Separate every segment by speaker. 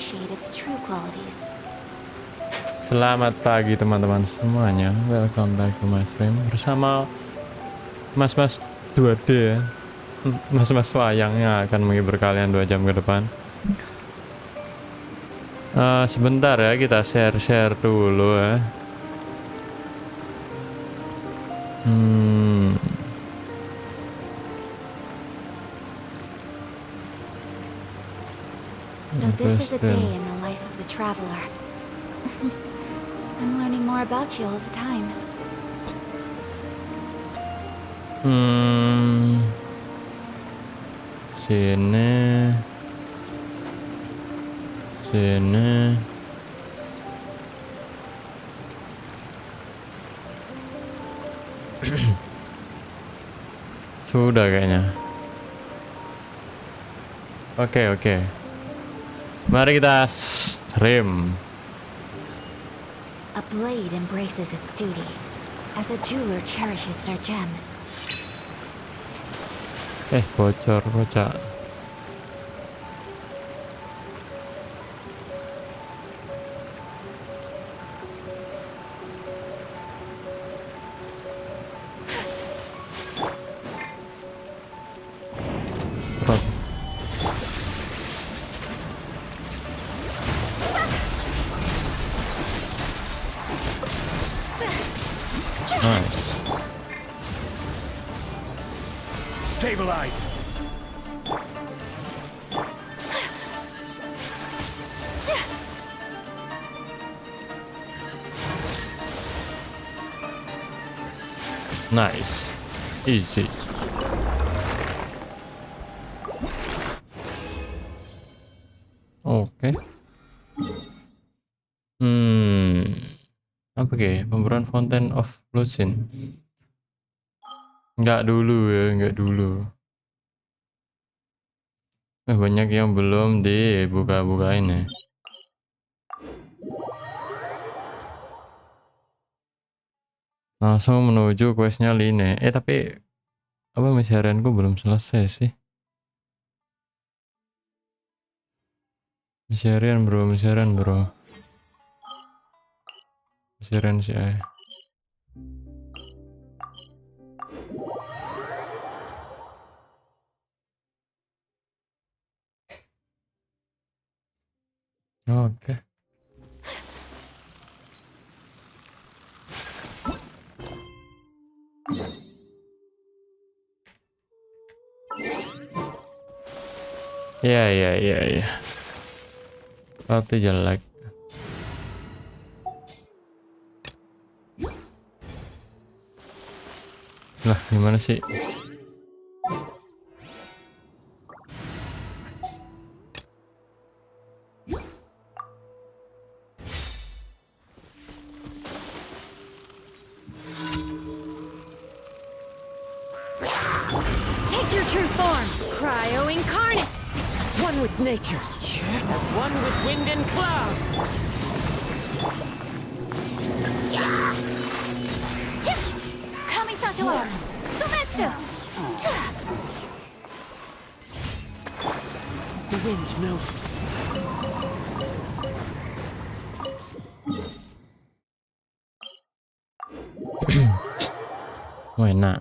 Speaker 1: appreciate its true qualities.
Speaker 2: Selamat pagi teman-teman semuanya. Welcome back to my stream bersama Mas-mas 2D ya. Mas-mas wayang yang akan menghibur kalian 2 jam ke depan. Sebentar ya, kita share-share dulu ya.
Speaker 1: So this is a day in the life of the traveler. I'm learning more about you all the time.
Speaker 2: Sini. Sudah kayaknya. Oke. Mari kita stream.
Speaker 1: A blade embraces its duty, as a jeweler cherishes their gems.
Speaker 2: Bocor. Nice.
Speaker 3: Stabilize.
Speaker 2: Nice. Easy. Oke. Apa pemburuan Fountain of Lucin? Enggak dulu. Banyak yang belum dibuka-bukain ya. Langsung menuju questnya Lyney. Tapi apa misi harianku belum selesai sih. Misi harian bro. Misi harian sih Oke. Iya. Waktu jelek. Lah, gimana sih?
Speaker 1: Take your true form, cryo incarnate.
Speaker 3: One with nature, as one with wind and cloud.
Speaker 1: Kamisato art, Sumetsu.
Speaker 3: The wind knows me.
Speaker 2: Enak.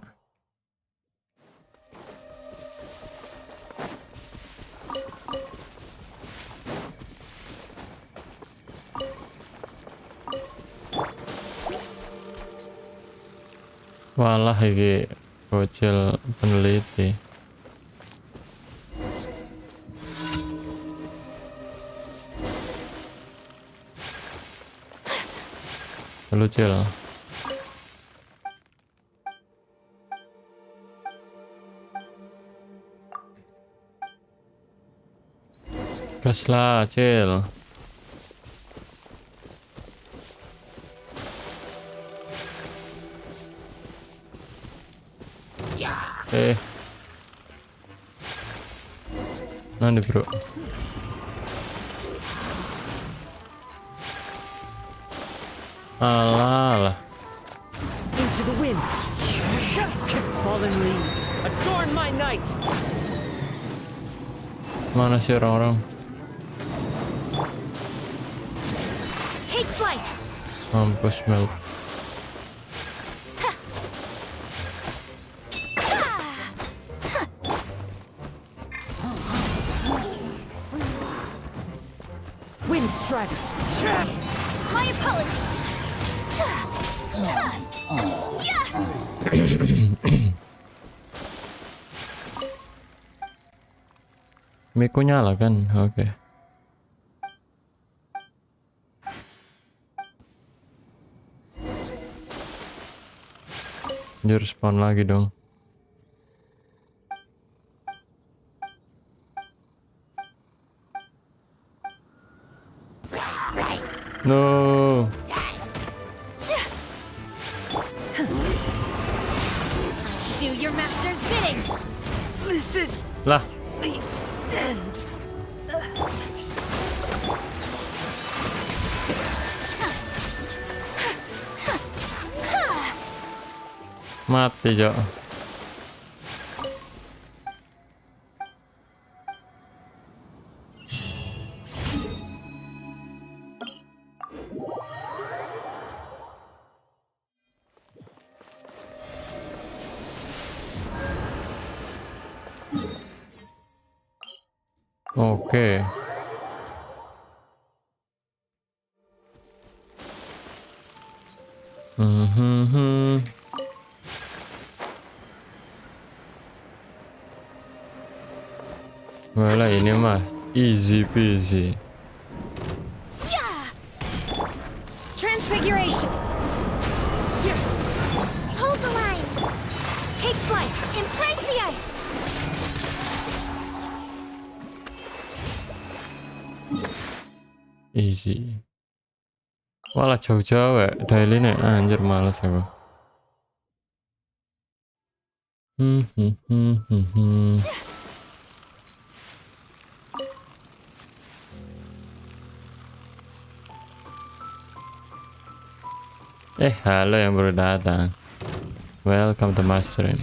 Speaker 2: Walah iki bocil peneliti. Halo Cil. Gas lah Cil. Nanti bro. Alah.
Speaker 3: Into the wind. Fallen leaves adorn my night.
Speaker 2: Mana sih orang-orang?
Speaker 3: flight.
Speaker 2: Mampus melt.
Speaker 3: Wind strider.
Speaker 1: My apologies.
Speaker 2: Miku nyala kan? Oke. Dia respawn lagi dong. No.
Speaker 1: Do your master's bidding.
Speaker 3: This is
Speaker 2: Lah,
Speaker 3: the end.
Speaker 2: mati, Cok. Oke. Walah, ini mah easy peasy.
Speaker 1: Transfiguration. Hold the line. Take flight and press the ice.
Speaker 2: Easy. Walah, jauh-jauh ya. Daily nih, anjir males aku. Halo yang baru datang. Welcome to my stream.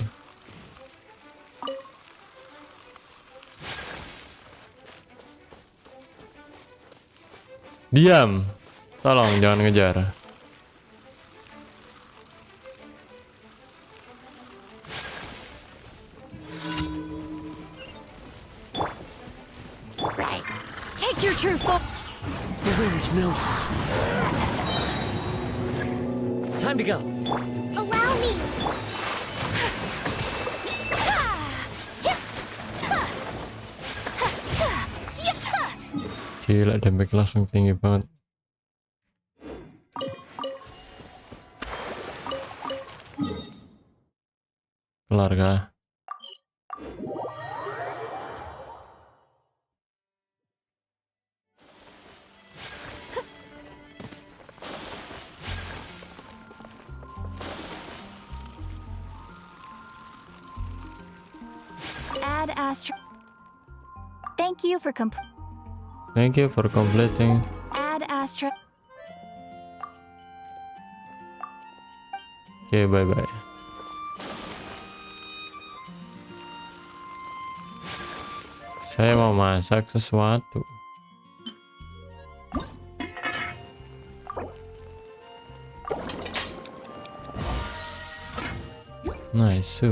Speaker 2: Diam. Tolong jangan ngejar.
Speaker 1: Take your true form.
Speaker 3: The wind knows me. Time to go.
Speaker 1: Allow me.
Speaker 2: Gila, damage langsung tinggi banget. Kelar kah?
Speaker 1: Add astro. Thank you for
Speaker 2: Thank you for completing.
Speaker 1: add astro.
Speaker 2: Oke, bye bye. Saya mau masak sesuatu. Nice.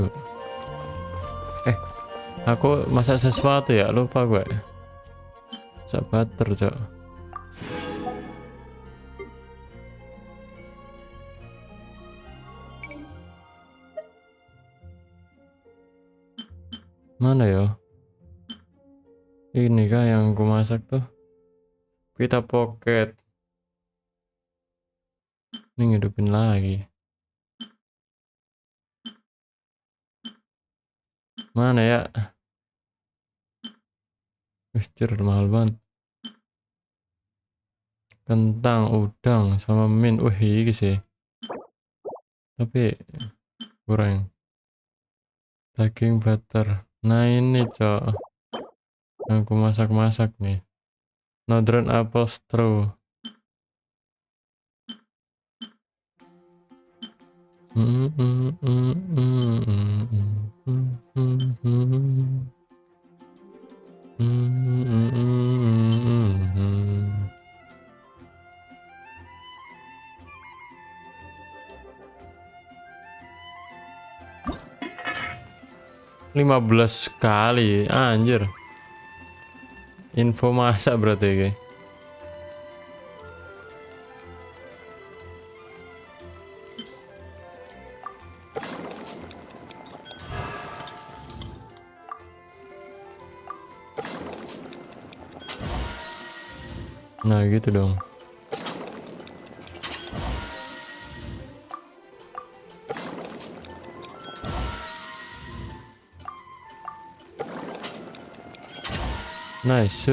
Speaker 2: Aku masak sesuatu ya, lupa gue. Masak butter, Cok. Mana ya? Ini kah yang aku masak tuh? Kita pocket. Ini ngidupin lagi. Mana ya? Wih, mahal banget. Kentang, udang, sama min. Wih, ini sih. Tapi kurang. Daging butter. Nah ini, Cok. Yang aku masak-masak nih. Northern apple straw. 15 kali, anjir. Info masa berarti kayak. Nah gitu dong. Nice.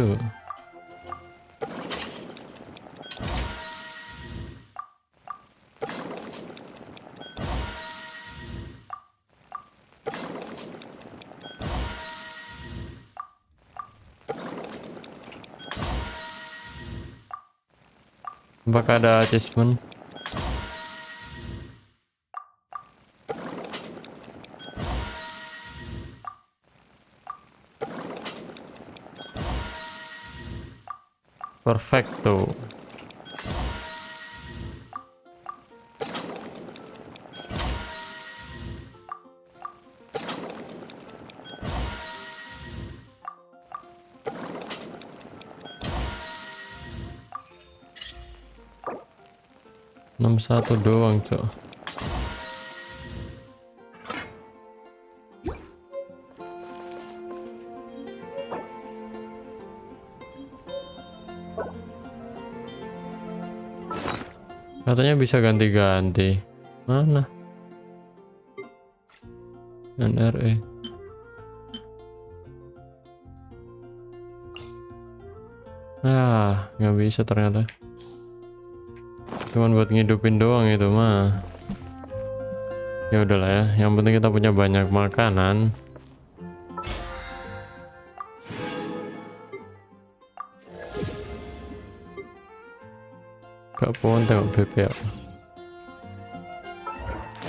Speaker 2: Apakah ada achievement? Perfecto. Nomor 1 doang, cok. Katanya bisa ganti-ganti. Mana? NRE. Ah, nggak bisa ternyata. Cuman buat ngidupin doang itu mah. Ya udahlah ya. Yang penting kita punya banyak makanan. Gak pohon tengok BP ya.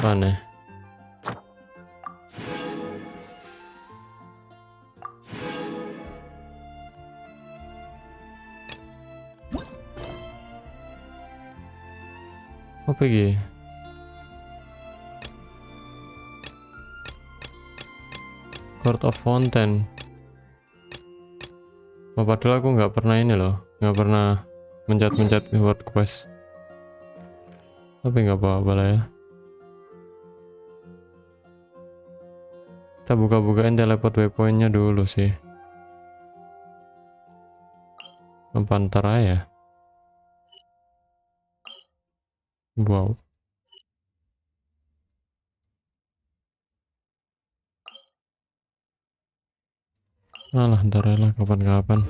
Speaker 2: Aneh. Apa lagi? Court of Fountain. Oh, padahal aku nggak pernah ini loh, nggak pernah mencet-mencet word quest. Tapi nggak apa-apa lah ya. Kita buka-bukain teleport waypointnya dulu sih. Ntar ya. Wow. Alah, ntar lah kapan-kapan.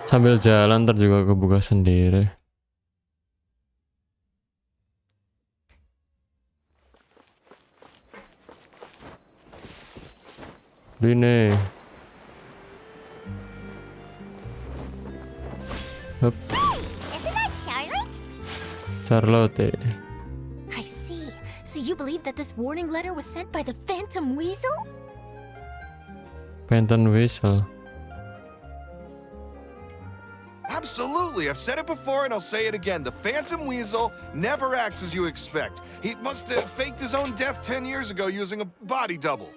Speaker 2: Sambil jalan ntar juga kebuka sendiri. Lyney. Hup.
Speaker 1: Isn't that Charlotte?
Speaker 2: Charlotte.
Speaker 1: I see. So you believe that this warning letter was sent by the Phantom Weasel?
Speaker 2: Phantom Weasel.
Speaker 4: Absolutely, I've said it before and I'll say it again. The Phantom Weasel never acts as you expect. He must have faked his own death 10 years ago using a body double.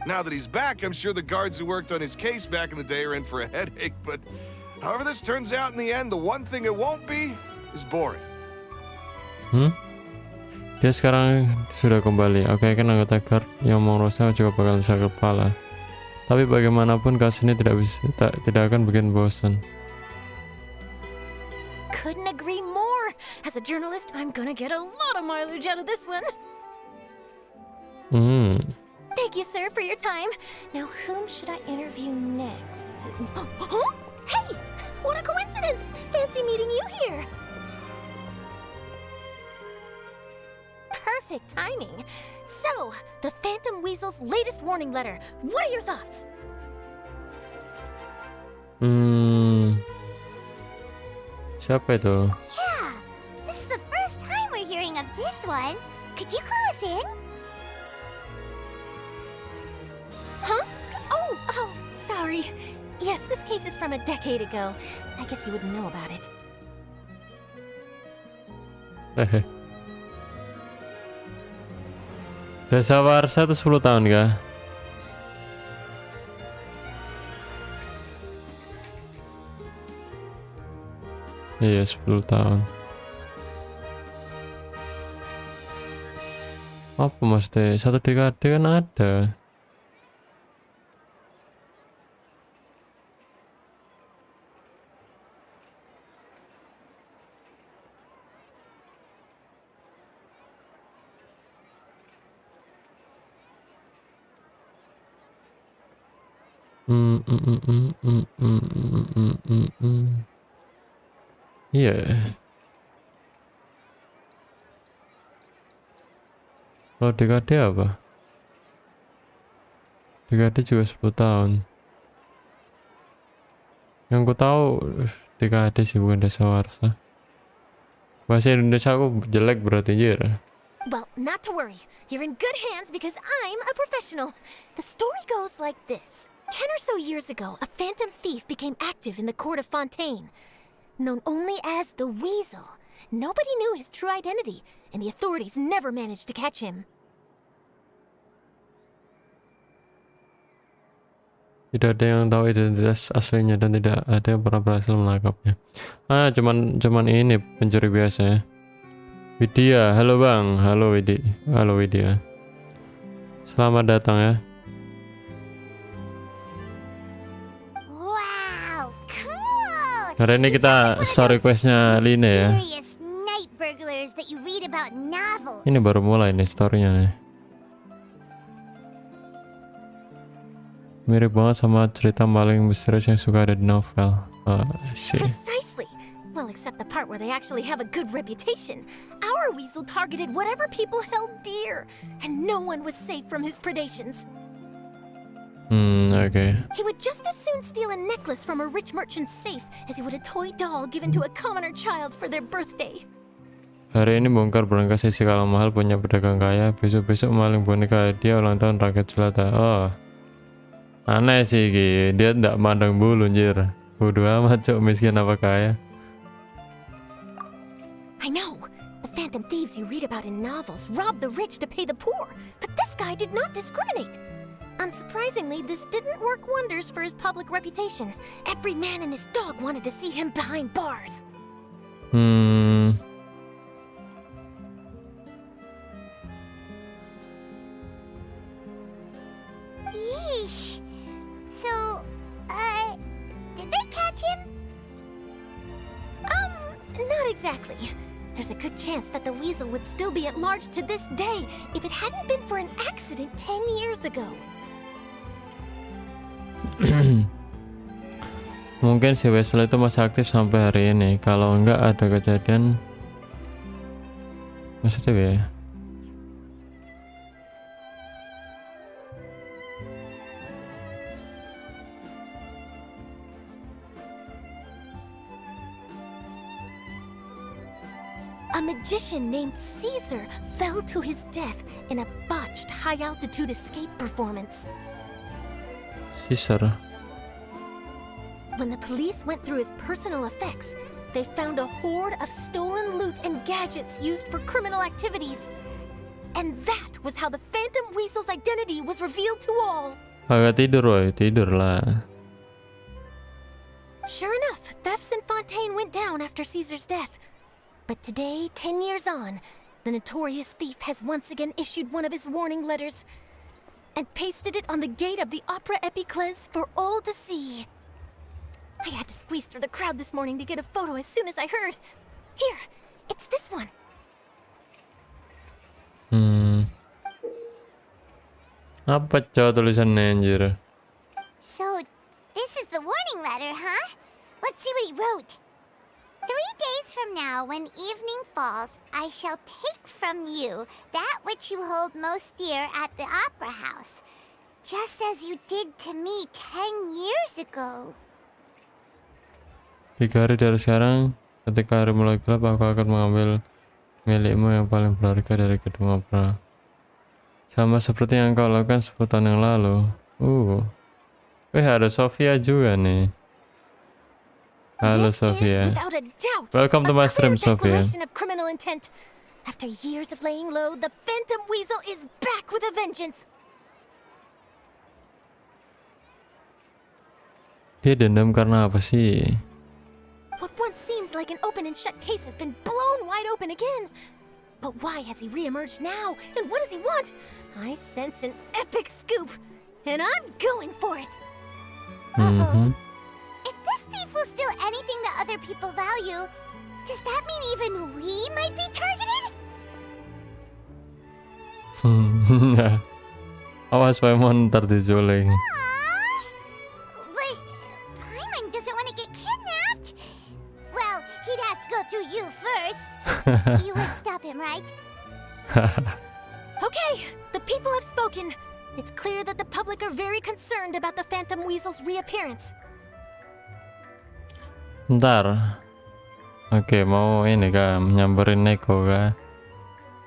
Speaker 4: Now that he's back, I'm sure the guards who worked on his case back in the day are in for a headache, but however this turns out in the end, the one thing it won't be is boring.
Speaker 2: Dia sekarang sudah kembali. Aku yakin anggota guard yang mengurusnya juga bakal sakit kepala. Tapi bagaimanapun kasus ini tidak akan bikin bosan.
Speaker 1: Couldn't agree more. As a journalist, I'm gonna get a lot of mileage out of this one. Thank you, sir, for your time. Now, whom should I interview next? Huh? Hey! What a coincidence! Fancy meeting you here. Perfect timing. So, the Phantom Weasel's latest warning letter. What are your thoughts?
Speaker 2: Siapa itu?
Speaker 5: Yeah, this is the first time we're hearing of this one. Could you clue us in?
Speaker 1: Huh? Oh, sorry. Yes, this case is from a decade ago. I guess you wouldn't know about it.
Speaker 2: Dasawarsa itu 10 tahun kah? Iya 10 tahun. Apa maksudnya? 1 dekade kan ada. Iya. Kalau dekade apa? Dekade juga 10 tahun. Yang ku tahu dekade sih bukan dasawarsa. Bahasa Indonesia aku jelek berarti anjir.
Speaker 1: Well, not to worry. You're in good hands because I'm a professional. The story goes like this. 10 or so years ago, a phantom thief became active in the court of Fontaine. Known only as the Weasel, nobody knew his true identity, and the authorities never managed to catch him.
Speaker 2: Tidak ada yang tahu identitas aslinya dan tidak ada yang pernah berhasil menangkapnya. Cuman ini pencuri biasa ya. Widya, halo bang, halo Widya. Selamat datang ya.
Speaker 5: Wow, cool!
Speaker 2: Hari ini kita story questnya Lyney ya.
Speaker 5: Mysterious night burglars that you read about in novels.
Speaker 2: Ini baru mulai nih storynya nih. Mirip banget sama cerita maling misterius yang suka ada di novel.
Speaker 1: Precisely. Well, except the part where they actually have a good reputation. Our weasel targeted whatever people held dear, and no one was safe from his predations.
Speaker 2: Oke.
Speaker 1: He would just as soon steal a necklace from a rich merchant's safe as he would a toy doll given to a commoner child for their birthday.
Speaker 2: Hari ini bongkar berangkas sisi kalau mahal punya pedagang kaya. Besok-besok maling boneka dia ulang tahun rakyat jelata. Oh, aneh sih Ki. Dia ndak mandang bulu anjir. Bodoh amat cok, miskin apa kaya.
Speaker 1: I know. The phantom thieves you read about in novels rob the rich to pay the poor, but this guy did not discriminate. Unsurprisingly, this didn't work wonders for his public reputation. Every man and his dog wanted to see him behind bars.
Speaker 5: Yeesh. So, did they catch him?
Speaker 1: Not exactly. There's a good chance that the weasel would still be at large to this day if it hadn't been for an accident 10 years ago.
Speaker 2: Mungkin si Weasel itu masih aktif sampai hari ini. Kalau enggak ada kejadian, maksudnya ya.
Speaker 1: A magician named Caesar fell to his death in a botched high-altitude escape performance.
Speaker 2: Caesar.
Speaker 1: When the police went through his personal effects, they found a horde of stolen loot and gadgets used for criminal activities. And that was how the Phantom Weasel's identity was revealed to all.
Speaker 2: Agak tidur woy, tidur lah.
Speaker 1: Sure enough, thefts in Fontaine went down after Caesar's death. But today, 10 years on, the notorious thief has once again issued one of his warning letters and pasted it on the gate of the Opera Epiclese for all to see. I had to squeeze through the crowd this morning to get a photo as soon as I heard. Here, it's this one.
Speaker 2: Apa coba tulisannya anjir?
Speaker 5: So, this is the warning letter, huh? Let's see what he wrote. 3 days from now, when evening falls, I shall take from you that which you hold most dear at the opera house, just as you did to me 10 years ago.
Speaker 2: 3 hari dari sekarang, ketika hari mulai gelap, aku akan mengambil milikmu yang paling berharga dari gedung opera. Sama seperti yang kau lakukan 10 tahun yang lalu. Ada Sofia juga nih. Halo
Speaker 1: This is,
Speaker 2: Sofia.
Speaker 1: without a doubt,
Speaker 2: Welcome to
Speaker 1: a
Speaker 2: my
Speaker 1: clear
Speaker 2: stream, Sofia.
Speaker 1: declaration of criminal intent. After years of laying low, the Phantom Weasel is back with a vengeance.
Speaker 2: Dia dendam karena apa sih?
Speaker 1: What once seemed like an open and shut case has been blown wide open again. But why has he reemerged now? And what does he want? I sense an epic scoop, and I'm going for it.
Speaker 2: Mhm.
Speaker 5: If this thief will steal anything that other people value, does that mean even we might be targeted?
Speaker 2: Awas Paimon ntar diculik.
Speaker 5: But Paimon doesn't want to get kidnapped. Well, he'd have to go through you first. You would stop him, right?
Speaker 1: Okay, the people have spoken. It's clear that the public are very concerned about the Phantom Weasel's reappearance.
Speaker 2: Ntar. Oke, mau ini kah? Nyamperin Neko kah?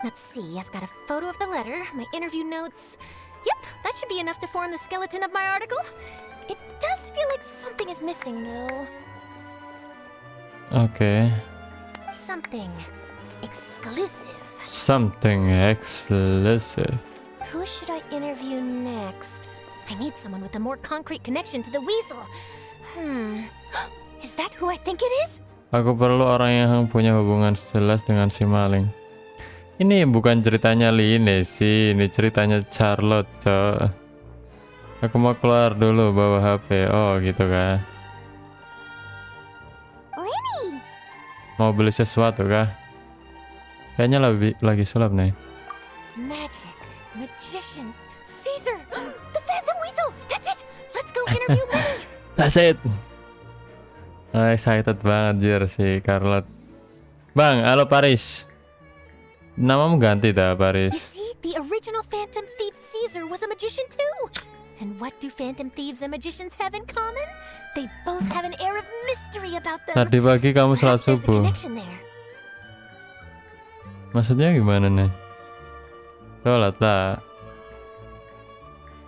Speaker 1: Let's see, I've got a photo of the letter, my interview notes. Yep, that should be enough to form the skeleton of my article. It does feel like something is missing, though.
Speaker 2: Oke.
Speaker 1: Something exclusive.
Speaker 2: Something exclusive.
Speaker 1: Who should I interview next? I need someone with a more concrete connection to the weasel. Is that who I think it is?
Speaker 2: Aku perlu orang yang punya hubungan jelas dengan si maling. Ini bukan ceritanya Lyney sih, ini ceritanya Charlotte, cok. Aku mau keluar dulu bawa HP. Oh, gitu kan.
Speaker 5: Lyney!
Speaker 2: Mau beli sesuatu kah? Kayaknya lagi sulap nih.
Speaker 1: Magic, magician, Caesar, the Phantom Weasel. That's it. Let's go interview Benny.
Speaker 2: That's it. Excited banget jir si Charlotte. Bang, halo Paris. Namamu ganti dah
Speaker 1: You
Speaker 2: Paris.
Speaker 1: see, the original Phantom Thief Caesar was a magician too. And what do Phantom Thieves and magicians have in common? They both have an air of mystery about them.
Speaker 2: Tadi pagi kamu sholat
Speaker 1: Perhaps there's a
Speaker 2: subuh.
Speaker 1: connection there.
Speaker 2: Maksudnya gimana nih? Sholat lah.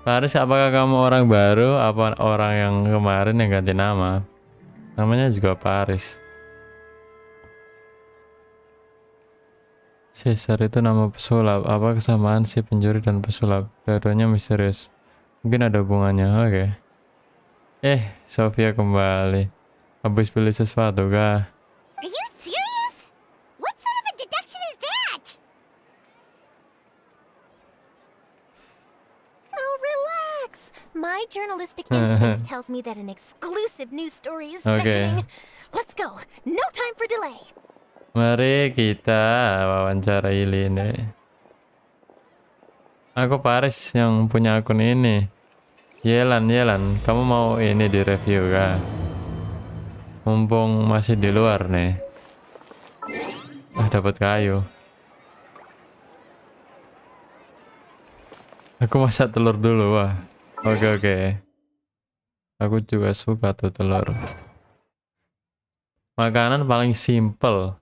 Speaker 2: Paris, apakah kamu orang baru? Apa orang yang kemarin yang ganti nama? Namanya juga Paris. Caesar itu nama pesulap. Apa kesamaan si pencuri dan pesulap? Dua-duanya misterius. Mungkin ada hubungannya. Oke. Sofia kembali. Habis beli sesuatu kah?
Speaker 5: Are you serious? What sort of a deduction is that?
Speaker 1: Oh, relax. My journalistic instinct tells me that an exclusive news story is beckoning. Let's go. No time for delay.
Speaker 2: Mari kita wawancarai Lyney. Aku Paris yang punya akun ini. Yelan, kamu mau ini di review kah? Mumpung masih di luar nih. Dapat kayu. Aku masak telur dulu, wah. Oke. Aku juga suka tuh telur. Makanan paling simple.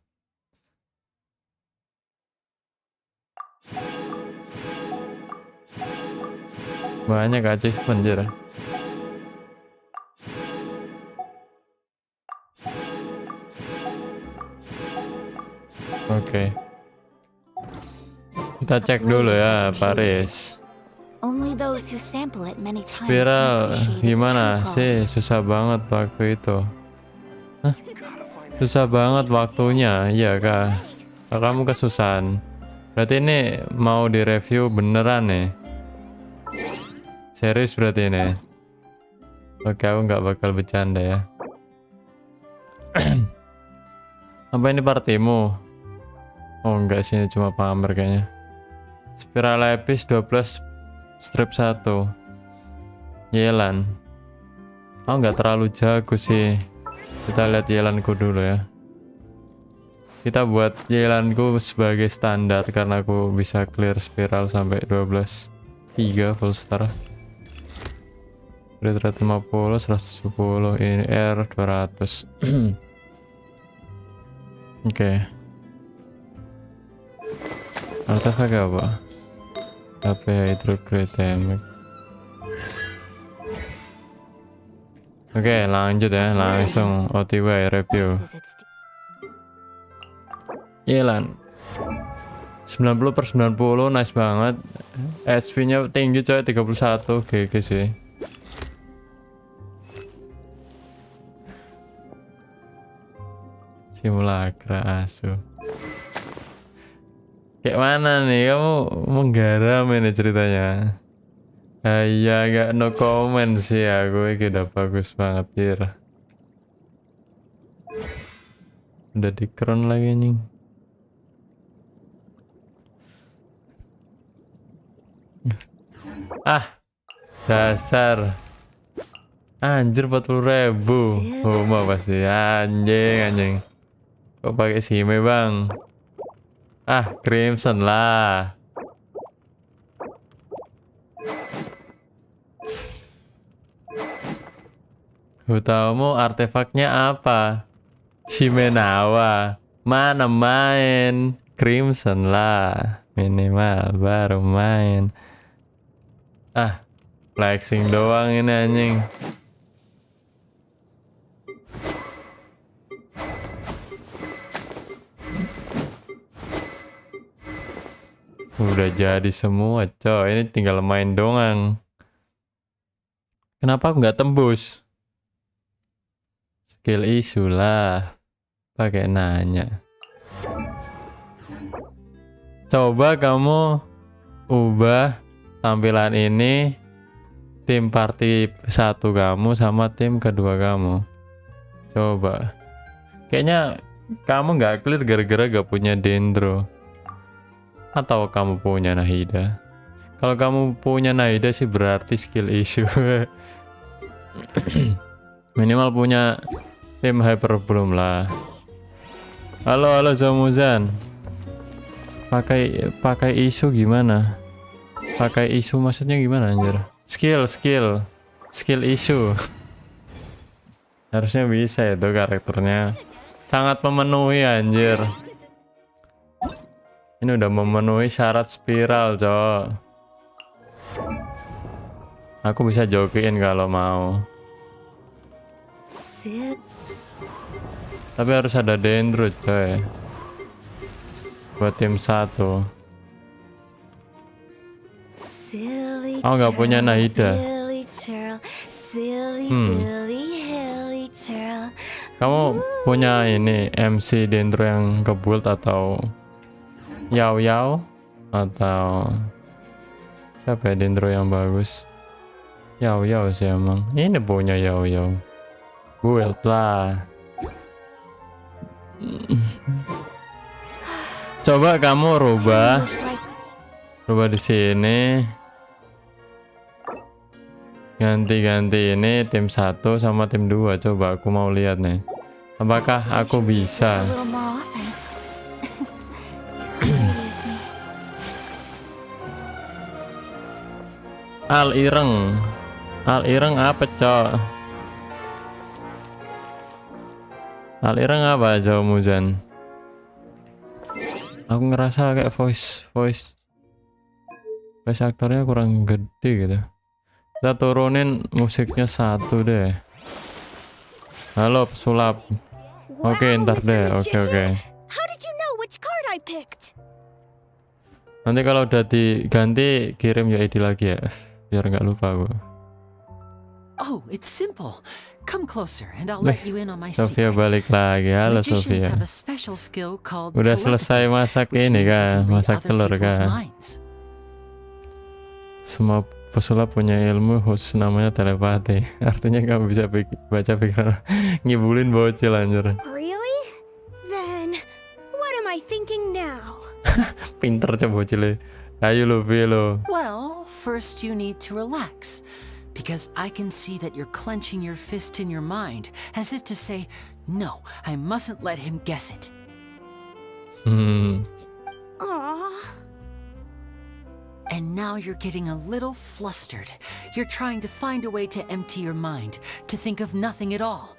Speaker 2: Banyak achievement jir. Oke. Kita cek dulu ya, Paris.
Speaker 6: Only those who sample it many times can
Speaker 2: Spiral
Speaker 6: appreciate its
Speaker 2: gimana
Speaker 6: true
Speaker 2: sih?
Speaker 6: qualities.
Speaker 2: Susah banget waktu itu. Hah? Susah banget waktunya, iya kah? Kamu kesusahan. Berarti ini mau direview beneran nih. Serius berarti ini. Oke, aku nggak bakal bercanda ya. Apa ini partimu? Oh enggak sih, ini cuma pamer kayaknya. Spiral epis 12 strip 1. Yelan. Oh nggak terlalu jago sih. Kita lihat yelanku dulu ya. Kita buat yelanku sebagai standar karena aku bisa clear spiral sampai 12. 3 full star. Rate 50, 110, ini R 200. Oke. Artefak apa? HP hydrograde damage. Oke, lanjut ya, langsung OTW review. Yelan. 90/90, nice banget. HP-nya tinggi coy, 31, GG sih. Simulakra asu. Kayak mana nih kamu menggaram ini ceritanya? Iya, gak no comment sih aku, ini udah bagus banget ya. Udah di crown lagi nih. Ah, dasar. Anjir 40.000. Oh, mau pasti anjing. Kok pakai sime bang? Ah, crimson lah. Utamu artefaknya apa? Shimenawa. Mana main? Crimson lah. Minimal baru main. Ah, flexing doang ini anjing. Udah jadi semua coy, ini tinggal main doang. Kenapa aku nggak tembus? Skill issue lah, pakai nanya. Coba kamu ubah tampilan ini, tim party 1 kamu sama tim kedua kamu. Coba. Kayaknya kamu nggak clear gara-gara gak punya dendro. Atau kamu punya Nahida? Kalau kamu punya Nahida sih berarti skill issue. Minimal punya tim hyper belum lah. Halo Zamuzan. Pakai isu gimana? Pakai isu maksudnya gimana anjir? Skill issue. Harusnya bisa itu karakternya. Sangat memenuhi anjir. Ini udah memenuhi syarat spiral, cok. Aku bisa jokiin kalau mau. Tapi harus ada dendro, coy. Buat tim 1. Oh, nggak punya Nahida. Kamu punya ini MC dendro yang ke build atau Yao atau siapa ya dendro yang bagus? Yao sih emang. Ini punya Yao. Build lah. Coba kamu rubah di sini. Ganti ini tim 1 sama tim 2. Coba aku mau lihat nih. Apakah aku bisa? Al ireng apa cok? Al ireng apa Jawa Muzan? Aku ngerasa kayak voice aktornya kurang gede gitu. Kita turunin musiknya 1 deh. Halo pesulap. Oke, ntar deh. Oke. Nanti kalau udah diganti kirim ya ID lagi ya, biar nggak lupa aku.
Speaker 3: Oh, it's simple. Come closer and I'll let you in on my
Speaker 2: Sofia
Speaker 3: secret.
Speaker 2: balik lagi. Halo
Speaker 3: Magicians
Speaker 2: Sofia.
Speaker 3: have a special skill called
Speaker 2: Udah
Speaker 3: telepathy,
Speaker 2: selesai masak
Speaker 3: which
Speaker 2: ini
Speaker 3: means they
Speaker 2: kan,
Speaker 3: can read
Speaker 2: masak
Speaker 3: other
Speaker 2: telur
Speaker 3: people's
Speaker 2: kan.
Speaker 3: minds.
Speaker 2: Semua pesulap punya ilmu khusus namanya telepati. Artinya kamu bisa baca pikiran. Ngibulin bocil anjir.
Speaker 7: Really? Then, what am I thinking now?
Speaker 2: Pinter coba bocilnya. Ayo lo.
Speaker 3: Well, first you need to relax, because I can see that you're clenching your fist in your mind, as if to say, no, I mustn't let him guess it.
Speaker 7: Aww.
Speaker 3: And now you're getting a little flustered. You're trying to find a way to empty your mind, to think of nothing at all.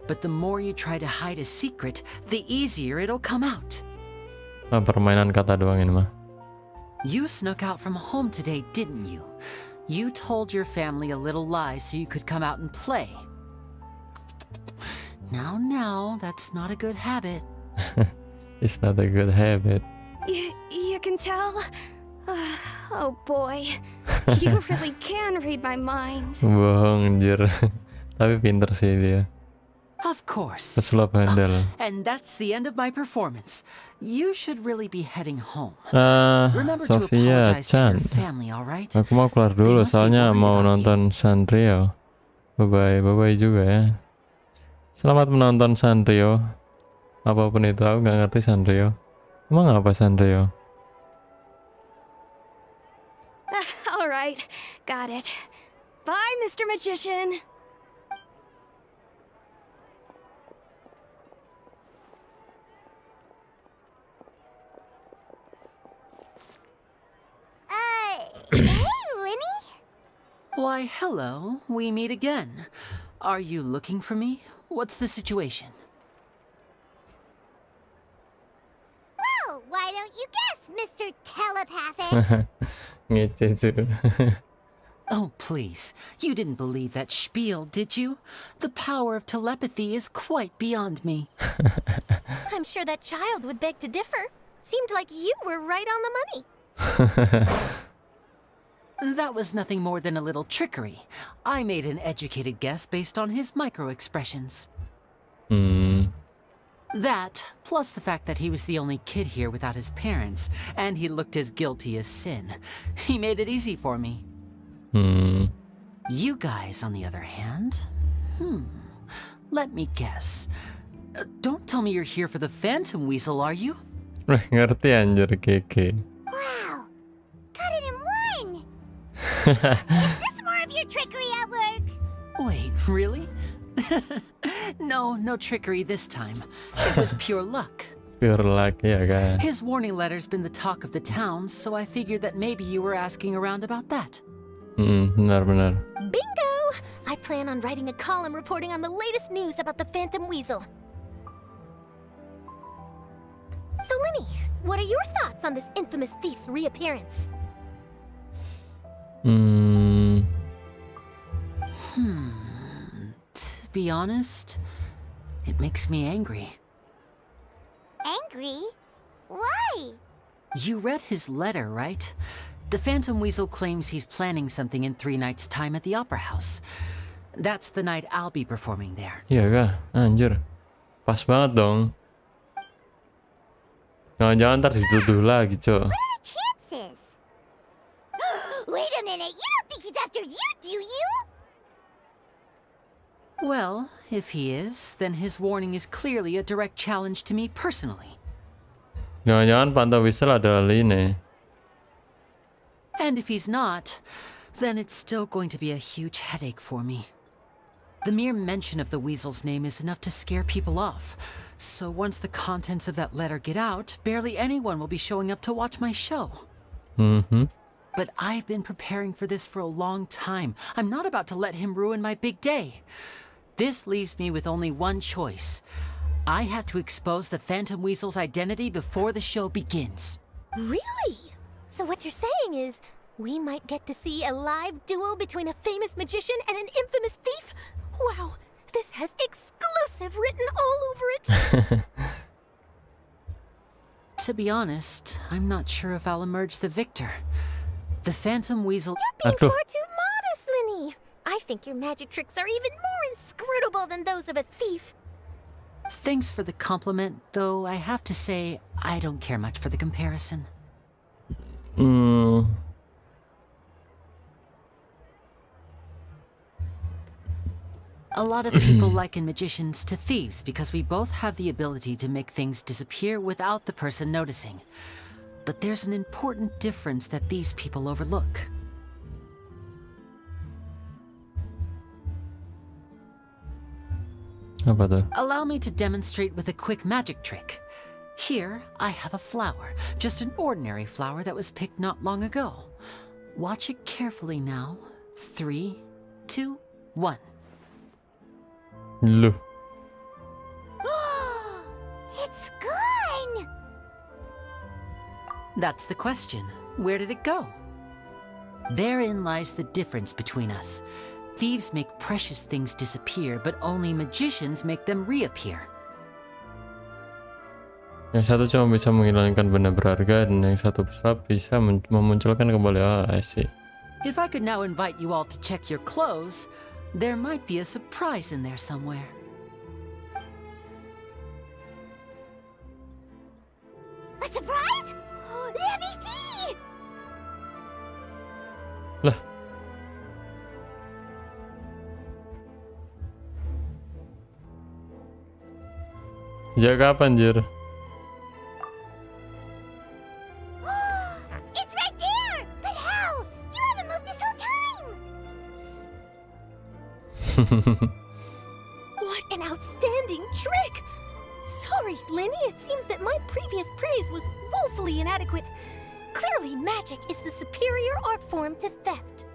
Speaker 3: But the more you try to hide a secret, the easier it'll come out.
Speaker 2: Permainan kata doang ini mah.
Speaker 3: You snuck out from home today, didn't you? You told your family a little lie so you could come out and play. Now, that's not a good habit.
Speaker 2: It's not a good habit.
Speaker 7: you can tell. Oh boy, you really can read my mind.
Speaker 2: Bohong anjir. Tapi pinter sih dia.
Speaker 3: Of course.
Speaker 2: Pesulap handal.
Speaker 3: And that's the end of my performance. You should really be heading home. Remember to
Speaker 2: Sofia
Speaker 3: apologize to
Speaker 2: Chan.
Speaker 3: your family, all right?
Speaker 2: Aku mau keluar dulu soalnya mau nonton Sanrio. Bye-bye juga ya. Selamat menonton Sanrio. Apapun itu, aku nggak ngerti Sanrio. Emang apa Sanrio?
Speaker 7: All right, got it. Bye, Mr. Magician.
Speaker 5: Hey, Lyney?
Speaker 3: Why, hello. We meet again. Are you looking for me? What's the situation?
Speaker 5: Well, why don't you guess, Mr. Telepathic?
Speaker 2: Ngece cuy.
Speaker 3: Oh, please. You didn't believe that spiel, did you? The power of telepathy is quite beyond me.
Speaker 1: I'm sure that child would beg to differ. Seemed like you were right on the money.
Speaker 3: That was nothing more than a little trickery. I made an educated guess based on his micro-expressions. That, plus the fact that he was the only kid here without his parents, and he looked as guilty as sin. He made it easy for me. You guys, on the other hand, let me guess. Don't tell me you're here for the Phantom Weasel, are you?
Speaker 2: Ngerti anjir Keke.
Speaker 5: Wow, got it in one! Is this more of your trickery at work?
Speaker 3: Wait, really? No trickery this time. It was pure luck.
Speaker 2: Pure luck ya kan.
Speaker 3: His warning letter's been the talk of the town, so I figured that maybe you were asking around about that.
Speaker 2: Benar.
Speaker 1: Bingo! I plan on writing a column reporting on the latest news about the Phantom Weasel. So, Lyney, what are your thoughts on this infamous thief's reappearance?
Speaker 3: To be honest, it makes me angry.
Speaker 5: Angry? Why?
Speaker 3: You read his letter, right? The Phantom Weasel claims he's planning something in 3 nights' time at the Opera House. That's the night I'll be performing there.
Speaker 2: Iya kah? Anjir. Pas banget dong. Jangan-jangan ntar dituduh lagi, Cok.
Speaker 5: What are the chances? Wait a minute, you don't think he's after you, do you?
Speaker 3: Well, if he is, then his warning is clearly a direct challenge to me personally.
Speaker 2: Jangan-jangan Pantau Whistle adalah lyney.
Speaker 3: And if he's not, then it's still going to be a huge headache for me. The mere mention of the Weasel's name is enough to scare people off. So once the contents of that letter get out, barely anyone will be showing up to watch my show. But I've been preparing for this for a long time. I'm not about to let him ruin my big day. This leaves me with only one choice. I have to expose the Phantom Weasel's identity before the show begins.
Speaker 1: Really? So what you're saying is, we might get to see a live duel between a famous magician and an infamous thief? Wow, this has exclusive written all over it.
Speaker 3: To be honest, I'm not sure if I'll emerge the victor. The Phantom Weasel...
Speaker 1: You're being far too modest, Lyney. I think your magic tricks are even more inscrutable than those of a thief.
Speaker 3: Thanks for the compliment, though I have to say, I don't care much for the comparison. A lot of people liken magicians to thieves because we both have the ability to make things disappear without the person noticing. But there's an important difference that these people overlook.
Speaker 2: Apa tuh?
Speaker 3: Allow me to demonstrate with a quick magic trick. Here, I have a flower, just an ordinary flower that was picked not long ago. Watch it carefully now. 3, 2, 1.
Speaker 2: Loh.
Speaker 5: It's gone!
Speaker 3: That's the question. Where did it go? Therein lies the difference between us. Thieves make precious things disappear, but only magicians make them reappear.
Speaker 2: Yang satu cuma bisa menghilangkan benda berharga dan yang satu bisa memunculkan kembali. I see.
Speaker 3: If I could now invite you all to check your clothes, there might be a surprise in there somewhere.
Speaker 5: A surprise? Let me see!
Speaker 2: Lah. Sejak kapan, Jir?
Speaker 5: It's right there! But how? You haven't moved this whole time!
Speaker 1: What an outstanding trick! Sorry, Lyney, it seems that my previous praise was woefully inadequate. Clearly, magic is the superior art form to theft.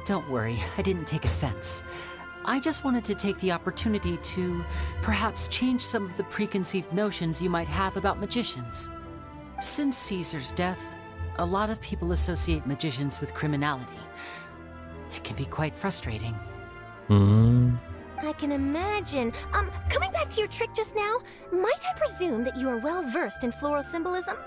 Speaker 3: Don't worry, I didn't take offense. I just wanted to take the opportunity to perhaps change some of the preconceived notions you might have about magicians. Since Caesar's death, a lot of people associate magicians with criminality. It can be quite frustrating.
Speaker 1: I can imagine. Coming back to your trick just now, might I presume that you are well versed in floral symbolism?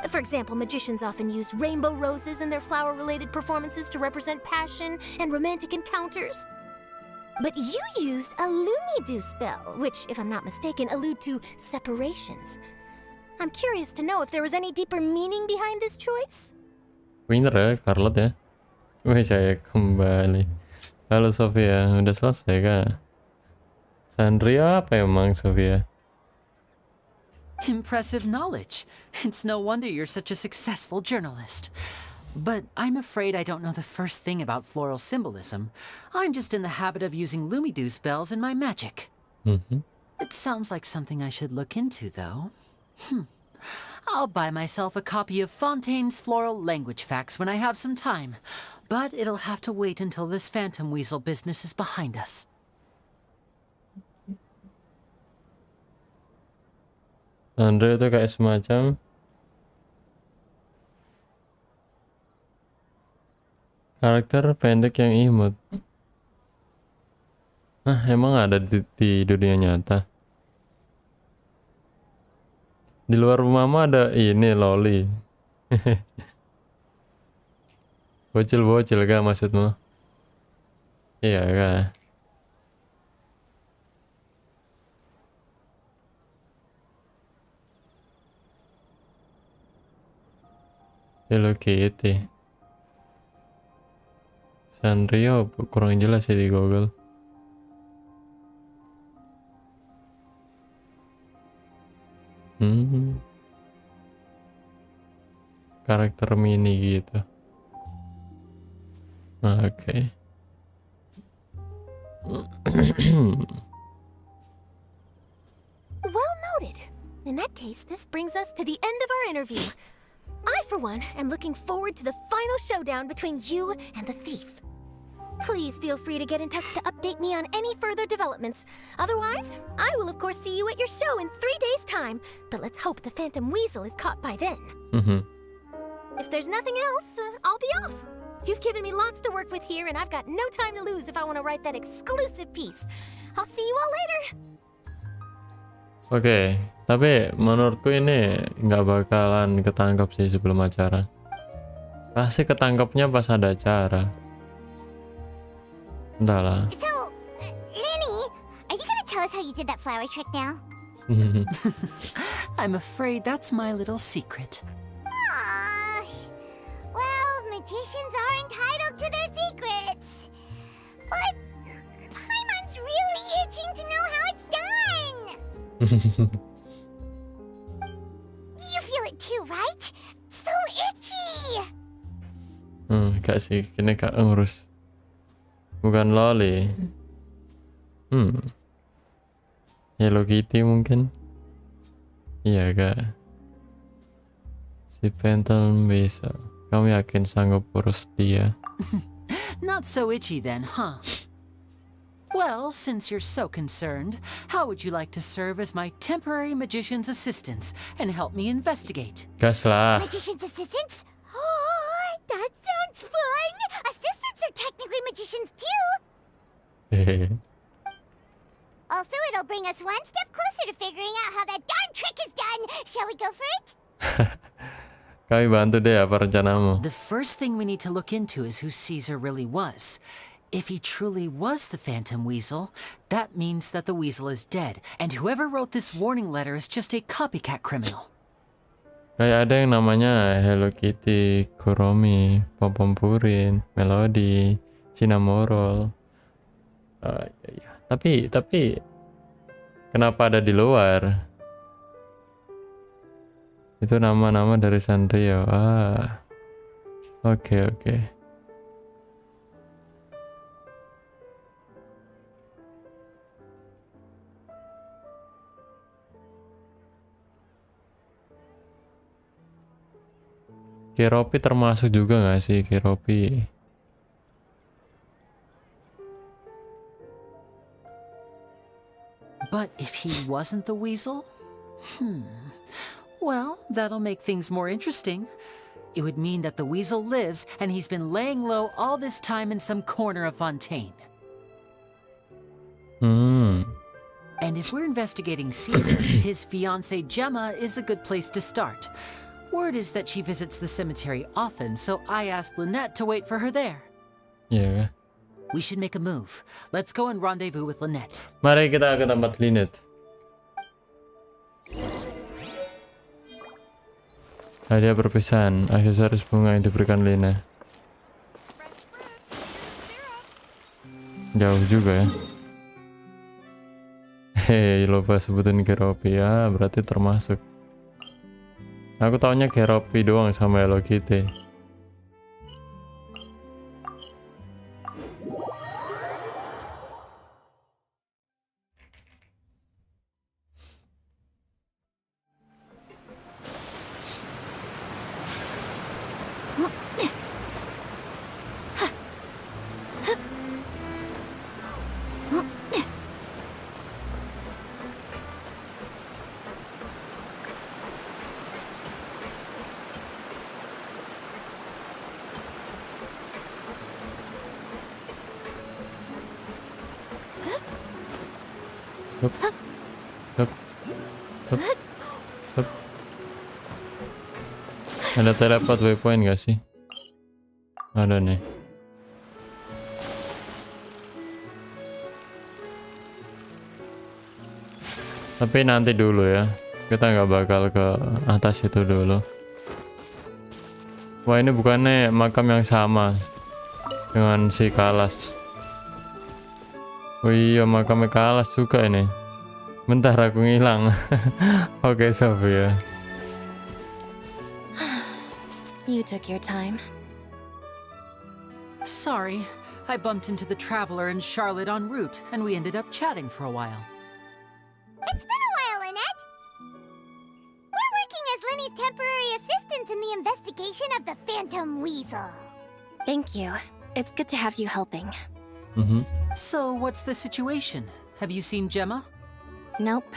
Speaker 1: For example, magicians often use rainbow roses in their flower-related performances to represent passion and romantic encounters. But you used a lumidu spell, which, if I'm not mistaken, allude to separations. I'm curious to know if there was any deeper meaning behind this choice?
Speaker 2: Winner ya, Carlot ya. Wih, saya kembali. Halo Sofia, udah selesai kah? Sandria apa emang Sofia?
Speaker 3: Impressive knowledge. It's no wonder you're such a successful journalist. But I'm afraid I don't know the first thing about floral symbolism. I'm just in the habit of using lumidu spells in my magic. It sounds like something I should look into, though. I'll buy myself a copy of Fontaine's Floral Language Facts when I have some time. But it'll have to wait until this phantom weasel business is behind us.
Speaker 2: Andre itu kayak semacam karakter pendek yang imut. Emang ada di dunia nyata? Di luar rumahmu ada ini loli. Bocil-bocil kah maksudmu? Iya kah? Hello Kitty. Sanrio kurang jelas ya di Google. Karakter mini gitu. Oke.
Speaker 1: Well noted. In that case, this brings us to the end of our interview. I, for one, am looking forward to the final showdown between you and the thief. Please feel free to get in touch to update me on any further developments. Otherwise, I will of course see you at your show in 3 days' time. But let's hope the Phantom Weasel is caught by then. If there's nothing else, I'll be off. You've given me lots to work with here, and I've got no time to lose if I want to write that exclusive piece. I'll see you all later.
Speaker 2: Oke, tapi menurutku ini nggak bakalan ketangkap sih sebelum acara. Pasti ketangkapnya pas ada acara. Entahlah.
Speaker 5: So, Lyney, are you gonna tell us how you did that flower trick now?
Speaker 3: I'm afraid that's my little secret.
Speaker 5: Aww. Well, magicians are entitled to their secrets. But Paimon's really itching to know how it's done. You feel it too, right? So itchy.
Speaker 2: Kak sih, kini kak ngurus. Bukan loli. Hello Kitty mungkin. Iya kak. Si Phantom bisa. Kamu yakin sanggup urus dia?
Speaker 3: Not so itchy then, huh? Well, since you're so concerned, how would you like to serve as my temporary magician's assistants and help me investigate?
Speaker 2: Gas lah.
Speaker 5: Magician's assistants? Oh, that sounds fun! Assistants are technically magicians too! Also, That'll bring us one step closer to figuring out how that darn trick is done. Shall we go for it?
Speaker 2: Kami bantu deh apa rencanamu.
Speaker 3: The first thing we need to look into is who Caesar really was. If he truly was the Phantom Weasel, that means that the weasel is dead, and whoever wrote this warning letter is just a copycat criminal.
Speaker 2: Kayak ada yang namanya Hello Kitty, Kuromi, Pom-Pom Purin, Melody, Cinnamoroll. Ya. Tapi kenapa ada di luar? Itu nama-nama dari Sanrio. Oke. Keropi termasuk juga nggak sih Keropi?
Speaker 3: But if he wasn't the weasel? Well, that'll make things more interesting. It would mean that the weasel lives and he's been laying low all this time in some corner of Fontaine. And if we're investigating Caesar, his fiancée Gemma is a good place to start. Word is that she visits the cemetery often, so I asked Lynette to wait for her there.
Speaker 2: Iya.
Speaker 3: We should make a move. Let's go and rendezvous with Lynette.
Speaker 2: Mari kita ke tempat Lynette. Hadiah perpisahan, aksesoris bunga yang diberikan Lina. Jauh juga ya. Hei, lupa sebutin Keropi ya, berarti termasuk. Aku taunya Keropi doang sama Hello Kitty. Hup. Ada teleport waypoint gak sih? Ada nih. Tapi nanti dulu ya. Kita nggak bakal ke atas itu dulu. Wah, ini bukannya makam yang sama dengan si Kalas. Oh iya, makamnya Kalas juga ini. Bentar, aku ngilang. Oke, Sophia.
Speaker 1: You took your time.
Speaker 3: Sorry, I bumped into the Traveler and Charlotte en route, and we ended up chatting for a while.
Speaker 5: It's been a while, Lynette. We're working as Lyney's temporary assistants in the investigation of the Phantom Weasel.
Speaker 1: Thank you. It's good to have you helping.
Speaker 3: So, what's the situation? Have you seen Gemma?
Speaker 1: Nope.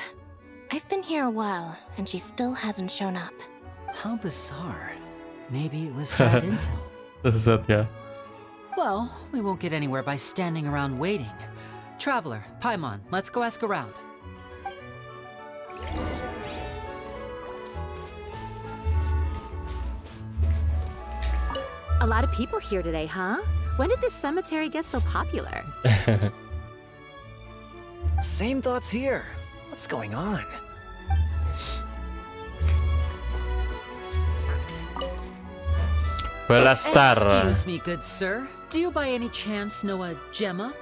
Speaker 1: I've been here a while, and she still hasn't shown up.
Speaker 3: How bizarre. Maybe it was bad intel.
Speaker 2: Sesat ya.
Speaker 3: Well, we won't get anywhere by standing around waiting. Traveler, Paimon, let's go ask around.
Speaker 6: A lot of people here today, huh? When did this cemetery get so popular?
Speaker 8: Same thoughts here. What's going on?
Speaker 3: Excuse me, good sir. Do you by any chance know a Gemma?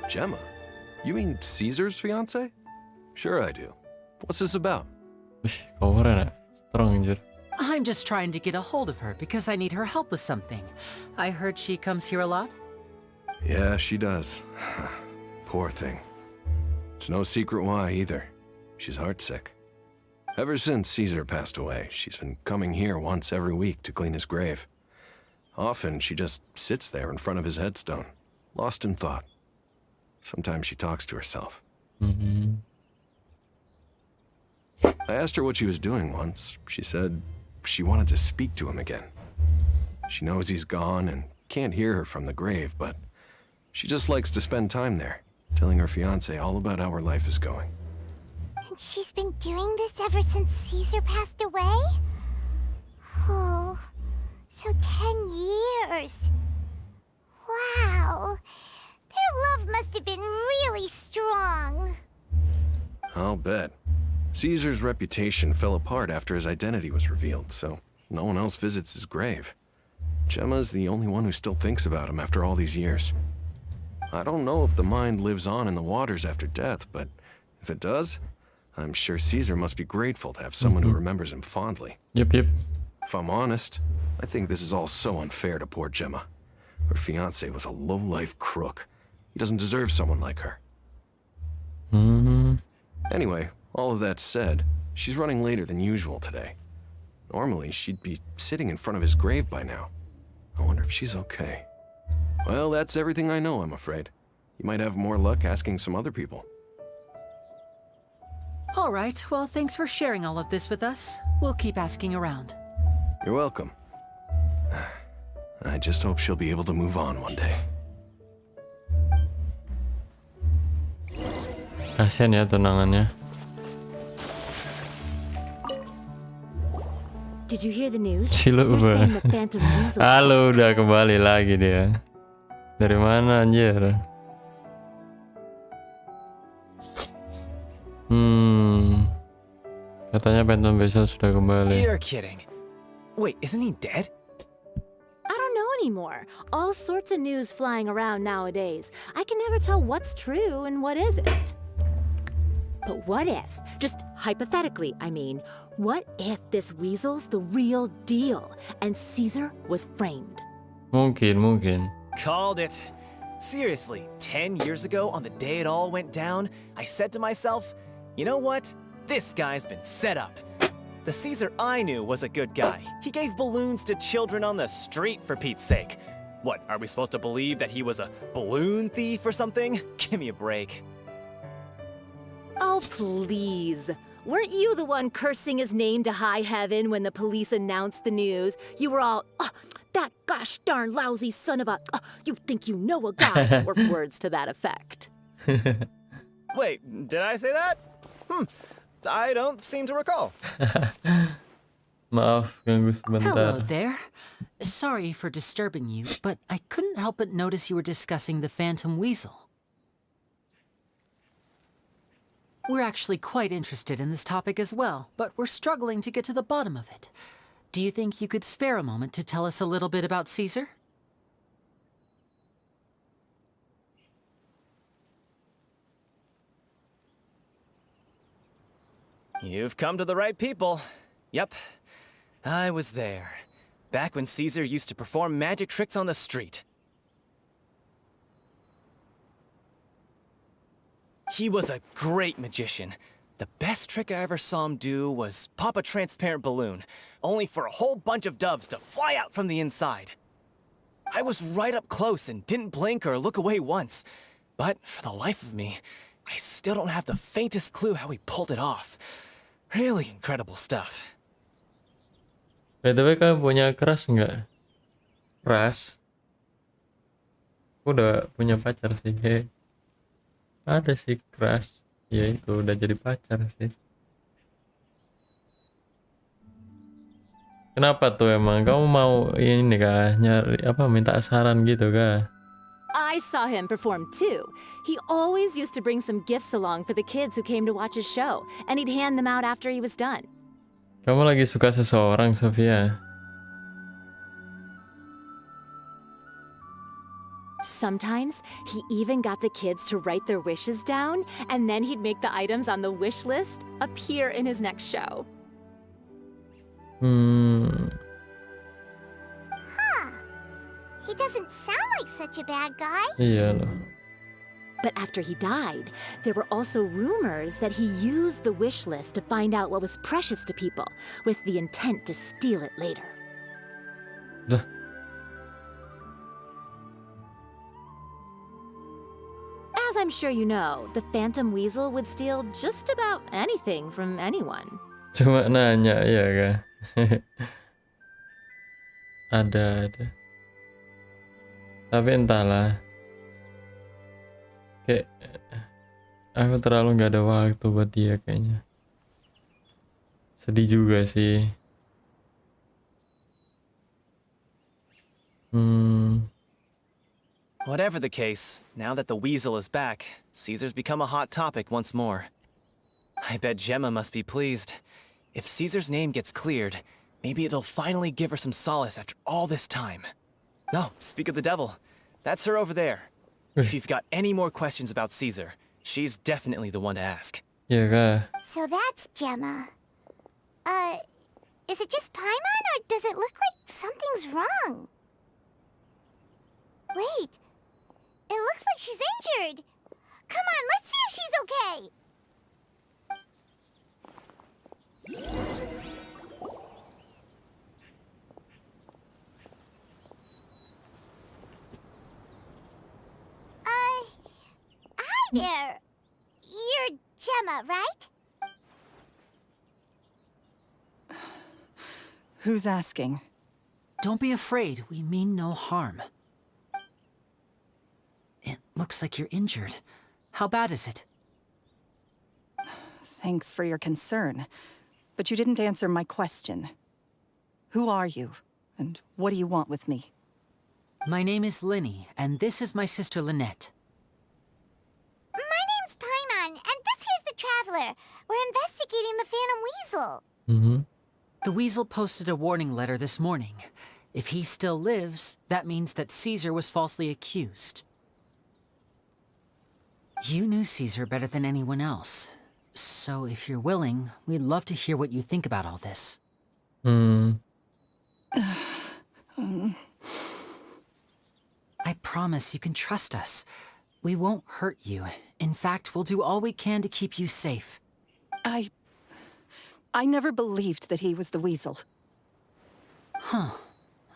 Speaker 4: Gemma? You mean Caesar's fiance? Sure I do. What's this about?
Speaker 2: Keren ya, strong anjir.
Speaker 3: I'm just trying to get a hold of her because I need her help with something. I heard she comes here a lot.
Speaker 4: Yeah, she does. Poor thing. It's no secret why either. She's heartsick. Ever since Caesar passed away, she's been coming here once every week to clean his grave. Often she just sits there in front of his headstone, lost in thought. Sometimes she talks to herself. I asked her what she was doing once. She said she wanted to speak to him again. She knows he's gone and can't hear her from the grave, but she just likes to spend time there, telling her fiancé all about how her life is going.
Speaker 5: And she's been doing this ever since Caesar passed away? Oh, so 10 years. Wow. Their love must have been really strong.
Speaker 4: I'll bet. Caesar's reputation fell apart after his identity was revealed, so no one else visits his grave. Gemma's the only one who still thinks about him after all these years. I don't know if the mind lives on in the waters after death, but if it does, I'm sure Caesar must be grateful to have someone who remembers him fondly.
Speaker 2: Yep.
Speaker 4: If I'm honest, I think this is all so unfair to poor Gemma. Her fiancé was a low-life crook. He doesn't deserve someone like her. Anyway, all of that said, she's running later than usual today. Normally, she'd be sitting in front of his grave by now. I wonder if she's okay. Well, that's everything I know, I'm afraid. You might have more luck asking some other people.
Speaker 3: All right, well, thanks for sharing all of this with us. We'll keep asking around.
Speaker 4: You're welcome. I just hope she'll be able to move on one day.
Speaker 2: Kasian ya tunangannya.
Speaker 6: Did you hear the news?
Speaker 2: Cilu
Speaker 6: They're
Speaker 2: ba.
Speaker 6: saying the Phantom Weasel.
Speaker 2: Halo, udah kembali lagi dia. Dari mana anjir? Katanya Phantom Weasel sudah kembali.
Speaker 8: You're kidding. Wait, isn't he dead?
Speaker 6: I don't know anymore. All sorts of news flying around nowadays. I can never tell what's true and what isn't. But what if, just hypothetically, I mean, what if this weasel's the real deal and Caesar was framed?
Speaker 2: Mungkin.
Speaker 8: Called it. Seriously, 10 years ago, on the day it all went down, I said to myself, you know what? This guy's been set up. The Caesar I knew was a good guy. He gave balloons to children on the street, for Pete's sake. What, are we supposed to believe that he was a balloon thief or something? Give me a break.
Speaker 6: Oh, please. Weren't you the one cursing his name to high heaven when the police announced the news? You were all, that gosh darn lousy son of a, you think you know a guy, or words to that effect.
Speaker 8: Wait, did I say that? I don't seem to recall.
Speaker 2: Maaf, ganggu sebentar.
Speaker 3: Hello there. Sorry for disturbing you, but I couldn't help but notice you were discussing the Phantom Weasel. We're actually quite interested in this topic as well, but we're struggling to get to the bottom of it. Do you think you could spare a moment to tell us a little bit about Caesar?
Speaker 8: You've come to the right people. Yep, I was there. Back when Caesar used to perform magic tricks on the street. He was a great magician. The best trick I ever saw him do was pop a transparent balloon, only for a whole bunch of doves to fly out from the inside. I was right up close and didn't blink or look away once. But for the life of me, I still don't have the faintest clue how he pulled it off. Really incredible stuff.
Speaker 2: BTW kamu punya crush nggak? Crush? Aku udah punya pacar sih. Ada sih crush. Ya itu udah jadi pacar sih. Kenapa tuh emang? Kamu mau ini kah? Nyari apa? Minta saran gitu kah?
Speaker 6: I saw him perform too. He always used to bring some gifts along for the kids who came to watch his show, and he'd hand them out after he was done.
Speaker 2: Kamu lagi suka seseorang, Sofia?
Speaker 6: Sometimes, he even got the kids to write their wishes down, and then he'd make the items on the wish list appear in his next show.
Speaker 5: He doesn't sound like such a bad guy.
Speaker 2: Iya loh.
Speaker 6: But after he died, there were also rumors that he used the wish list to find out what was precious to people, with the intent to steal it later.
Speaker 2: Dah.
Speaker 6: As I'm sure you know, the Phantom Weasel would steal just about anything from anyone.
Speaker 2: Cuma nanya ya kah? Ada. Tapi entahlah. Kayak aku terlalu nggak ada waktu buat dia kayaknya. Sedih juga sih.
Speaker 8: Whatever the case, now that the weasel is back, Caesar's become a hot topic once more. I bet Gemma must be pleased. If Caesar's name gets cleared, maybe it'll finally give her some solace after all this time. Oh, speak of the devil. That's her over there. If you've got any more questions about Caesar, she's definitely the one to ask.
Speaker 2: Iya kah?
Speaker 5: So that's Gemma. Is it just Paimon, or does it look like something's wrong? Wait, it looks like she's injured. Come on, let's see if she's okay. Hi there. You're Gemma, right?
Speaker 9: Who's asking?
Speaker 3: Don't be afraid, we mean no harm. It looks like you're injured. How bad is it?
Speaker 9: Thanks for your concern, but you didn't answer my question. Who are you, and what do you want with me?
Speaker 3: My name is Lyney, and this is my sister Lynette.
Speaker 5: My name's Paimon, and this here's the Traveler. We're investigating the Phantom Weasel.
Speaker 3: The Weasel posted a warning letter this morning. If he still lives, that means that Caesar was falsely accused. You knew Caesar better than anyone else. So if you're willing, we'd love to hear what you think about all this. I promise you can trust us. We won't hurt you. In fact, we'll do all we can to keep you safe.
Speaker 9: I never believed that he was the Weasel.
Speaker 3: Huh.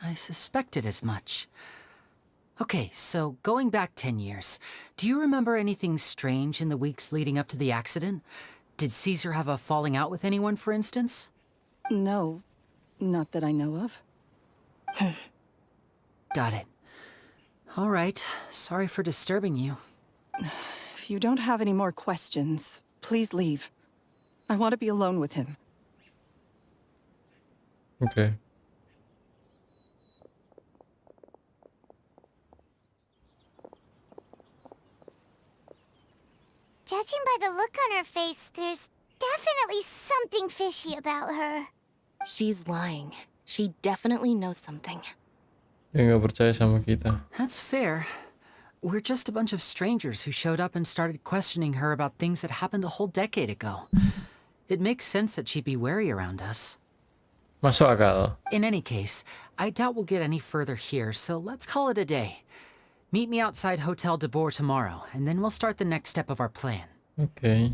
Speaker 3: I suspected as much. Okay, so going back 10 years, do you remember anything strange in the weeks leading up to the accident? Did Caesar have a falling out with anyone, for instance?
Speaker 9: No, not that I know of.
Speaker 3: Got it. All right, sorry for disturbing you.
Speaker 9: If you don't have any more questions, please leave. I want to be alone with him.
Speaker 2: Oke.
Speaker 5: Judging by the look on her face, there's definitely something fishy about her.
Speaker 1: She's lying. She definitely knows something.
Speaker 2: Dia nggak percaya sama kita.
Speaker 3: That's fair. We're just a bunch of strangers who showed up and started questioning her about things that happened a whole decade ago. It makes sense that she'd be wary around us.
Speaker 2: Masuk akal.
Speaker 3: In any case, I doubt we'll get any further here, so let's call it a day. Meet me outside Hotel de Boer tomorrow, and then we'll start the next step of our plan.
Speaker 2: Oke.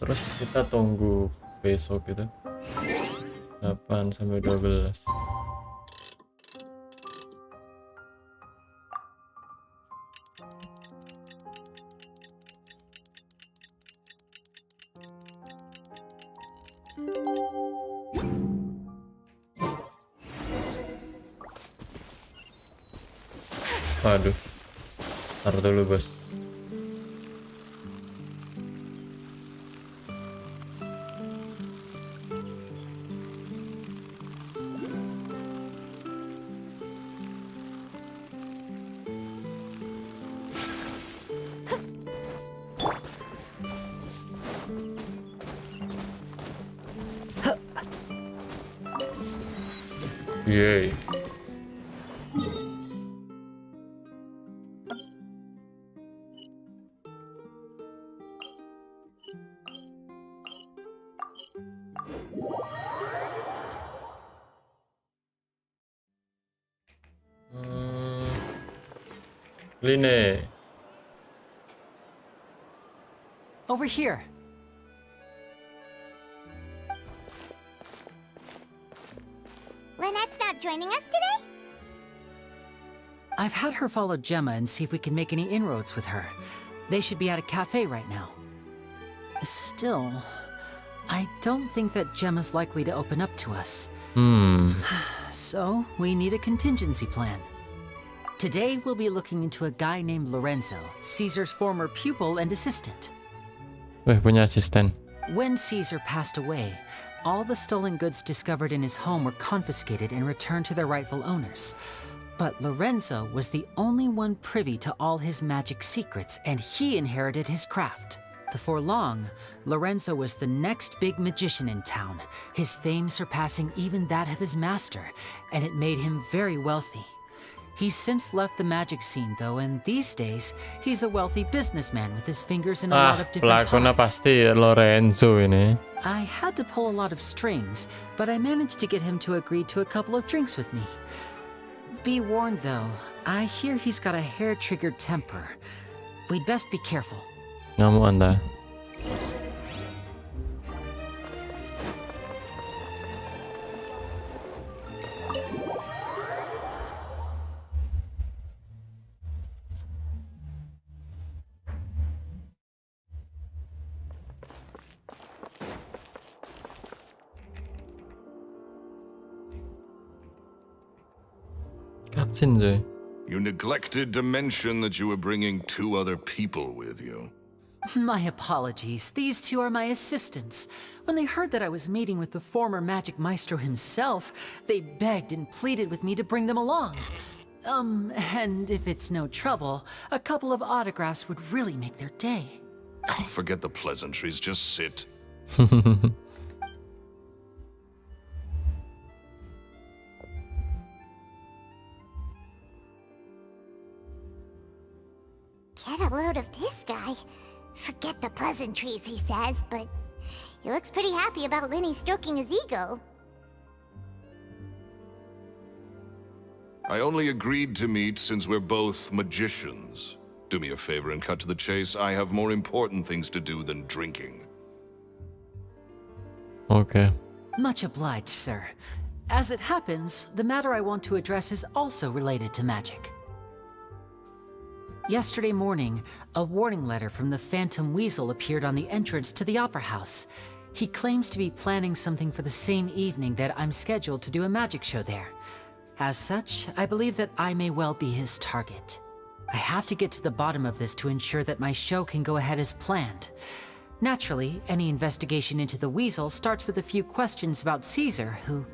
Speaker 2: Terus kita tunggu besok gitu. 8 sampai 12. Waduh, taruh dulu bos. Yeay. Lyney.
Speaker 3: Over here.
Speaker 5: Lynette's not joining us today?
Speaker 3: I've had her follow Gemma and see if we can make any inroads with her. They should be at a cafe right now. Still, I don't think that Gemma's likely to open up to us. So, we need a contingency plan. Today we'll be looking into a guy named Lorenzo, Caesar's former pupil and assistant.
Speaker 2: Wih, punya asisten.
Speaker 3: When Caesar passed away, all the stolen goods discovered in his home were confiscated and returned to their rightful owners. But Lorenzo was the only one privy to all his magic secrets, and he inherited his craft. Before long, Lorenzo was the next big magician in town, his fame surpassing even that of his master, and it made him very wealthy. He's since left the magic scene, though, and these days, he's a wealthy businessman with his fingers in a lot of different
Speaker 2: pelakonnya
Speaker 3: pies.
Speaker 2: pasti Lorenzo ini.
Speaker 3: I had to pull a lot of strings, but I managed to get him to agree to a couple of drinks with me. Be warned, though, I hear he's got a hair-triggered temper. We'd best be careful.
Speaker 2: Ngamuk Anda. Cutscene coy.
Speaker 4: You neglected to mention that you were bringing 2 other people with you.
Speaker 3: My apologies. These 2 are my assistants. When they heard that I was meeting with the former magic maestro himself, they begged and pleaded with me to bring them along. And if it's no trouble, a couple of autographs would really make their day.
Speaker 4: Oh, forget the pleasantries, just sit.
Speaker 5: Get a load of this guy. Forget the pleasantries, he says, but he looks pretty happy about Lyney stroking his ego.
Speaker 4: I only agreed to meet since we're both magicians. Do me a favor and cut to the chase. I have more important things to do than drinking.
Speaker 2: Okay.
Speaker 3: Much obliged, sir. As it happens, the matter I want to address is also related to magic. Yesterday morning, a warning letter from the Phantom Weasel appeared on the entrance to the Opera House. He claims to be planning something for the same evening that I'm scheduled to do a magic show there. As such, I believe that I may well be his target. I have to get to the bottom of this to ensure that my show can go ahead as planned. Naturally, any investigation into the Weasel starts with a few questions about Caesar, who...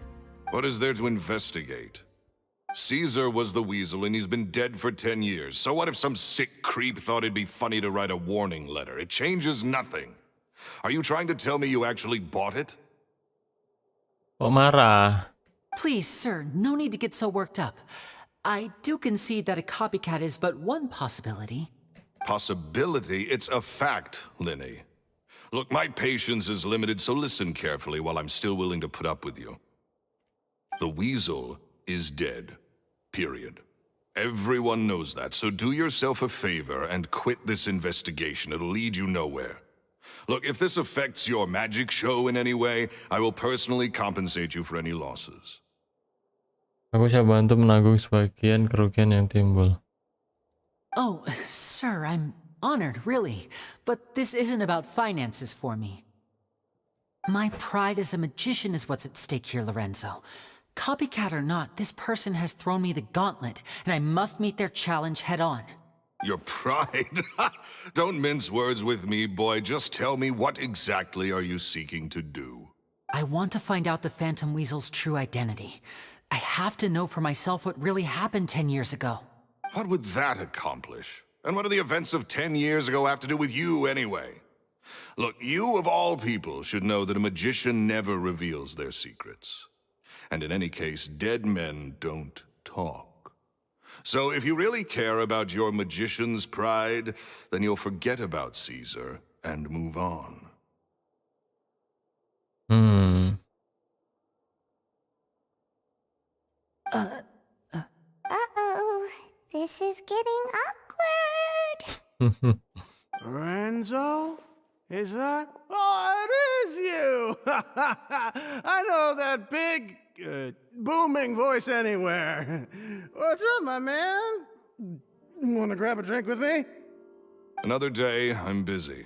Speaker 4: What is there to investigate? Caesar was the Weasel and he's been dead for 10 years. So what if some sick creep thought it'd be funny to write a warning letter? It changes nothing. Are you trying to tell me you actually bought it?
Speaker 2: Kok marah?
Speaker 3: Please, sir, no need to get so worked up. I do concede that a copycat is but one possibility.
Speaker 4: Possibility? It's a fact, Lyney. Look, my patience is limited, so listen carefully while I'm still willing to put up with you. The Weasel is dead. Period. Everyone knows that, so do yourself a favor and quit this investigation. It'll lead you nowhere. Look, if this affects your magic show in any way, I will personally compensate you for any losses.
Speaker 2: Aku siap bantu menanggung sebagian kerugian yang timbul.
Speaker 3: Oh, sir, I'm honored, really. But this isn't about finances for me. My pride as a magician is what's at stake here, Lorenzo. Copycat or not, this person has thrown me the gauntlet, and I must meet their challenge head on.
Speaker 4: Your pride? Don't mince words with me, boy. Just tell me, what exactly are you seeking to do?
Speaker 3: I want to find out the Phantom Weasel's true identity. I have to know for myself what really happened 10 years ago.
Speaker 4: What would that accomplish? And what do the events of 10 years ago have to do with you, anyway? Look, you of all people should know that a magician never reveals their secrets. And in any case, dead men don't talk. So if you really care about your magician's pride, then you'll forget about Caesar and move on.
Speaker 5: Uh-oh. This is getting awkward.
Speaker 10: Lorenzo? Is that? Oh, it is you! I know that big, booming voice anywhere. What's up, my man? Want to grab a drink with me?
Speaker 4: Another day, I'm busy.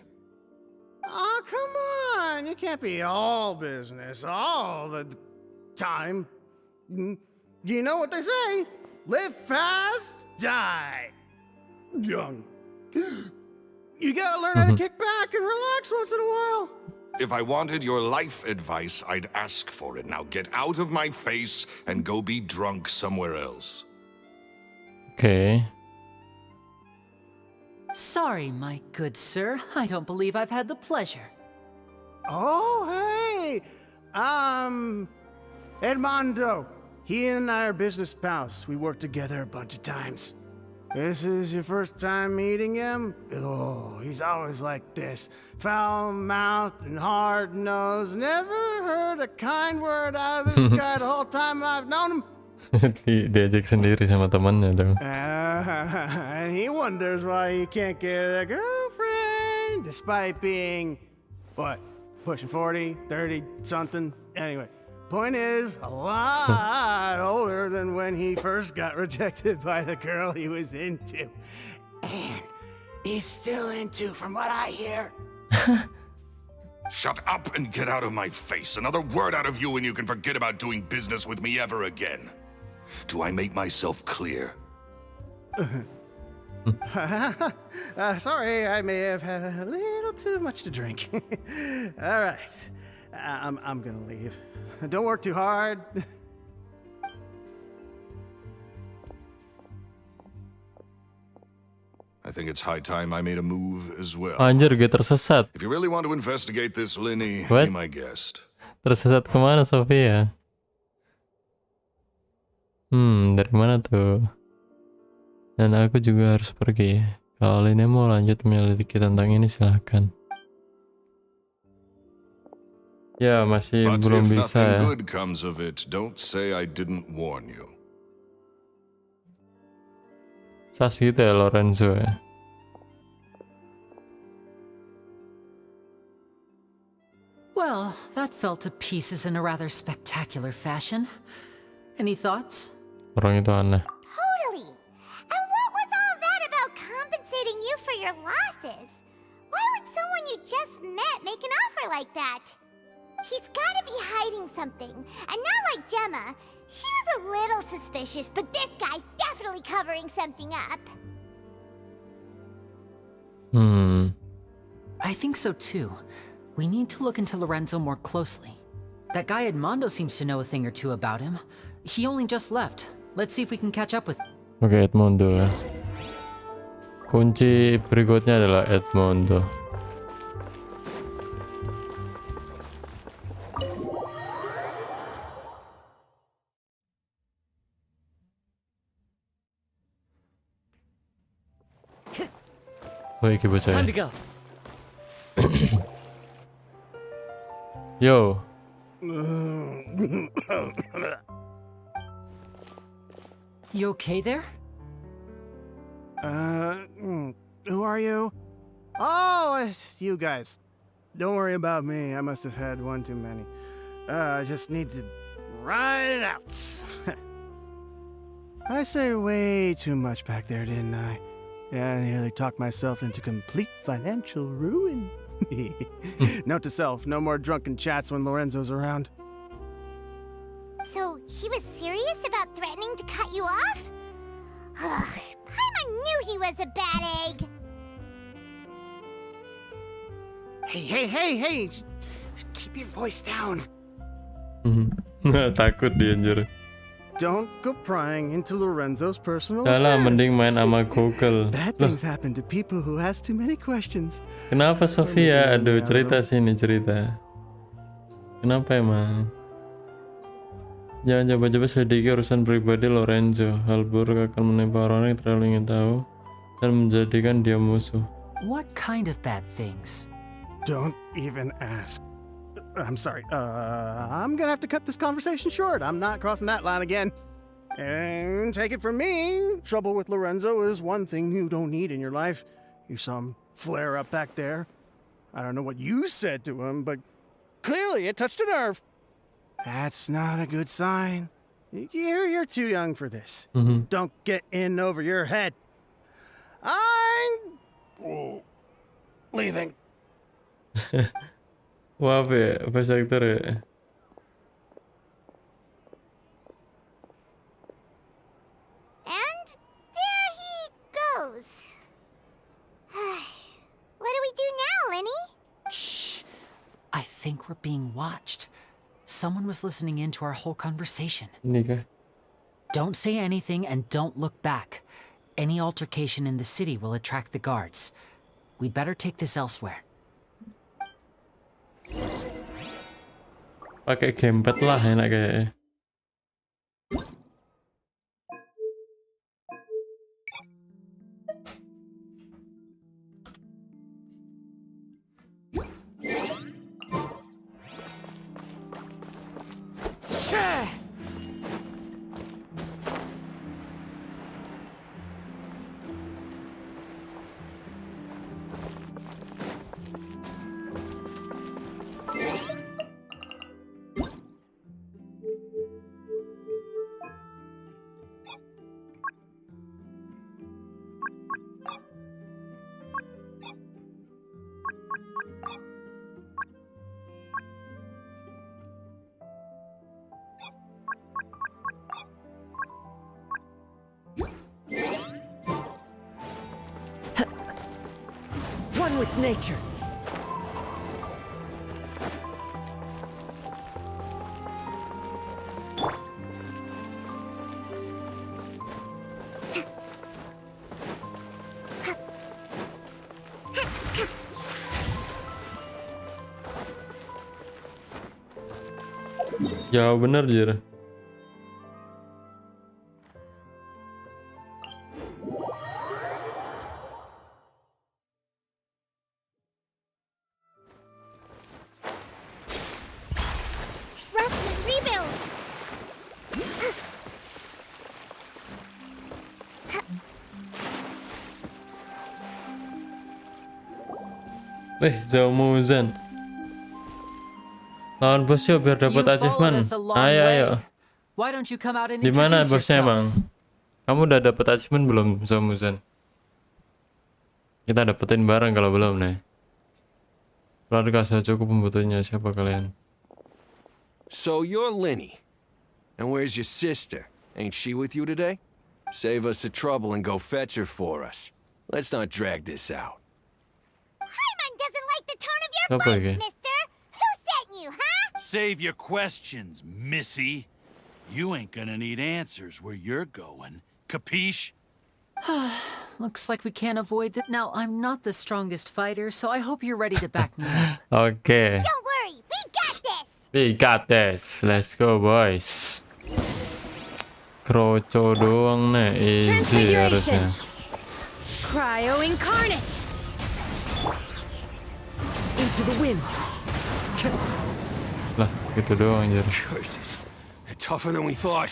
Speaker 10: Oh, come on. You can't be all business all the time. You know what they say? Live fast die young. You gotta learn how to kick back and relax once in a while.
Speaker 11: If I wanted your life advice, I'd ask for it. Now get out of my face and go be drunk somewhere else.
Speaker 2: Oke.
Speaker 3: Sorry, my good sir. I don't believe I've had the pleasure.
Speaker 10: Oh, hey! Edmondo. He and I are business pals. We worked together a bunch of times. This is your first time meeting him? Oh, he's always like this. Foul-mouthed and hard-nosed. Never heard a kind word out of this guy the whole time I've known him.
Speaker 2: Diajak sendiri sama temannya dong.
Speaker 10: And he wonders why he can't get a girlfriend, despite being, what, pushing 40, 30, something? Anyway, point is, a lot older than when he first got rejected by the girl he was into. And he's still into, from what I hear.
Speaker 11: Shut up and get out of my face. Another word out of you and you can forget about doing business with me ever again. Do I make myself clear?
Speaker 10: Sorry, I may have had a little too much to drink. All right, I'm gonna leave. Don't work too hard.
Speaker 11: I think it's high time I made a move as well.
Speaker 2: Anjir, gue tersesat.
Speaker 11: If you really want to investigate this, Lyney,
Speaker 2: What?
Speaker 11: be my guest.
Speaker 2: Tersesat kemana Sofia? Dari mana tuh? Dan aku juga harus pergi. Kalau Lyney mau lanjut menyelidiki tentang ini silahkan. Ya, masih
Speaker 11: But
Speaker 2: belum
Speaker 11: if
Speaker 2: bisa
Speaker 11: nothing
Speaker 2: ya.
Speaker 11: good comes of it, don't say I didn't warn you.
Speaker 2: Sas gitu ya Lorenzo ya.
Speaker 3: Well, that fell to pieces in a rather spectacular fashion. Any thoughts?
Speaker 2: Orang itu aneh.
Speaker 5: Totally. And what was all that about compensating you for your losses? Why would someone you just met make an offer like that? He's gotta be hiding something. And not like Gemma. She was a little suspicious, but this guy's definitely covering something up.
Speaker 3: I think so too. We need to look into Lorenzo more closely. That guy Edmondo seems to know a thing or two about him. He only just left. Let's see if we can catch up with him.
Speaker 2: Oke, Edmondo ya. Kunci berikutnya adalah Edmondo. Oh, iki bocah ya.
Speaker 8: Time to go.
Speaker 2: Yo,
Speaker 3: You okay there?
Speaker 10: Who are you? Oh, it's you guys. Don't worry about me. I must have had one too many. I just need to ride it out. I said way too much back there, didn't I? Yeah, I nearly talked myself into complete financial ruin. Note to self, no more drunken chats when Lorenzo's around.
Speaker 5: So, he was serious about threatening to cut you off? Ugh, Paimon knew he was a bad egg!
Speaker 10: Hey! Keep your voice down.
Speaker 2: takut dia anjir.
Speaker 10: Don't go prying into Lorenzo's personal
Speaker 2: Salah,
Speaker 10: affairs.
Speaker 2: mending main sama Google.
Speaker 10: Bad things happen to people who ask too many questions.
Speaker 2: Kenapa Sofia? Aduh, cerita sini cerita. Kenapa emang? Jangan coba-coba selidiki urusan pribadi Lorenzo. Hal buruk akan menimpa orang yang terlalu ingin tahu dan menjadikan dia musuh.
Speaker 3: What kind of bad things?
Speaker 10: Don't even ask. I'm sorry. I'm gonna have to cut this conversation short. I'm not crossing that line again. And take it from me, trouble with Lorenzo is one thing you don't need in your life. You saw him flare up back there. I don't know what you said to him, but clearly it touched a nerve. That's not a good sign. You're too young for this. Don't get in over your head. I'm leaving.
Speaker 2: Wah, apa ya? Bahasa aktor ya?
Speaker 5: And there knows? What do we do now, Lyney?
Speaker 3: Shh. I think we're being watched. Someone was listening in to our whole conversation.
Speaker 2: Ini kah?
Speaker 3: Don't say anything and don't look back. Any altercation in the city will attract the guards. We'd better take this elsewhere.
Speaker 2: Pakai gamepad lah enak kayaknya.
Speaker 12: One with nature.
Speaker 2: Jauh bener Jir.
Speaker 5: Rebuild!
Speaker 2: Zaumuzan. Lawan bos yuk biar dapat achievement. Ayo ayo.
Speaker 3: Why don't you come out and
Speaker 2: Di mana
Speaker 3: introduce
Speaker 2: bosnya Bang?
Speaker 3: yourselves?
Speaker 2: Kamu udah dapat achievement belum, Zaumuzan? Kita dapetin bareng kalau belum nih. Keluarga saya cukup membutuhnya. Siapa kalian?
Speaker 4: So you're Lyney. And where's your sister? Ain't she with you today? Save us the trouble and go fetch her for us. Let's not drag this out.
Speaker 5: Paimon doesn't like the tone of your
Speaker 2: Apa
Speaker 5: voice,
Speaker 2: lagi?
Speaker 5: mister! Who sent you, huh?
Speaker 11: Save your questions, missy. You ain't gonna need answers where you're going. Capiche?
Speaker 3: Looks like we can't avoid that. Now, I'm not the strongest fighter, so I hope you're ready to back me up.
Speaker 2: Oke.
Speaker 5: Don't worry, we got this!
Speaker 2: We got this. Let's go boys. Kroco doang nih. Easy harusnya.
Speaker 7: Cryo incarnate.
Speaker 12: Into the wind.
Speaker 2: Lah gitu doang anjir.
Speaker 4: Curses. They're tougher than we thought.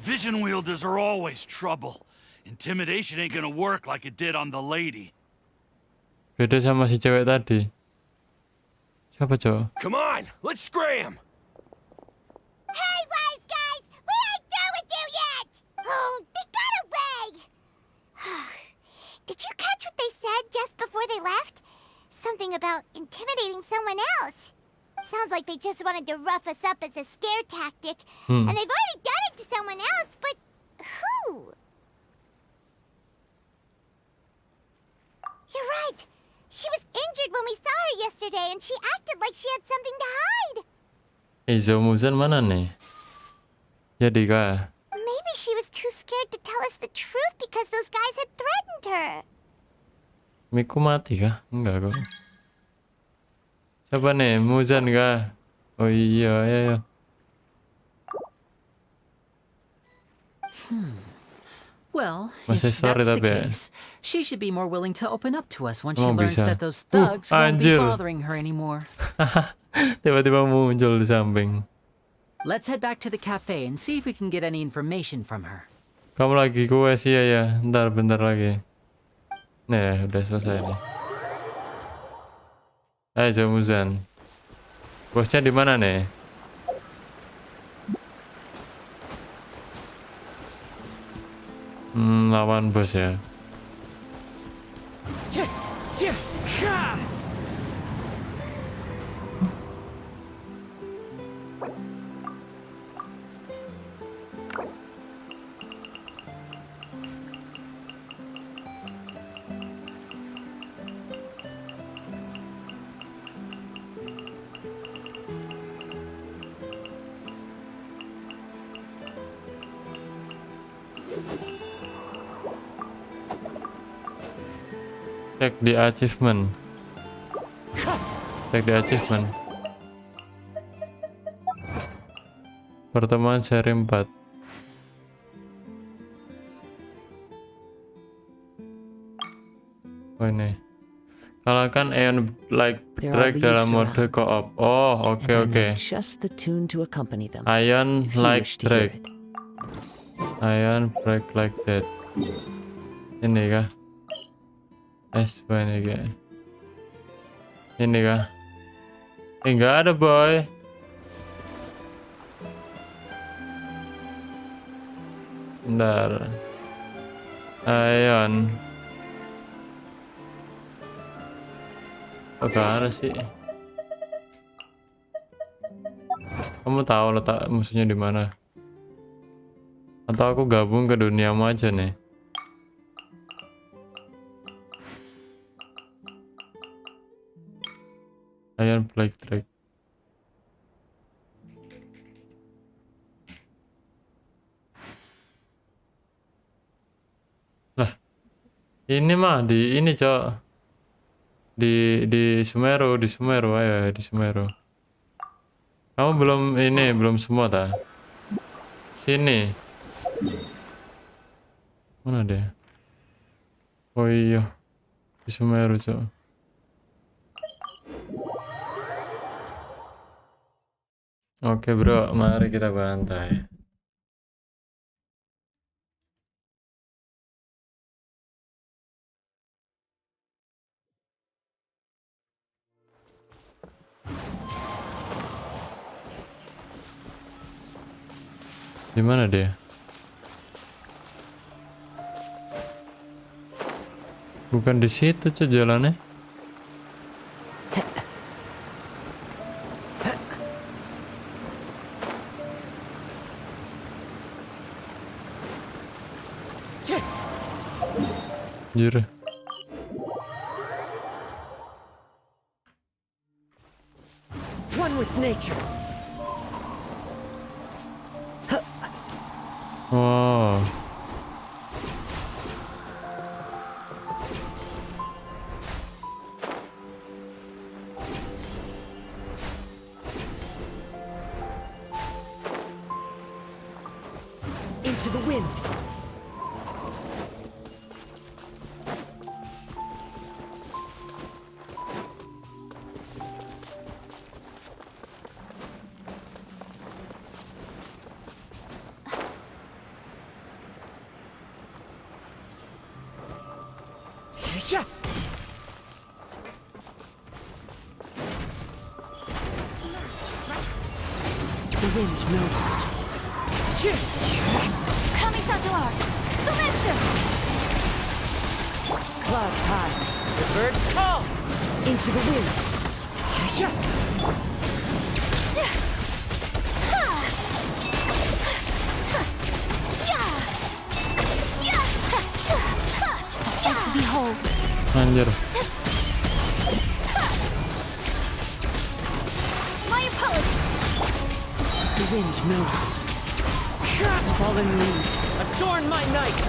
Speaker 11: Vision wielders are always trouble. Intimidation ain't gonna work like it did on the lady.
Speaker 2: Beda sama si cewek tadi. Siapa cowok?
Speaker 4: Come on, let's scram!
Speaker 5: Hey, wise guys! We ain't through with you yet! Oh, they got away! Did you catch what they said just before they left? Something about intimidating someone else. Sounds like they just wanted to rough us up as a scare tactic. And they've already done it to someone else, but who? You're right. She was injured when we saw her yesterday, and she acted like she had something to hide.
Speaker 2: Zaumuzan mana nih? Jadi kah?
Speaker 5: Maybe she was too scared to tell us the truth because those guys had threatened her.
Speaker 2: Miku mati kah? Enggak kok. Siapa nih? Muzan kah? Oh iya, ayo.
Speaker 3: Well,
Speaker 2: Masih
Speaker 3: if
Speaker 2: sorry
Speaker 3: that's the
Speaker 2: tapi ya.
Speaker 3: case, she should be more willing to open up to us once she
Speaker 2: Emang
Speaker 3: learns
Speaker 2: bisa?
Speaker 3: that those thugs won't be
Speaker 2: Anjir.
Speaker 3: bothering her anymore.
Speaker 2: Tiba-tiba muncul di samping.
Speaker 3: Let's head back to the cafe and see if we can get any information from her.
Speaker 2: Kamu lagi kues ya? Ntar bentar lagi. Nih, udah selesai nih. Ayo Zaumuzan. Bosnya di mana nih? Lawan bos ya. Cek di achievement. Cek di achievement. Pertemuan seri 4. Oh ini. Kalahkan Aeon Black Drake dalam mode co-op. Oh, oke.
Speaker 12: Just the tune to accompany them.
Speaker 2: Aeon
Speaker 12: if you
Speaker 2: like
Speaker 12: wish to hear
Speaker 2: Drake.
Speaker 12: it.
Speaker 2: Aeon break like that. Ini kah? Ini kah? Ini kah? Enggak ada boy. Bentar. Aeon. Gak ada sih. Kamu tahu letak musuhnya di mana? Atau aku gabung ke duniamu aja nih? Iron Black Drake. Lah, ini mah di ini cok. Di Sumeru, ayo di Sumeru. Kamu belum semua ta? Sini. Mana dia? Oh iya, di Sumeru cok. Oke bro, mari kita bantai. Di mana dia? Bukan di situ cok jalannya. Anjir.
Speaker 12: One with nature.
Speaker 2: Wow.
Speaker 12: Into the wind. The wind knows me.
Speaker 1: Kamisato art! Sumetsu!
Speaker 12: Clouds high. The birds call. Into the wind.
Speaker 1: To behold.
Speaker 2: Anjir.
Speaker 1: My apologies.
Speaker 12: The wind knows me. Fallen leaves adorn my night.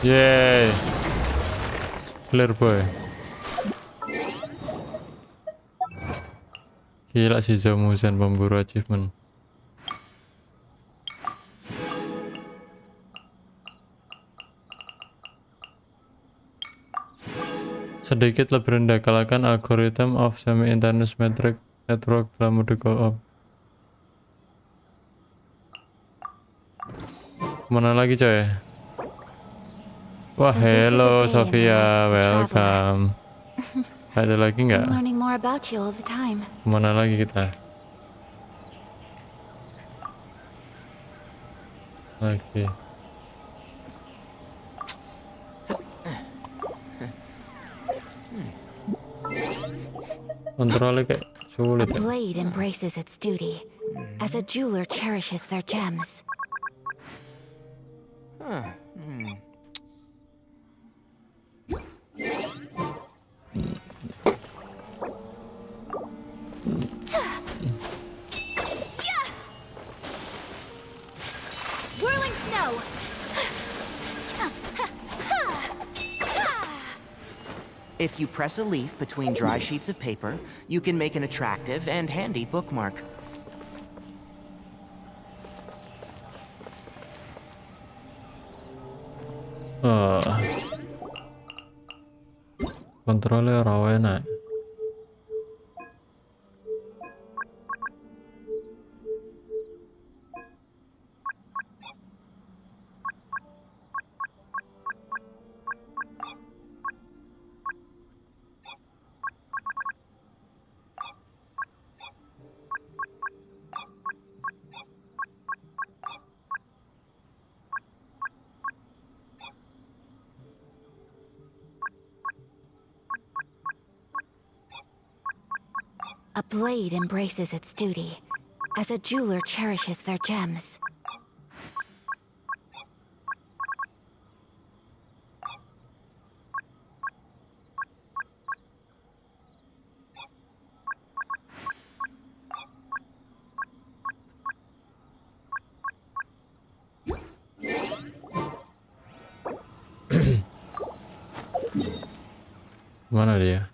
Speaker 2: Yay. Clear boy. Gila si Zamuzen pemburu achievement. Sedikit lebih rendah, kalahkan algorithm of semi-internet metric network dalam mode co-op. Mana lagi coy? Wah, hello Sofia, welcome. Ada lagi nggak?
Speaker 1: Learning more about you all the time.
Speaker 2: Mana lagi kita? Oke. Kontrolnya kayak sulit
Speaker 1: A
Speaker 2: ya.
Speaker 1: blade embraces its duty, as a jeweler cherishes their gems.
Speaker 13: If you press a leaf between dry sheets of paper, you can make an attractive and handy bookmark.
Speaker 2: Kontrolnya rawa enak.
Speaker 6: A blade embraces its duty, as a jeweler cherishes their gems.
Speaker 2: Mana dia?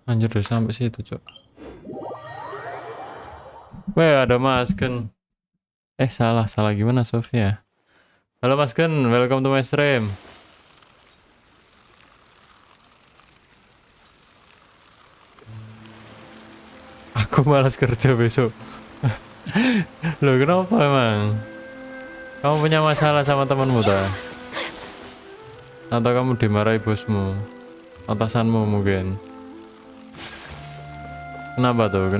Speaker 2: Anjir udah sampai situ, Cok. Weh, ada Mas Gen. Salah gimana Sofia? Halo Mas Gen, welcome to my stream. Aku malas kerja besok. Loh, kenapa emang? Kamu punya masalah sama temanmu tak? Atau kamu dimarahi bosmu? Atasanmu mungkin? Kenapa tuh?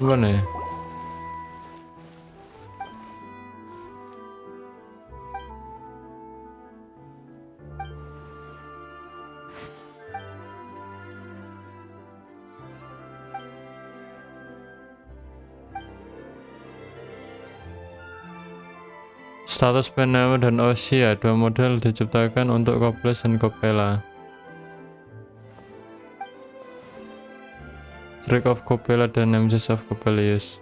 Speaker 2: Gimana ya? Status Penama dan Osia, dua model diciptakan untuk Koples dan Kopela. Trick of Kopela dan Nemesis of Kopelius.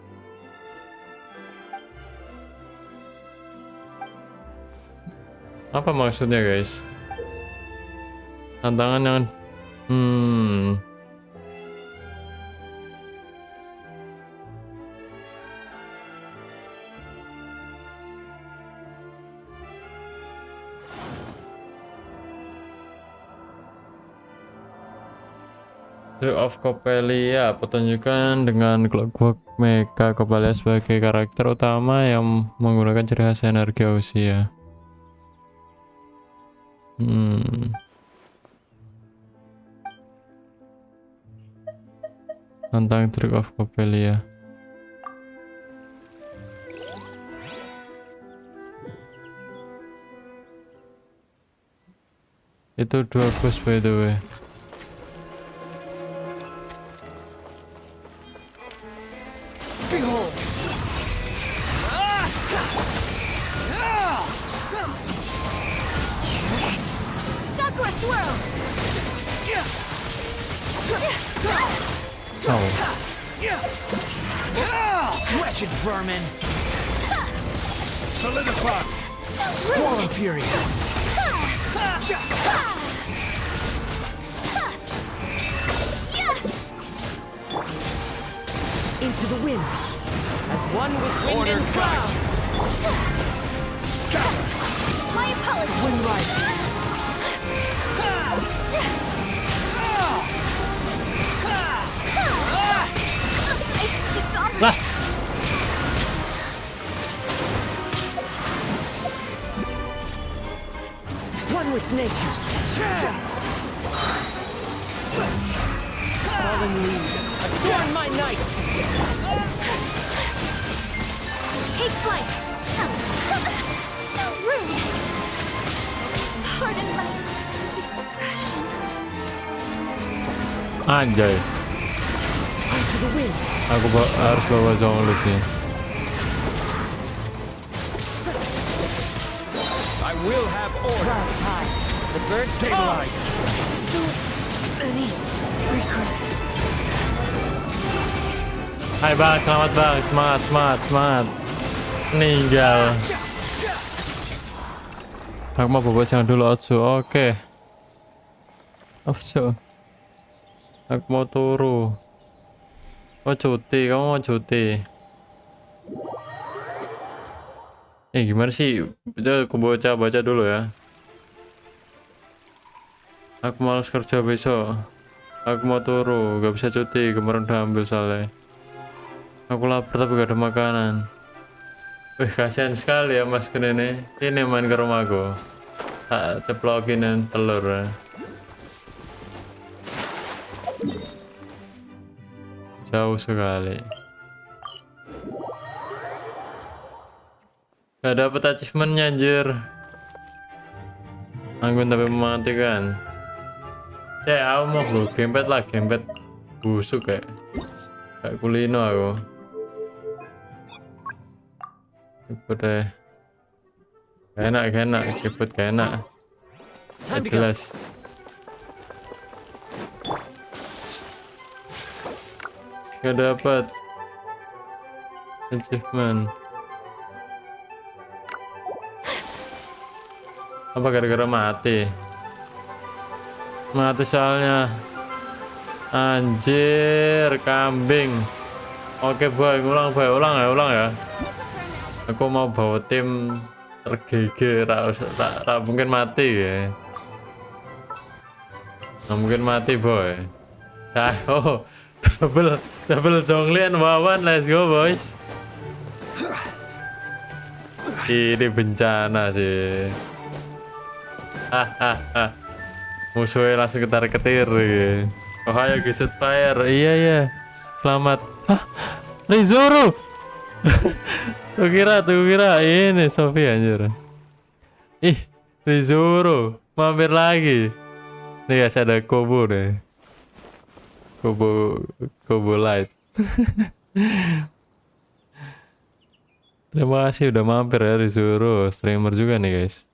Speaker 2: Apa maksudnya guys? Tantangan yang Trick of Copelia, pertunjukan dengan Clockwork Mecha Copelia sebagai karakter utama yang menggunakan ciri khas energi usia. Tentang Trick of Copelia. Itu 2 bus by the way.
Speaker 12: Wretched vermin! Solidify! Squall and fury! Into the wind! As one with wind and cloud!
Speaker 1: My apologies.
Speaker 12: Wind rises!
Speaker 2: Lah.
Speaker 12: One with nature. Fallen leaves, adorn my night.
Speaker 1: Take flight. So rude. Pardon my discretion.
Speaker 2: Anjay.
Speaker 12: Into the wind.
Speaker 2: Aku harus bawa Zonglus nih.
Speaker 12: I will have order. Clouds high. The birds stabilize.
Speaker 7: So many regrets.
Speaker 2: Hai bang, selamat bang, semangat, semangat, semangat. Meninggal. Aku mau bobo yang dulu Otsu, oke. Otsu. Aku mau turu. Oh cuti, kamu mau cuti. Gimana sih? Aku baca dulu ya. Aku malas kerja besok. Aku mau turu, gak bisa cuti, kemarin udah ambil soalnya. Aku lapar tapi gak ada makanan. Wih, kasihan sekali ya mas ini. Ini main ke rumahku. Tak ceplokin telur ya. Jauh sekali. Gak dapet achievementnya anjir. Anggun tapi mematikan. Aku mau bro, gempet lah, gempet busuk kayak kulino aku. Gempet deh. Gak enak, gempet gak enak. Gak jelas. Gak dapet achievement. Apa gara-gara mati? Mati soalnya. Anjir, kambing. Oke boy, ulang ya. Aku mau bawa tim tergege, tak mungkin mati ya. Nggak mungkin mati boy. Oh, double jonglian wawan, let's go boys. Ini bencana sih. Musuhnya langsung ketar-ketir ya. Oh ayo Gzfire. Iya selamat. Rizuru. Tuh kira ini Sofi anjir. Rizuru mampir lagi. Nih guys, ada Kobo nih. Kobo light. Terima kasih udah mampir ya Rizuru, streamer juga nih guys.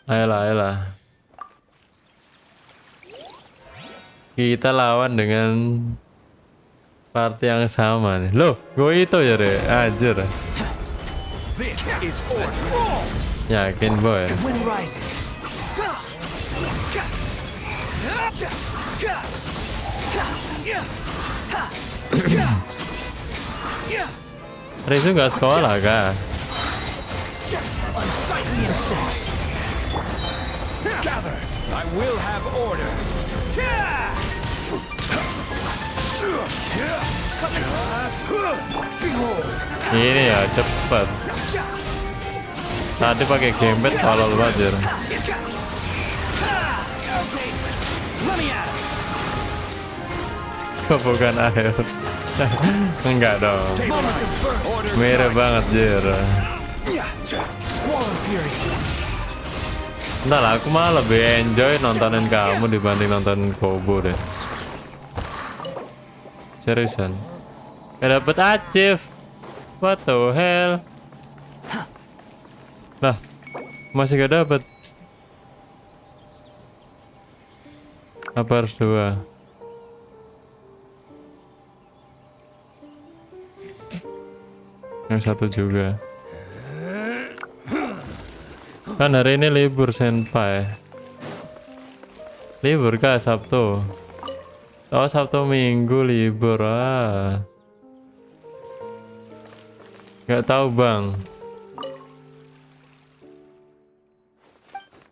Speaker 2: Ayolah. Kita lawan dengan party yang sama nih. Loh, gue itu ya deh, anjir. Yakin boy. Rizu nggak sekolah kah?
Speaker 14: Gather! I will have order!
Speaker 2: Ini ya cepet. Tadi pakai gembet tolol banget. Kok bukan air? Enggak dong. Mirip banget jir. Entar lah, aku malah lebih enjoy nontonin kamu dibanding nonton Kobo deh. Seriusan. Gak dapet achieve. What the hell? Lah, masih gak dapet. Apa harus 2? Yang 1 juga. Kan hari ini libur senpai. Libur kah Sabtu? Oh Sabtu Minggu libur Gak tahu bang.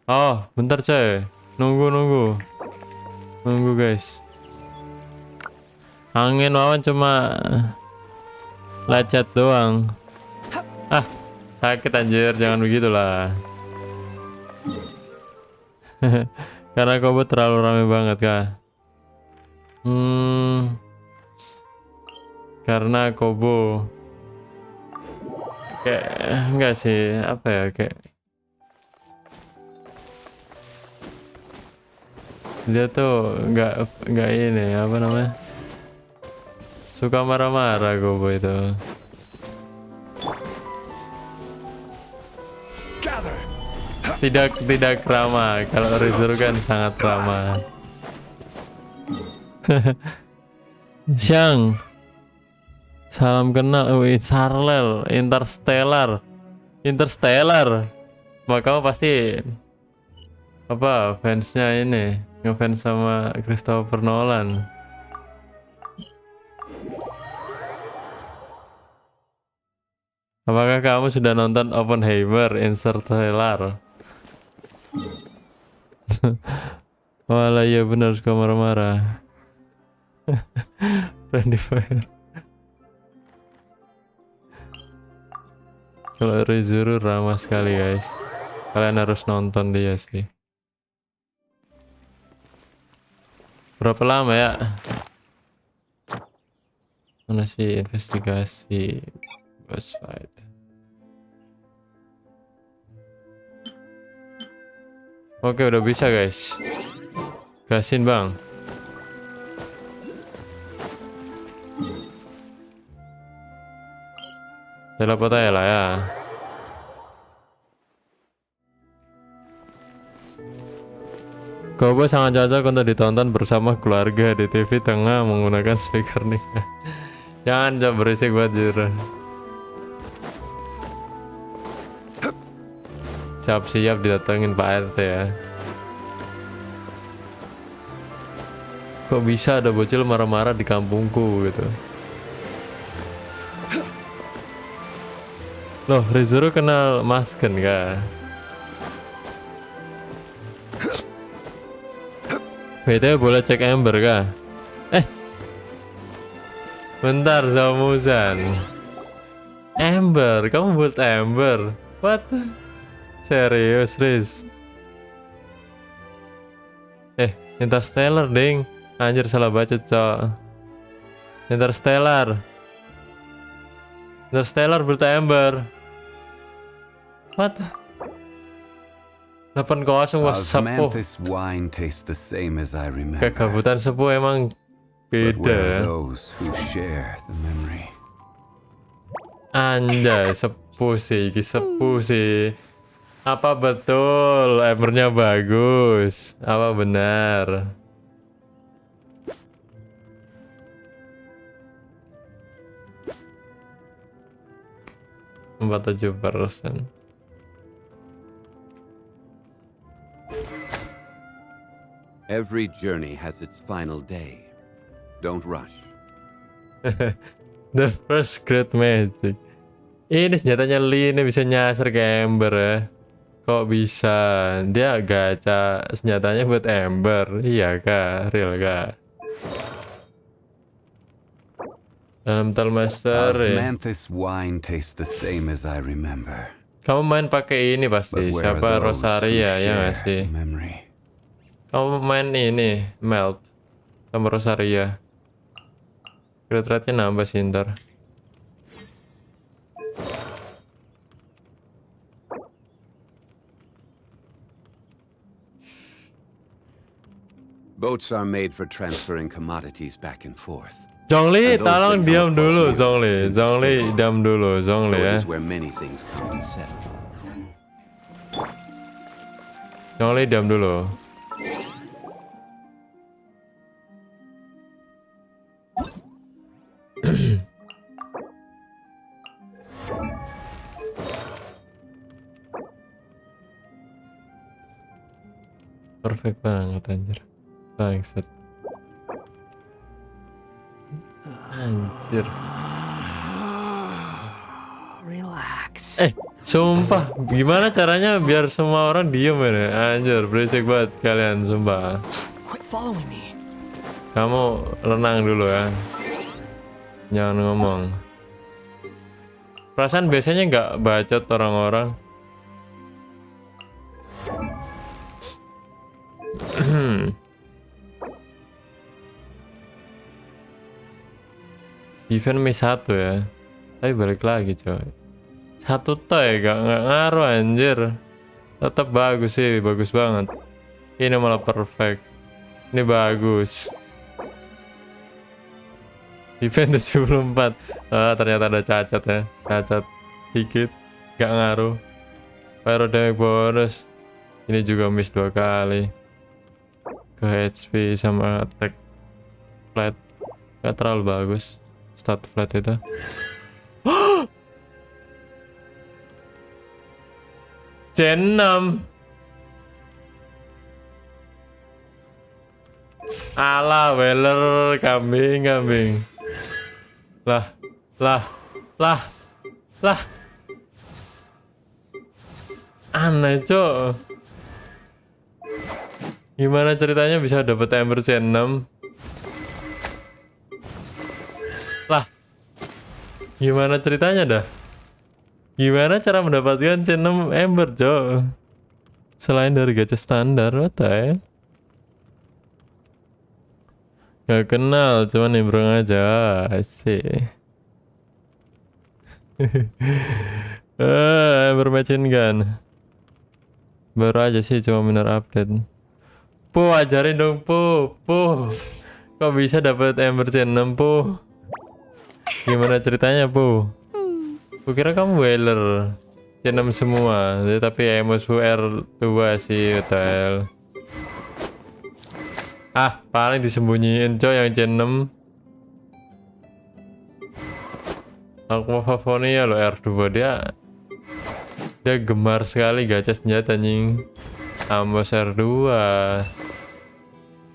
Speaker 2: Oh bentar coy. Nunggu guys. Angin wawan cuma lecet doang. Sakit anjir, jangan begitulah. Karena Kobo terlalu rame banget kah? Karena Kobo kayak enggak sih, apa ya, kayak dia tuh enggak ini apa namanya, suka marah-marah Kobo itu. Tidak ramah. Kalau Rizuru kan sangat ramah. Siang. Salam kenal. Wih, Sarlel, Interstellar. Wah, kamu pasti apa fansnya ini, ngefans sama Christopher Nolan. Apakah kamu sudah nonton Oppenheimer, Interstellar? Walah, iya benar, suka marah-marah. Friendly fire. Kalau Rizuru ramah sekali guys. Kalian harus nonton dia sih. Berapa lama ya? Mana sih investigasi boss fight? Oke, udah bisa guys. Gasin bang. Teleport aja lah ya. Kobo sangat cocok untuk ditonton bersama keluarga di TV tengah menggunakan speaker nih. Jangan coba berisik buat jujur. Siap-siap didatengin Pak RT ya. Kok bisa ada bocil marah-marah di kampungku gitu. Loh, Rizuru kenal Masken kah? BTW boleh cek Ember kah? Bentar, Zamusan. Ember, kamu buat Ember? What? Serius, Riz? Interstellar ding. Anjir, salah baca, cok. Interstellar buat Ember. What? 8-0 was sepuh.
Speaker 15: Wine tastes the same as I remember.
Speaker 2: Kegabutan sepuh emang beda. Anjay, sepuh sih. Apa betul Embernya bagus? Apa benar? Empat 7%.
Speaker 15: Every journey has its final day. Don't rush.
Speaker 2: The first great magic. Ini senjatanya lyney bisa nyasar ke Ember ya. Kok bisa? Dia gacha senjatanya buat Ember. Iya kah? Real kah? Dalam Telmaster ya.
Speaker 15: Wine tastes the same as I remember.
Speaker 2: Kamu main pakai ini pasti. Siapa Rosaria ya nggak sih? Kamu main ini Melt sama Rosaria. Crit rate-nya nambah sih ntar.
Speaker 15: Boats are made for transferring commodities back and forth.
Speaker 2: Zhongli, tolong diam dulu, Zhongli. Zhongli, diam dulu, Zhongli ya. Zhongli, diam dulu. Perfect banget anjir. Bangsat. Anjir.
Speaker 3: Relax.
Speaker 2: Sumpah, gimana caranya biar semua orang diem ini? Anjir, berisik banget kalian, sumpah.
Speaker 8: Quit following me.
Speaker 2: Kamu renang dulu ya. Jangan ngomong. Perasaan biasanya nggak bacot orang-orang. Event miss 1 ya. Tapi balik lagi coy. 1 toh ya gak ngaruh anjir. Tetap bagus sih, bagus banget. Ini malah perfect. Ini bagus. Event 74. Ternyata ada cacat ya. Cacat dikit. Gak ngaruh. Aerodynamic bonus. Ini juga miss 2 kali. Ke HP sama attack. flat. Gak terlalu bagus start flat itu. Gen 6. Alah, Weller, kambing. Lah. Aneh, Cok. Gimana ceritanya bisa dapet Ember Gen 6? Lah. Gimana ceritanya dah? Gimana cara mendapatkan Gen 6 Ember, Cok? Selain dari gacha standar, what the hell? Gak kenal, cuma nimbrung aja. Asik. Bermacin gun. Baru aja sih, cuma minor update. Po, ajarin dong, Po. Kok bisa dapat Ember Gen 6, Po? Gimana ceritanya, Po? Kukira kamu Weller Gen 6 semua, tapi Emos R2 sih, hotel. Ah, paling disembunyiin, coy, yang Gen 6. Aku favoritnya lo R2, dia gemar sekali gacha senjata anjing. Amos R2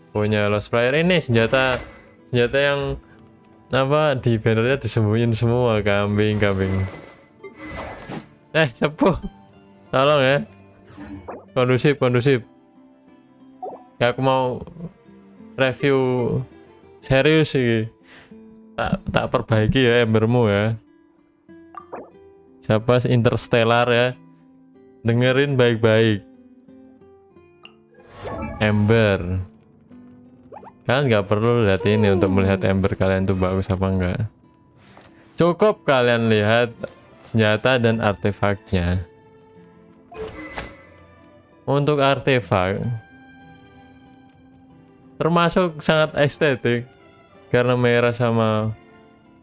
Speaker 2: punya Lost Flyer ini senjata yang apa di bannernya disembunyiin semua. Kambing. Sepuh, tolong ya, kondusif ya, aku mau review serius sih. Tak perbaiki ya embermu ya. Siapa Interstellar ya, dengerin baik-baik. Ember, kalian nggak perlu lihat ini untuk melihat ember kalian tuh bagus apa enggak. Cukup kalian lihat senjata dan artefaknya. Untuk artefak termasuk sangat estetik karena merah sama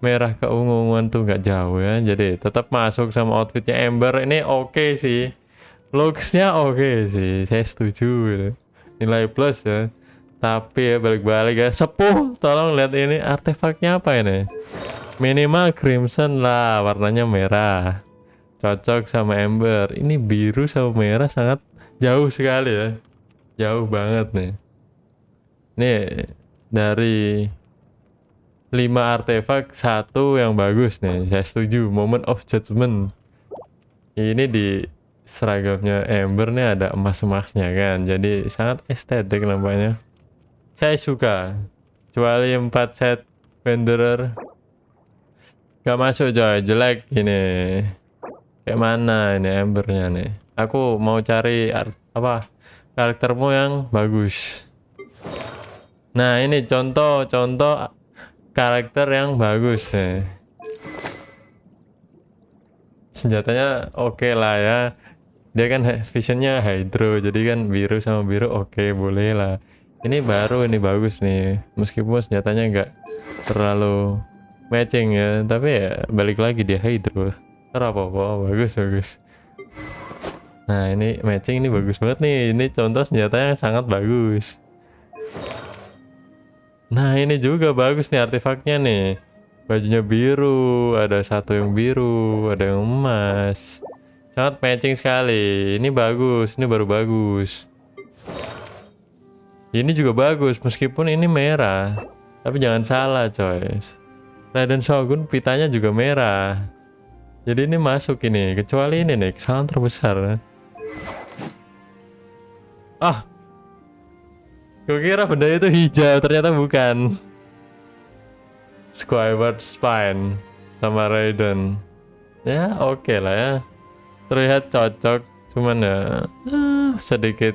Speaker 2: merah keunguan tuh nggak jauh ya, jadi tetap masuk sama outfitnya Ember. Ini oke sih, looksnya oke sih, saya setuju gitu. Nilai plus ya. Tapi ya balik-balik ya, sepuh, tolong lihat ini artefaknya apa ini. Minimal crimson lah, warnanya merah, cocok sama Ember. Ini biru sama merah sangat jauh sekali ya, jauh banget nih. Ini dari 5 artefak 1 yang bagus nih, saya setuju. Moment of Judgment ini di seragamnya Ember nih ada emas-emasnya kan, jadi sangat estetik nampaknya. Saya suka, kecuali 4 set Wanderer gak masuk coy, jelek ini. Kayak mana ini Embernya nih? Aku mau cari karaktermu yang bagus. Nah ini contoh karakter yang bagus nih. Senjatanya oke lah ya, dia kan visionnya hydro, jadi kan biru sama biru oke, boleh lah. Ini baru, ini bagus nih, meskipun senjatanya nggak terlalu matching ya, tapi ya balik lagi dia hydro, apa-apa bagus. Nah ini matching, ini bagus banget nih, ini contoh senjatanya sangat bagus. Nah ini juga bagus nih artefaknya nih, bajunya biru, ada satu yang biru, ada yang emas, sangat matching sekali. Ini bagus, ini baru bagus. Ini juga bagus meskipun ini merah, tapi jangan salah coy, Raiden Shogun pitanya juga merah, jadi ini masuk ini, kecuali ini nih kesalahan terbesar. Kukira benda itu hijau, ternyata bukan. Skyward Spine sama Raiden. Ya oke lah ya, terlihat cocok, cuman ya sedikit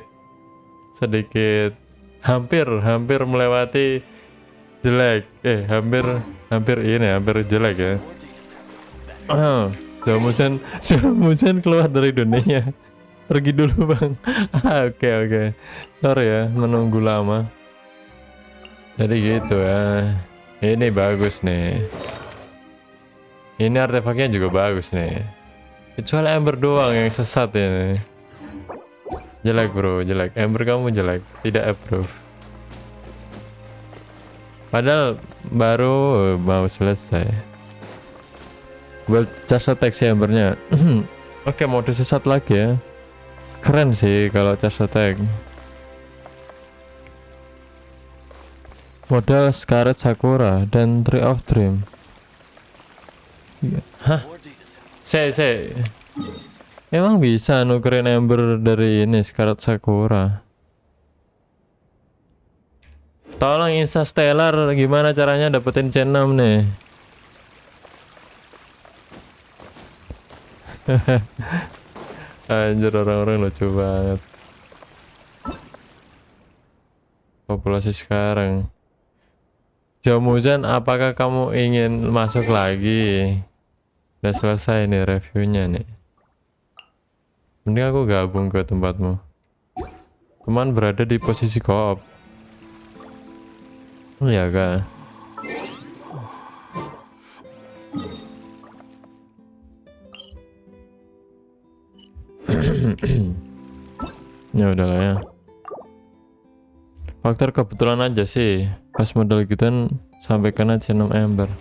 Speaker 2: hampir melewati jelek. Hampir jelek ya. Jamusan keluar dari dunia. Pergi dulu bang. Oke. Sorry ya menunggu lama. Jadi gitu ya. Ini bagus nih. Ini artefaknya juga bagus nih. Kecuali Ember doang yang sesat ini. Jelek bro, jelek. Ember kamu jelek. Tidak approve. Padahal baru mau selesai. Buat charge attack sih embernya. Oke, mode sesat lagi ya. Keren sih kalau charge attack. Modal Scarlet Sakura dan Tree of Dream. Hah? Emang bisa nukerin ember dari ini Scarlet Sakura? Tolong Instastellar, gimana caranya dapetin C6 nih? Anjir, orang-orang lucu banget. Populasi sekarang. Jamuzan, apakah kamu ingin masuk lagi? Udah selesai nih reviewnya nih. Mending aku gabung ke tempatmu. Teman berada di posisi koop. Oh ya kak. Ya udahlah ya. Faktor kebetulan aja sih. Pas modal gitu kan sampai kena C6 ember.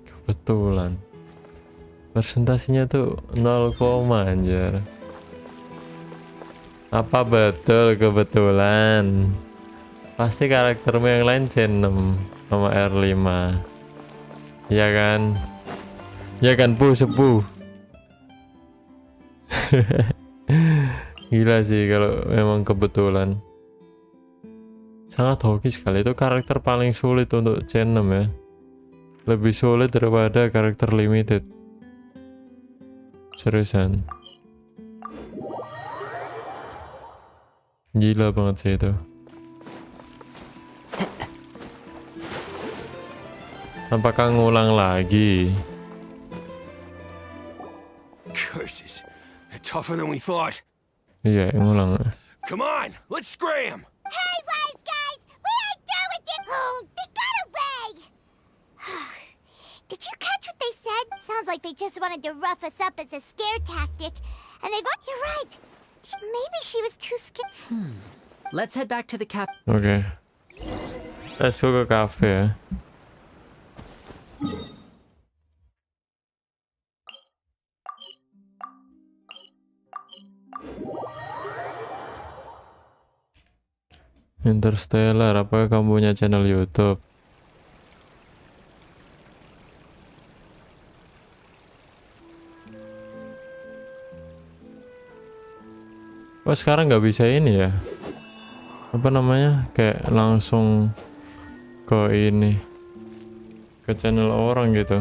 Speaker 2: Kebetulan. Presentasinya tuh 0, anjir. Apa betul kebetulan? Pasti karaktermu yang lain C6 sama R5. Iya kan? Ya kan, sepuh. Gila sih kalau memang kebetulan. Sangat hoki sekali. Itu karakter paling sulit untuk C6 ya. Lebih sulit daripada karakter limited. Seriusan. Gila banget sih itu. Apakah ngulang lagi?
Speaker 14: Curses. They're tougher than we thought.
Speaker 2: Iya, ngulang.
Speaker 14: Come on, let's scram!
Speaker 5: Hey, wise guys! We ain't through with it! Oh, they got away! Did you catch what they said? Sounds like they just wanted to rough us up as a scare tactic. And they've... You're right. Maybe she was too scared.
Speaker 3: Let's head back to the cap.
Speaker 2: Oke. Let's go ke cafe ya. Interstellar, apakah kamu punya channel YouTube? Oh, sekarang nggak bisa ini ya? Apa namanya? Kayak langsung ke ini, ke channel orang gitu.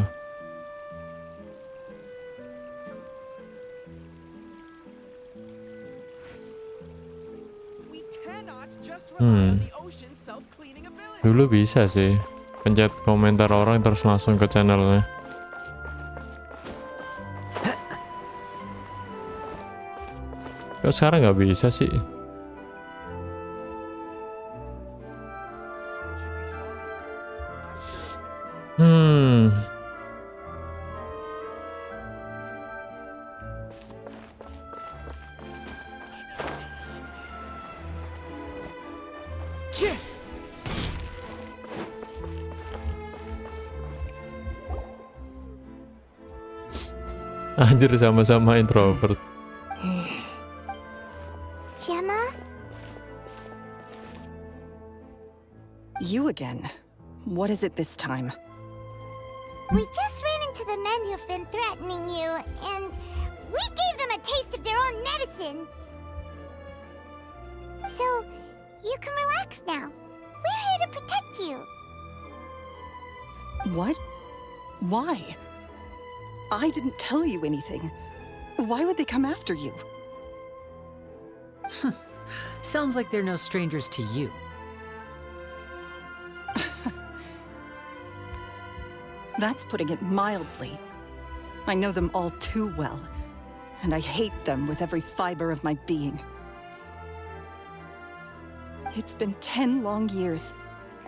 Speaker 2: Dulu bisa sih, pencet komentar orang terus langsung ke channelnya. Kok sekarang nggak bisa sih? Anjir, sama-sama introvert.
Speaker 5: Gemma?
Speaker 9: You again. What is it this time?
Speaker 5: We just ran into the men who've been threatening you, and we gave them a taste of their own medicine. So, you can relax now. We're here to protect you.
Speaker 9: What? Why? I didn't tell you anything. Why would they come after you?
Speaker 3: Sounds like they're no strangers to you.
Speaker 9: That's putting it mildly. I know them all too well, and I hate them with every fiber of my being. It's been 10 long years,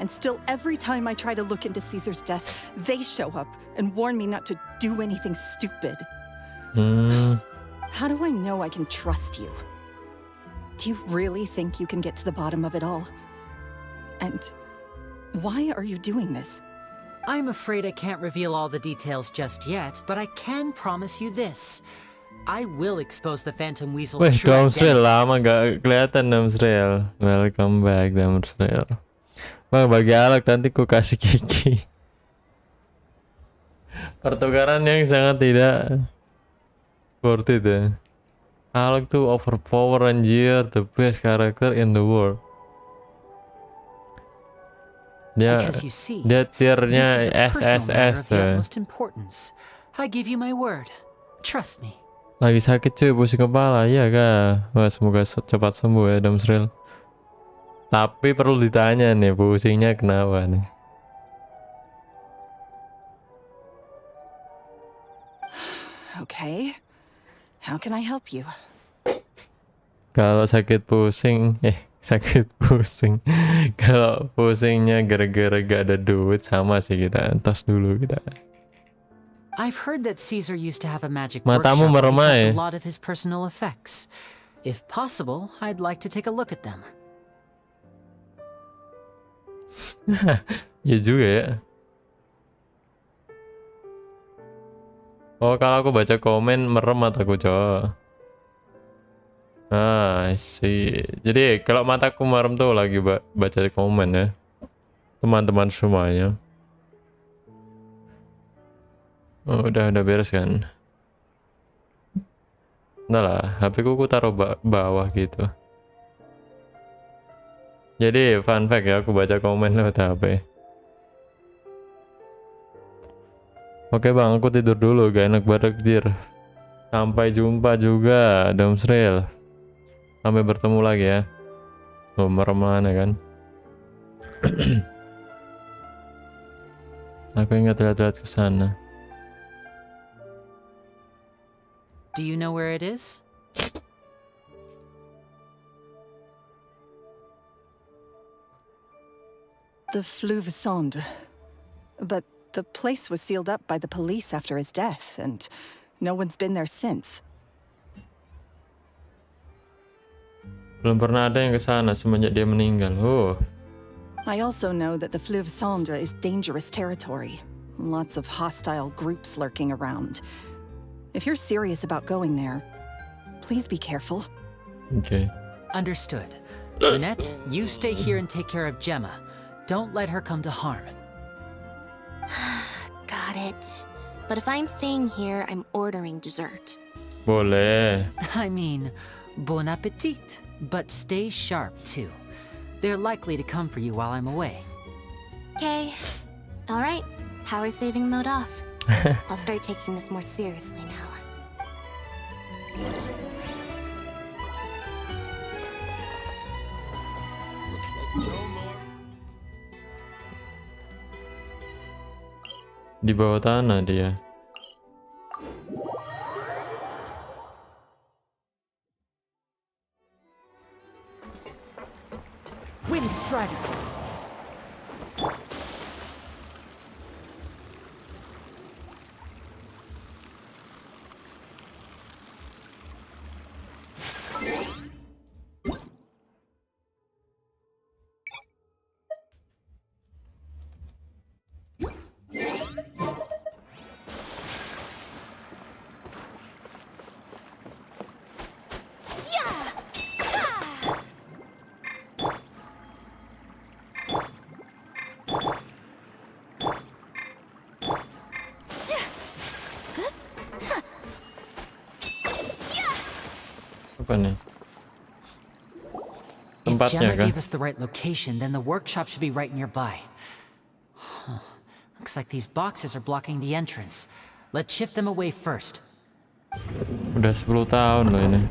Speaker 9: and still every time I try to look into Caesar's death, they show up and warn me not to do anything stupid. How do I know I can trust you? Do you really think you can get to the bottom of it all? And why are you doing this?
Speaker 3: I'm afraid I can't reveal all the details just yet, but I can promise you this. I will expose the Phantom Weasel's
Speaker 2: Wih,
Speaker 3: true
Speaker 2: Damsrel,
Speaker 3: identity.
Speaker 2: lama gak kelihatan Damsrel. Welcome back Damsrel. Bang, bagi Alok nanti ku kasih Kiki. Pertukaran yang sangat tidak worth it ya. Alok tuh overpower anjir, the best character in the world. Dia
Speaker 3: Because you see,
Speaker 2: tiernya
Speaker 3: this is a personal matter
Speaker 2: SSS
Speaker 3: of the
Speaker 2: tuh.
Speaker 3: utmost importance. I give you my word. Trust me.
Speaker 2: Lagi sakit cuy, pusing kepala, iya kah? Wah, semoga cepat sembuh ya Damsrel. Tapi perlu ditanya nih, pusingnya kenapa nih?
Speaker 9: Okay. How can I help you?
Speaker 2: Kalau sakit pusing, sakit pusing. Kalau pusingnya gara-gara gak ada duit, sama sih kita tos dulu kita.
Speaker 3: I've heard that Caesar used to have a magic
Speaker 2: Matamu
Speaker 3: workshop where he
Speaker 2: meremai.
Speaker 3: kept a lot of his personal effects. If possible, I'd like to take a look at them.
Speaker 2: Ya juga ya. Oh, kalau aku baca komen merem mataku, cowok. Ah, I see. Jadi kalau mataku merem tuh lagi baca komen ya. Teman-teman semuanya. Oh, udah beres kan? Udah lah, HP ku taruh bawah gitu. Jadi fun fact ya, aku baca komen lewat HP. Oke bang, aku tidur dulu, gak enak badan jir. Sampai jumpa juga, Damsrel. Sampai bertemu lagi ya. Oh, merem mana kan? Aku ingat lihat-lihat ke sana.
Speaker 3: Do you know where it is?
Speaker 9: The Fleuve Sonde. But the place was sealed up by the police after his death, and no one's been there since.
Speaker 2: Belum pernah ada yang ke sana semenjak dia meninggal. Oh.
Speaker 9: I also know that the Fleuve Sonde is dangerous territory. Lots of hostile groups lurking around. If you're serious about going there, please be careful.
Speaker 2: Okay.
Speaker 3: Understood. Lynette, you stay here and take care of Gemma. Don't let her come to harm.
Speaker 1: Got it. But if I'm staying here, I'm ordering dessert.
Speaker 2: Boleh.
Speaker 3: I mean, bon appetit. But stay sharp, too. They're likely to come for you while I'm away.
Speaker 1: Okay. All right. Power saving mode off. I'll start taking this more seriously now.
Speaker 2: Di bawah tanah dia.
Speaker 12: Wind Strider.
Speaker 2: Apa nih?
Speaker 3: If
Speaker 2: Tempatnya
Speaker 3: Gemma
Speaker 2: kah?
Speaker 3: gave us the right location, then the workshop should be right nearby. Huh. Looks like these boxes are blocking the entrance. Let's shift them away first.
Speaker 2: Udah 10 tahun loh ini.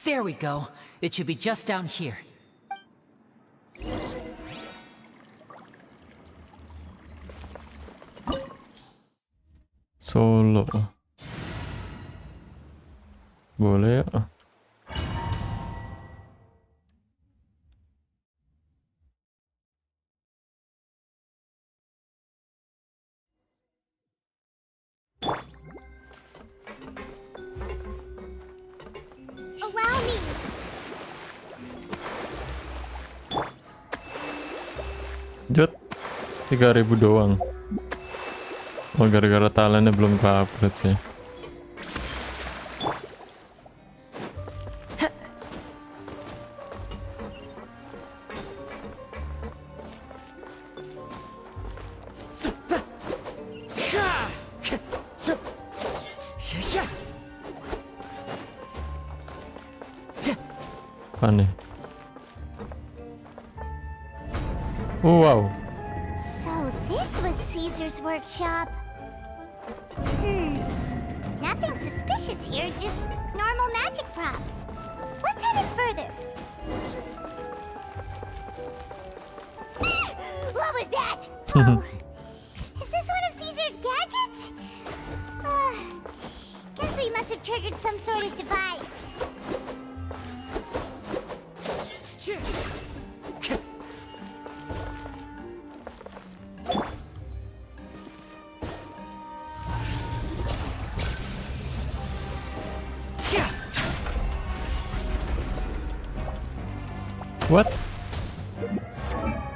Speaker 3: There we go. It should be just down here.
Speaker 2: Solo. Boleh ya.
Speaker 5: Allow
Speaker 2: Jut 3.000 doang. Oh, gara-gara talentnya belum ke-upgrade sih. Apa nih? Oh, wow.
Speaker 5: So this was Caesar's workshop. Nothing suspicious here, just normal magic props. Let's head in further. What was that? Oh, is this one of Caesar's gadgets? Guess we must have triggered some sort of device.
Speaker 2: What?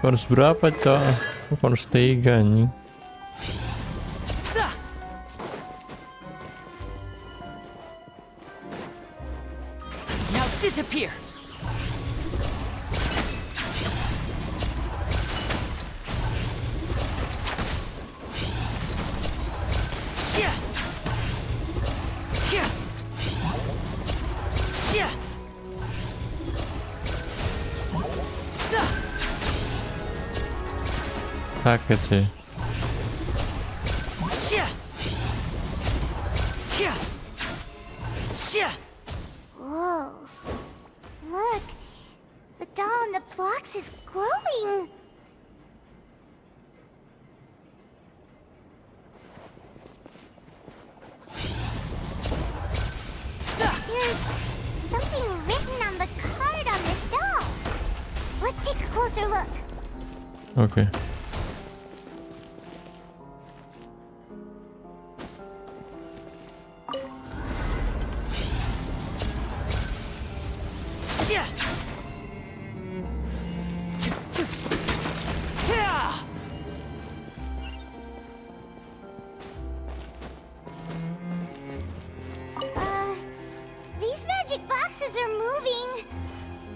Speaker 2: Bonus berapa, Cok? Bonus 3 nih.
Speaker 3: Now disappear.
Speaker 2: Sakit sih.
Speaker 5: Whoa. Look. The doll in the box is glowing. There's something written on the card on this doll. Let's take a closer look.
Speaker 2: Okay.
Speaker 5: These magic boxes are moving.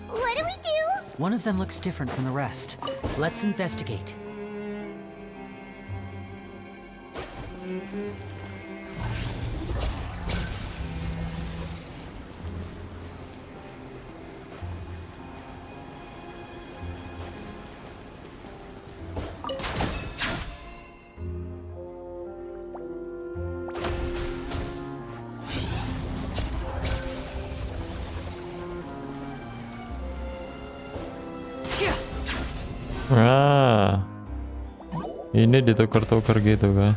Speaker 5: What do we do?
Speaker 3: One of them looks different from the rest. Let's investigate.
Speaker 2: Ah, ini ditukar-tukar gitu kan?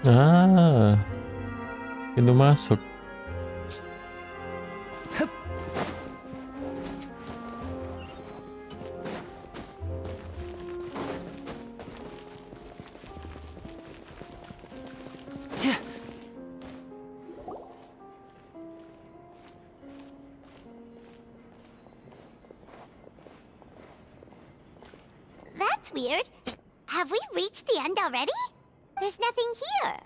Speaker 2: Ah, pintu masuk.
Speaker 5: That's weird. Have we reached the end already? There's nothing here.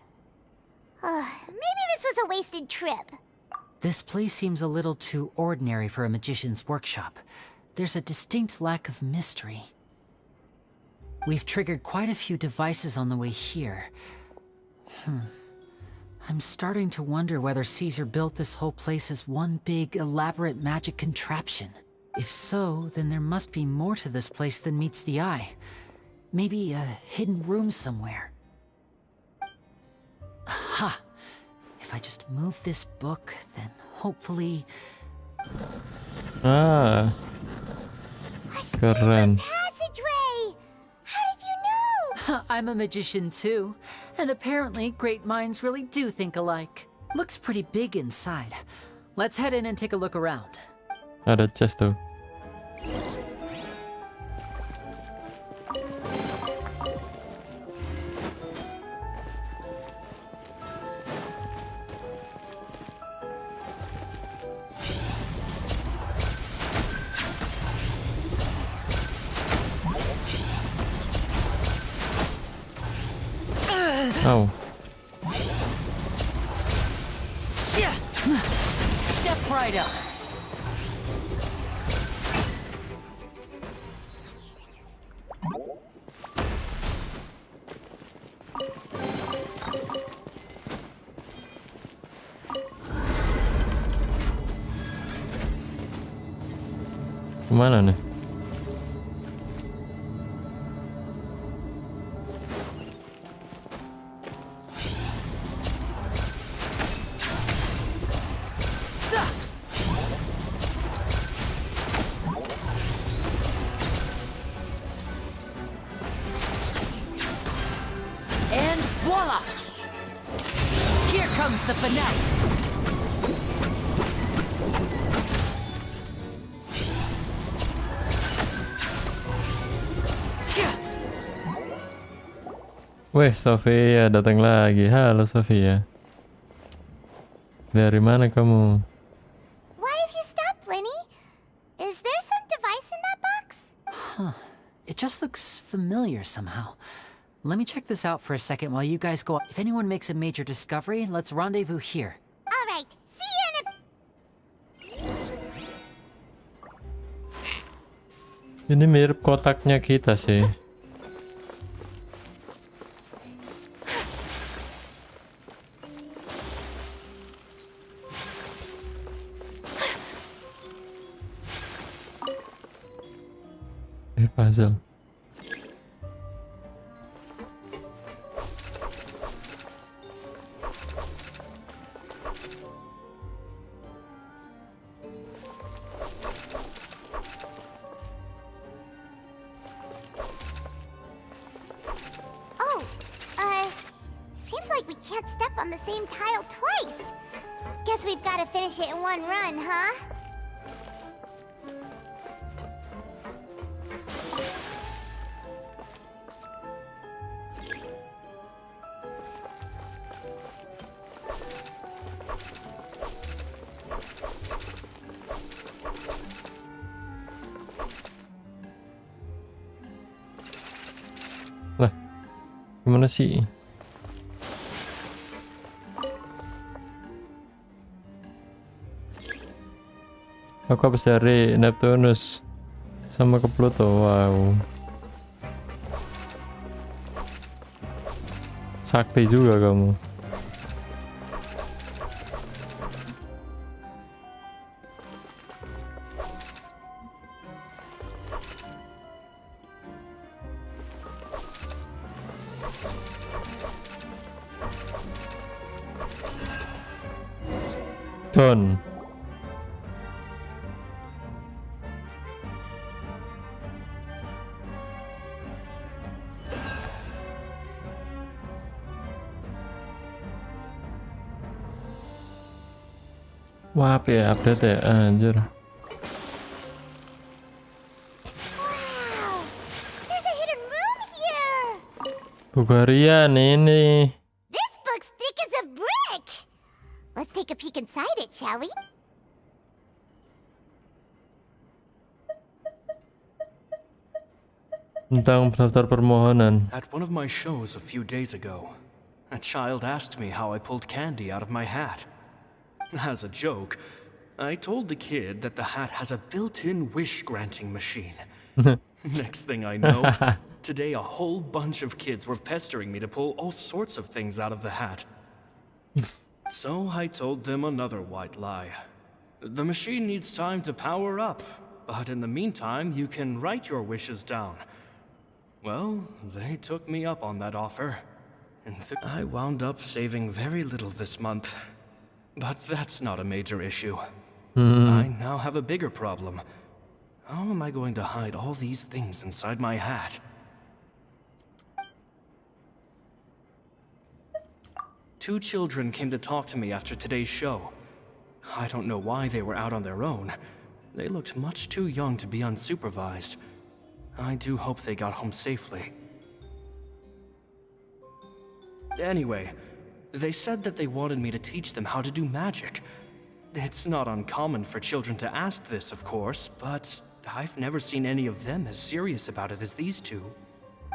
Speaker 5: Maybe this was a wasted trip.
Speaker 3: This place seems a little too ordinary for a magician's workshop. There's a distinct lack of mystery. We've triggered quite a few devices on the way here. I'm starting to wonder whether Caesar built this whole place as one big, elaborate magic contraption. If so, then there must be more to this place than meets the eye. Maybe a hidden room somewhere. Aha! If I just move this book, then hopefully...
Speaker 2: Ah, keren.
Speaker 5: Passageway! How did you know?
Speaker 3: I'm a magician too, and apparently great minds really do think alike. Looks pretty big inside. Let's head in and take a look around.
Speaker 2: Ada chest tuh. Oh.
Speaker 3: Step right up.
Speaker 2: Kemana nih?
Speaker 3: And voila! Here comes the finale.
Speaker 2: Weh, Sofia datang lagi. Halo Sofia. Dari mana kamu?
Speaker 5: Why have you stopped, Lyney? Is there some device in that box?
Speaker 3: Huh. It just looks familiar somehow. Let me check this out for a second while you guys go. If anyone makes a major discovery, let's rendezvous here.
Speaker 5: All right, see you in a...
Speaker 2: Ini mirip kotaknya kita sih. Puzzle.
Speaker 5: Oh, seems like we can't step on the same tile twice. Guess we've got to finish it in one run, huh?
Speaker 2: Lah, gimana sih? Aku habis dari Neptunus sama ke Pluto. Wow. Sakti juga kamu. Don. Wah, apa ya update ya? Anjir.
Speaker 5: Wow, there's a hidden room here.
Speaker 2: Bugarian ini.
Speaker 5: This book's thick as a brick. Let's take a peek inside it, shall we?
Speaker 2: Tentang daftar permohonan.
Speaker 16: At one of my shows a few days ago, a child asked me how I pulled candy out of my hat. As a joke, I told the kid that the hat has a built-in wish-granting machine. Next thing I know, today a whole bunch of kids were pestering me to pull all sorts of things out of the hat. So I told them another white lie. The machine needs time to power up, but in the meantime, you can write your wishes down. Well, they took me up on that offer, and I wound up saving very little this month. But that's not a major issue. I now have a bigger problem. How am I going to hide all these things inside my hat? Two children came to talk to me after today's show. I don't know why they were out on their own. They looked much too young to be unsupervised. I do hope they got home safely. Anyway, they said that they wanted me to teach them how to do magic. It's not uncommon for children to ask this, of course, but I've never seen any of them as serious about it as these two.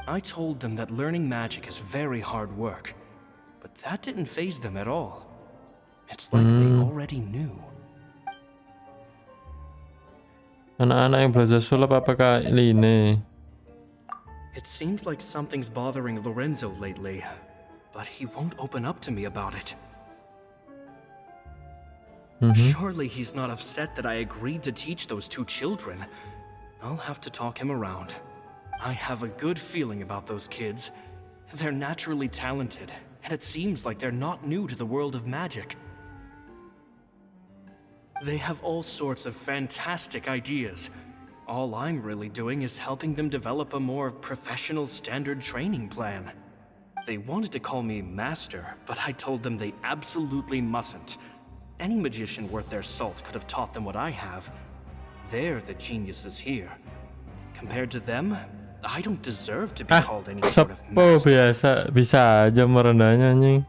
Speaker 16: I told them that learning magic is very hard work, that didn't faze them at all. It's like they already knew.
Speaker 2: Anak-anak yang belajar sulap apakah lyney?
Speaker 16: It seems like something's bothering Lorenzo lately, but he won't open up to me about it. Surely he's not upset that I agreed to teach those two children. I'll have to talk him around. I have a good feeling about those kids. They're naturally talented, and it seems like they're not new to the world of magic. They have all sorts of fantastic ideas. All I'm really doing is helping them develop a more professional standard training plan. They wanted to call me Master, but I told them they absolutely mustn't. Any magician worth their salt could have taught them what I have. They're the geniuses here. Compared to them, I don't deserve to be called any sort of master.
Speaker 2: Bisa aja merendahnya anjing.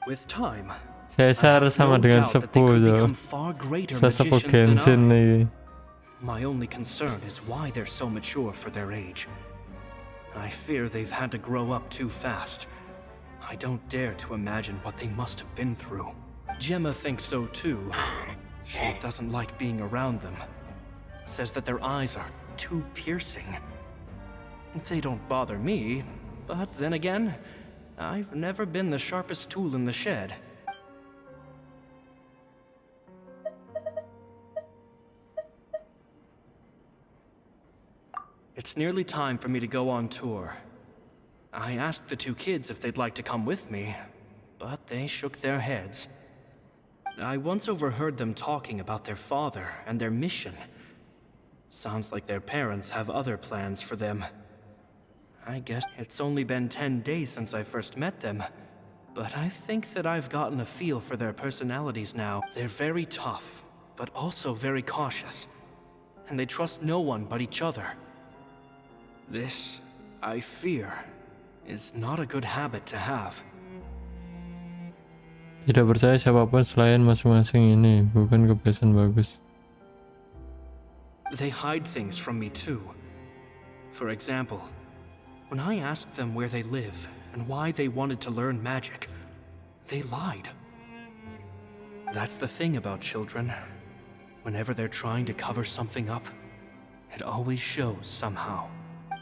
Speaker 16: With time,
Speaker 2: Caesar sama dengan sepuh jo. Sesepuh Genshin nih.
Speaker 16: My only concern is why they're so mature for their age. I fear they've had to grow up too fast. I don't dare to imagine what they must have been through. Gemma thinks so too. She doesn't like being around them. Says that their eyes are too piercing. They don't bother me, but then again, I've never been the sharpest tool in the shed. It's nearly time for me to go on tour. I asked the two kids if they'd like to come with me, but they shook their heads. I once overheard them talking about their father and their mission. Sounds like their parents have other plans for them. I guess it's only been 10 days since I first met them, but I think that I've gotten a feel for their personalities now. They're very tough, but also very cautious, and they trust no one but each other. This, I fear, is not a good habit to have.
Speaker 2: Tidak percaya siapapun selain masing-masing ini bukan kebiasaan bagus.
Speaker 16: They hide things from me too. For example, when I asked them where they live and why they wanted to learn magic, they lied. That's the thing about children. Whenever they're trying to cover something up, it always shows somehow.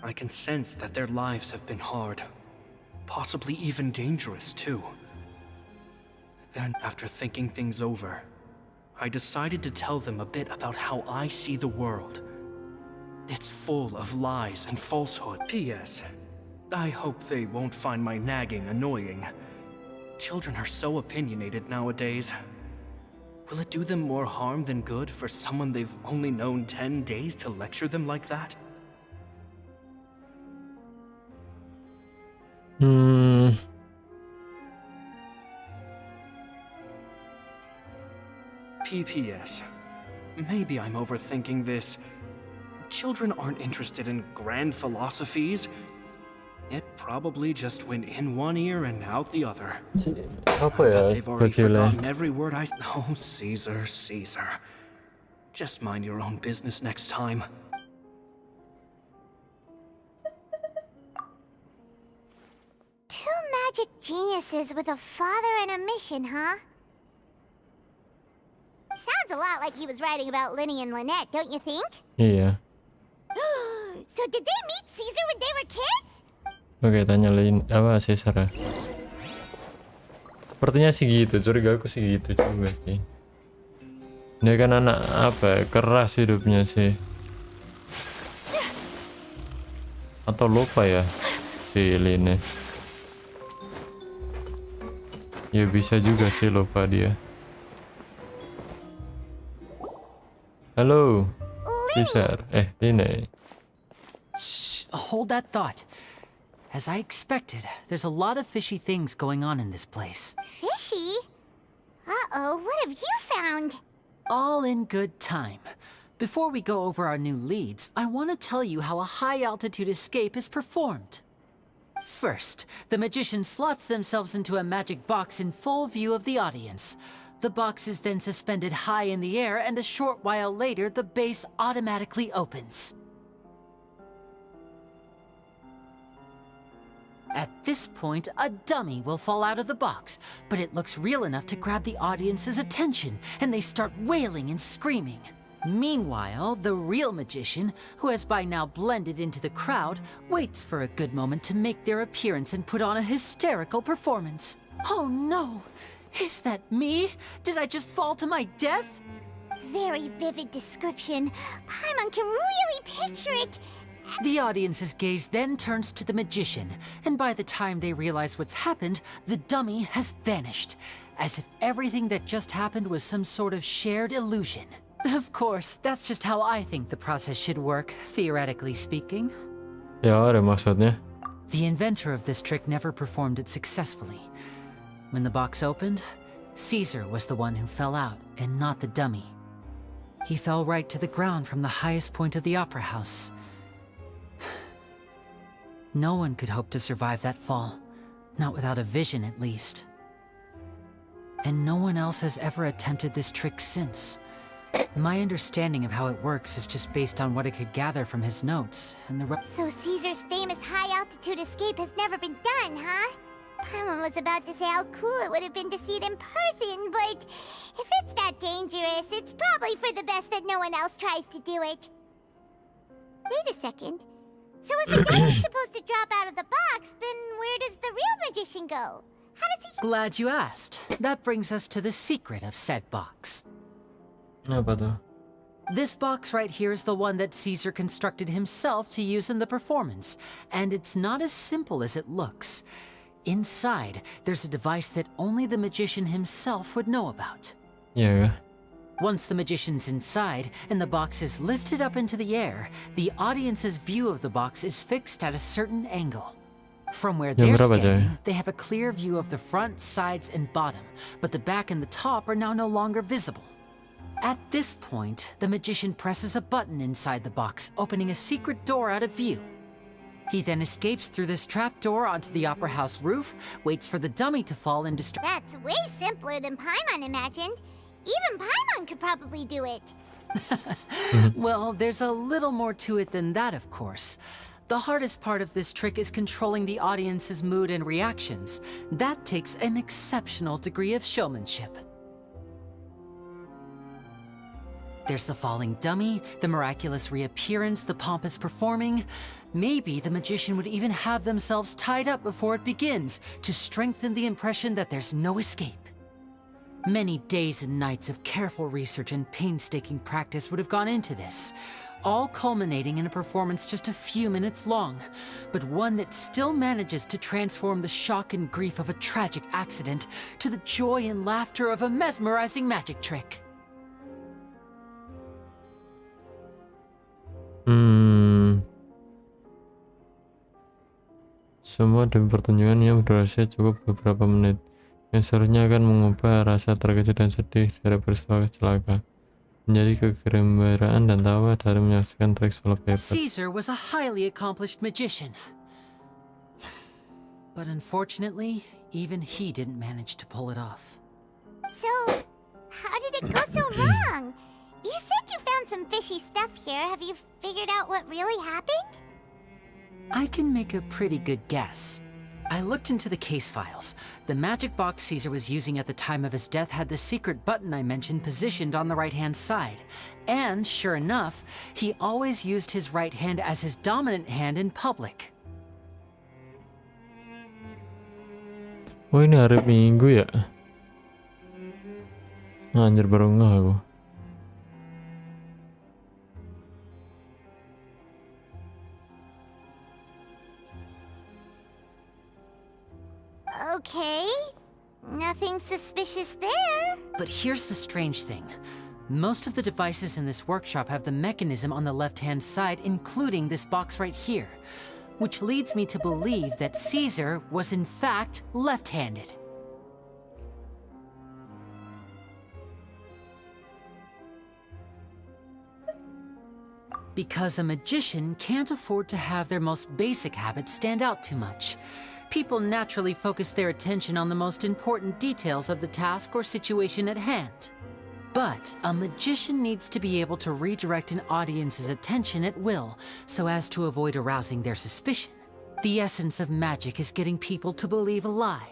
Speaker 16: I can sense that their lives have been hard, possibly even dangerous too. Then, after thinking things over, I decided to tell them a bit about how I see the world. It's full of lies and falsehood. P.S. I hope they won't find my nagging annoying. Children are so opinionated nowadays. Will it do them more harm than good for someone they've only known 10 days to lecture them like that? P.P.S. Maybe I'm overthinking this. Children aren't interested in grand philosophies. It probably just went in one ear and out the other. I bet they've already forgotten every word I... Oh, Caesar, Caesar. Just mind your own business next time.
Speaker 5: Two magic geniuses with a father and a mission, huh? Sounds a lot like he was writing about Lyney and Lynette, don't you think?
Speaker 2: Iya.
Speaker 5: So did they meet Caesar when they were kids?
Speaker 2: Oke, tanya lain apa Caesar ya? Sepertinya sih gitu, curiga aku sih gitu juga sih. Dia kan anak apa ya, keras hidupnya sih. Atau lupa ya si Lyney. Ya bisa juga sih lupa dia. Halo, Caesar. Lyney.
Speaker 3: Shh, hold that thought. As I expected, there's a lot of fishy things going on in this place.
Speaker 5: Fishy? Uh-oh, what have you found?
Speaker 3: All in good time. Before we go over our new leads, I want to tell you how a high-altitude escape is performed. First, the magician slots themselves into a magic box in full view of the audience. The box is then suspended high in the air, and a short while later, the base automatically opens. At this point, a dummy will fall out of the box, but it looks real enough to grab the audience's attention, and they start wailing and screaming. Meanwhile, the real magician, who has by now blended into the crowd, waits for a good moment to make their appearance and put on a hysterical performance. Oh no! Is that me? Did I just fall to my death?
Speaker 5: Very vivid description. Paimon can really picture it.
Speaker 3: The audience's gaze then turns to the magician, and by the time they realize what's happened, the dummy has vanished, as if everything that just happened was some sort of shared illusion. Of course, that's just how I think the process should work, theoretically speaking.
Speaker 2: Ya, ada maksudnya.
Speaker 3: The inventor of this trick never performed it successfully. When the box opened, Caesar was the one who fell out, and not the dummy. He fell right to the ground from the highest point of the opera house. No one could hope to survive that fall, not without a vision at least. And no one else has ever attempted this trick since. My understanding of how it works is just based on what I could gather from his notes, and the
Speaker 5: So Caesar's famous high-altitude escape has never been done, huh? Paimon was about to say how cool it would have been to see it in person, but if it's that dangerous, it's probably for the best that no one else tries to do it. Wait a second. So if a dummy's supposed to drop out of the box, then where does the real magician go? How does he...
Speaker 3: Glad you asked. That brings us to the secret of said box.
Speaker 2: Apa tuh?
Speaker 3: This box right here is the one that Caesar constructed himself to use in the performance, and it's not as simple as it looks. Inside, there's a device that only the magician himself would know about.
Speaker 2: Yeah.
Speaker 3: Once the magician's inside and the box is lifted up into the air, the audience's view of the box is fixed at a certain angle. From where they're standing, they have a clear view of the front, sides, and bottom, but the back and the top are now no longer visible. At this point, the magician presses a button inside the box, opening a secret door out of view. He then escapes through this trap door onto the opera house roof, waits for the dummy to fall and distract.
Speaker 5: That's way simpler than Paimon imagined. Even Paimon could probably do it.
Speaker 3: Well, there's a little more to it than that, of course. The hardest part of this trick is controlling the audience's mood and reactions. That takes an exceptional degree of showmanship. There's the falling dummy, the miraculous reappearance, the pompous performing. Maybe the magician would even have themselves tied up before it begins to strengthen the impression that there's no escape. Many days and nights of careful research and painstaking practice would have gone into this, all culminating in a performance just a few minutes long, but one that still manages to transform the shock and grief of a tragic accident to the joy and laughter of a mesmerizing magic trick.
Speaker 2: Semua demi pertunjukan yang berdurasi cukup beberapa menit, yang seharusnya akan mengubah rasa terkejut dan sedih dari peristiwa kecelakaan menjadi kegembiraan dan tawa dari menyaksikan trik sulap hebat.
Speaker 3: Caesar was a highly accomplished magician, but unfortunately, even he didn't manage to pull it off.
Speaker 5: So, how did it go so wrong? You said you found some fishy stuff here. Have you figured out what really happened?
Speaker 3: I can make a pretty good guess. I looked into the case files. The magic box Caesar was using at the time of his death had the secret button I mentioned positioned on the right-hand side. And sure enough, he always used his right hand as his dominant hand in public.
Speaker 2: Oh, ini hari Minggu ya? Anjir, baru ngeh aku.
Speaker 5: Okay, nothing suspicious there.
Speaker 3: But here's the strange thing. Most of the devices in this workshop have the mechanism on the left-hand side, including this box right here, which leads me to believe that Caesar was in fact left-handed. Because a magician can't afford to have their most basic habits stand out too much. People naturally focus their attention on the most important details of the task or situation at hand. But a magician needs to be able to redirect an audience's attention at will, so as to avoid arousing their suspicion. The essence of magic is getting people to believe a lie.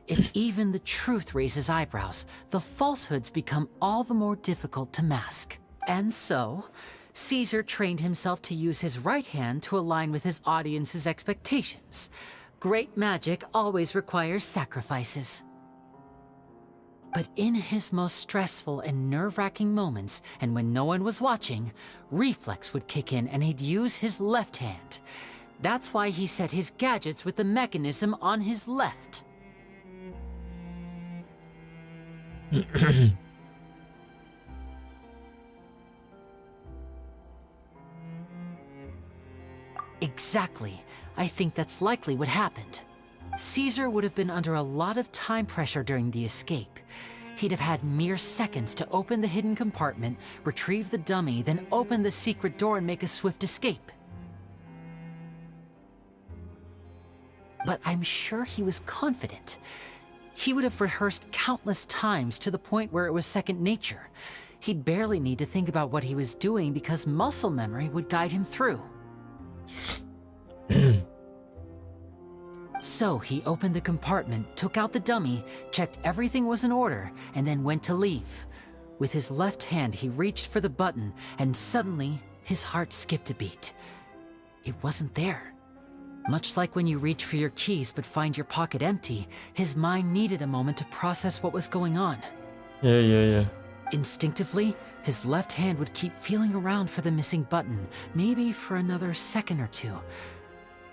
Speaker 3: If even the truth raises eyebrows, the falsehoods become all the more difficult to mask. And so, Caesar trained himself to use his right hand to align with his audience's expectations. Great magic always requires sacrifices. But in his most stressful and nerve-wracking moments, and when no one was watching, reflex would kick in and he'd use his left hand. That's why he set his gadgets with the mechanism on his left. Exactly. I think that's likely what happened. Caesar would have been under a lot of time pressure during the escape. He'd have had mere seconds to open the hidden compartment, retrieve the dummy, then open the secret door and make a swift escape. But I'm sure he was confident. He would have rehearsed countless times to the point where it was second nature. He'd barely need to think about what he was doing because muscle memory would guide him through. So he opened the compartment, took out the dummy, checked everything was in order, and then went to leave. With his left hand, he reached for the button, and suddenly, his heart skipped a beat. It wasn't there. Much like when you reach for your keys but find your pocket empty, his mind needed a moment to process what was going on.
Speaker 2: Yeah.
Speaker 3: Instinctively, his left hand would keep feeling around for the missing button, maybe for another second or two,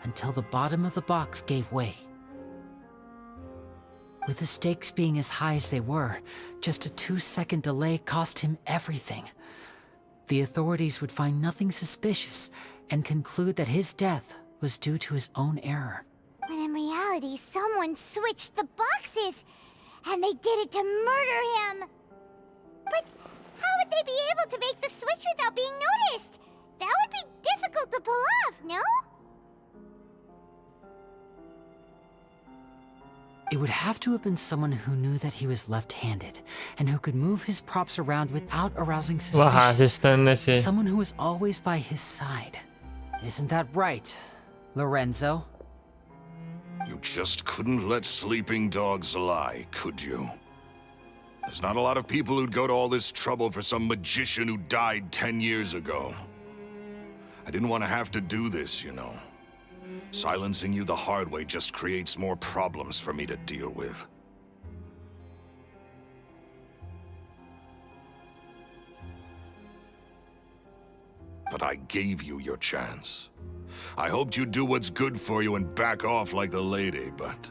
Speaker 3: until the bottom of the box gave way. With the stakes being as high as they were, just a 2-second delay cost him everything. The authorities would find nothing suspicious and conclude that his death was due to his own error.
Speaker 5: When in reality, someone switched the boxes, and they did it to murder him. But how would they be able to make the switch without being noticed? That would be difficult to pull off, no?
Speaker 3: It would have to have been someone who knew that he was left-handed, and who could move his props around without arousing
Speaker 2: Wah,
Speaker 3: suspicion.
Speaker 2: asistennya sih.
Speaker 3: Someone who was always by his side. Isn't that right, Lorenzo?
Speaker 11: You just couldn't let sleeping dogs lie, could you? There's not a lot of people who'd go to all this trouble for some magician who died 10 years ago. I didn't want to have to do this, you know. Silencing you the hard way just creates more problems for me to deal with. But I gave you your chance. I hoped you'd do what's good for you and back off like the lady, but...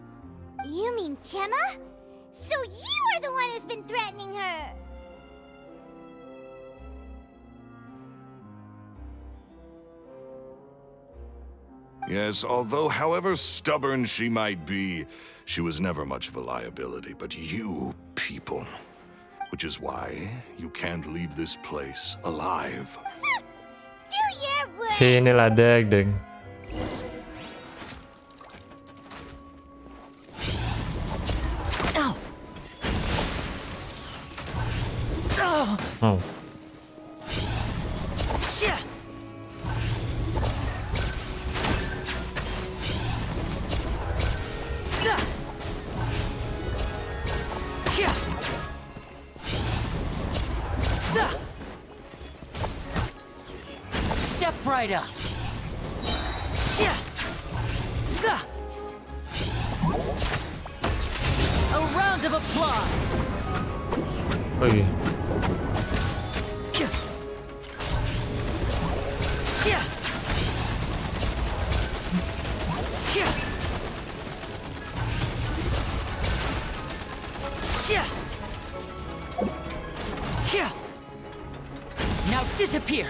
Speaker 5: You mean Gemma? So you are the one who's been threatening her!
Speaker 11: Yes, although however stubborn she might be, she was never much of a liability. But you people, which is why you can't leave this place alive.
Speaker 5: Do your worst!
Speaker 2: Sinilah deg.
Speaker 3: Ow!
Speaker 2: Oh.
Speaker 3: Shit! Step right up. A round of applause.
Speaker 2: Oh iya.
Speaker 3: Now disappear.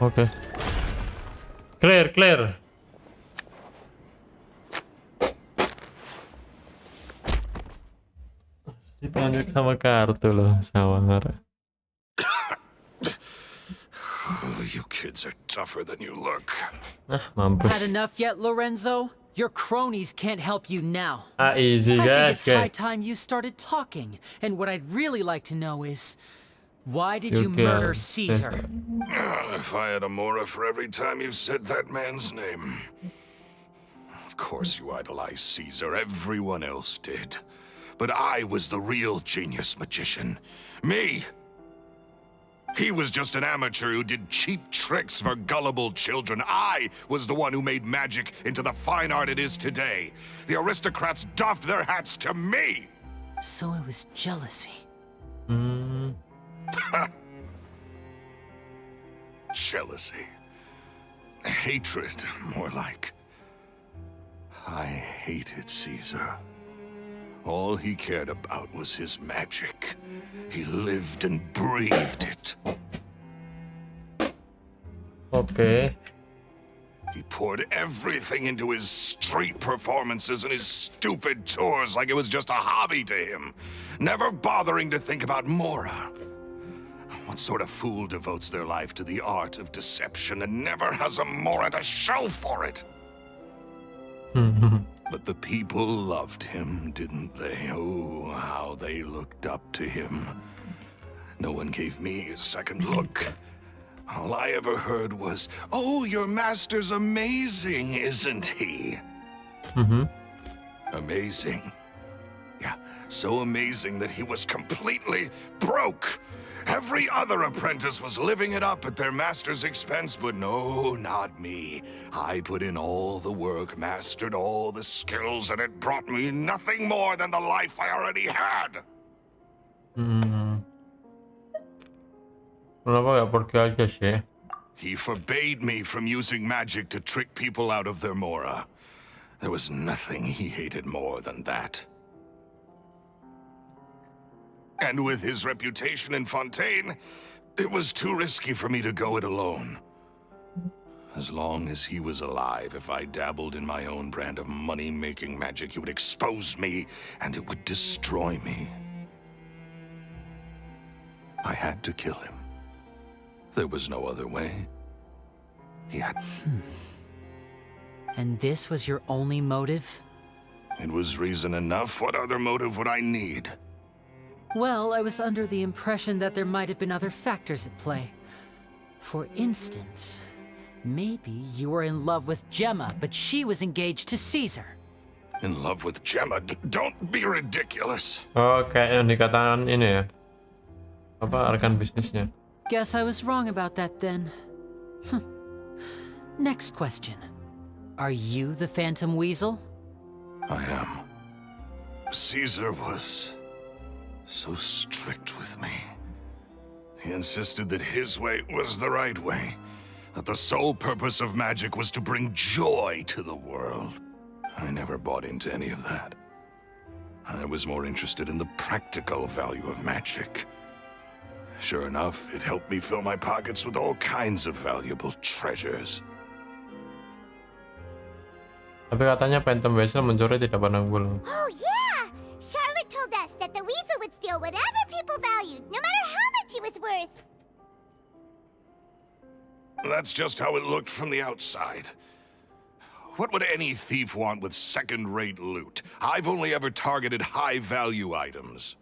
Speaker 2: Oke. Clear. Ditunjuk sama kartu loh, sawar.
Speaker 11: You kids are tougher than you look.
Speaker 2: Mampus.
Speaker 3: Had enough yet, Lorenzo? Your cronies can't help you now.
Speaker 2: Easy
Speaker 3: I think
Speaker 2: guys,
Speaker 3: it's high time you started talking. And what I'd really like to know is, why did you murder Caesar?
Speaker 11: If I had a mora for every time you said that man's name. Of course you idolize Caesar, everyone else did. But I was the real genius magician. Me! He was just an amateur who did cheap tricks for gullible children. I was the one who made magic into the fine art it is today. The aristocrats doffed their hats to me!
Speaker 3: So it was jealousy.
Speaker 11: Jealousy. Hatred, more like. I hated Caesar. All he cared about was his magic. He lived and breathed it.
Speaker 2: Okay.
Speaker 11: He poured everything into his street performances and his stupid tours like it was just a hobby to him, never bothering to think about Mora. What sort of fool devotes their life to the art of deception and never has a Mora to show for it? But the people loved him, didn't they? Oh, how they looked up to him. No one gave me a second look. All I ever heard was, "Oh, your master's amazing, isn't he?" Amazing. Yeah, so amazing that he was completely broke. Every other apprentice was living it up at their master's expense, but no, not me. I put in all the work, mastered all the skills, and it brought me nothing more than the life I already had.
Speaker 2: Kenapa gak pergi aja sih?
Speaker 11: He forbade me from using magic to trick people out of their mora. There was nothing he hated more than that. And with his reputation in Fontaine, it was too risky for me to go it alone. As long as he was alive, if I dabbled in my own brand of money-making magic, he would expose me, and it would destroy me. I had to kill him. There was no other way. He had...
Speaker 3: And this was your only motive?
Speaker 11: It was reason enough. What other motive would I need?
Speaker 3: Well, I was under the impression that there might have been other factors at play. For instance, maybe you were in love with Gemma, but she was engaged to Caesar.
Speaker 11: In love with Gemma? Don't be ridiculous.
Speaker 2: Oh, kayak yang dikatakan ini ya. Apa rekan bisnisnya?
Speaker 3: Guess I was wrong about that then. Next question. Are you the Phantom Weasel?
Speaker 11: I am. Caesar was so strict with me. He insisted that his way was the right way, that the sole purpose of magic was to bring joy to the world. I never bought into any of that. I was more interested in the practical value of magic. Sure enough, it helped me fill my pockets with all kinds of valuable treasures.
Speaker 2: Tapi katanya Phantom Weasel mencuri tidak pandang bulu.
Speaker 5: Oh yeah! Charlotte told us that the weasel would steal whatever people valued, no matter how much it was worth.
Speaker 11: That's just how it looked from the outside. What would any thief want with second-rate loot? I've only ever targeted high-value items.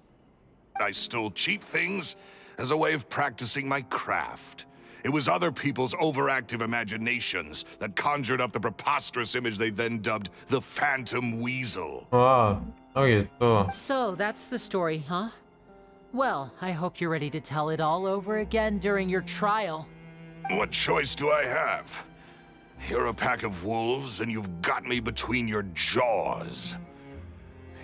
Speaker 11: I stole cheap things as a way of practicing my craft. It was other people's overactive imaginations that conjured up the preposterous image they then dubbed the Phantom Weasel.
Speaker 2: Wow, oh gitu.
Speaker 3: So that's the story, huh? Well, I hope you're ready to tell it all over again during your trial.
Speaker 11: What choice do I have? You're a pack of wolves, and you've got me between your jaws.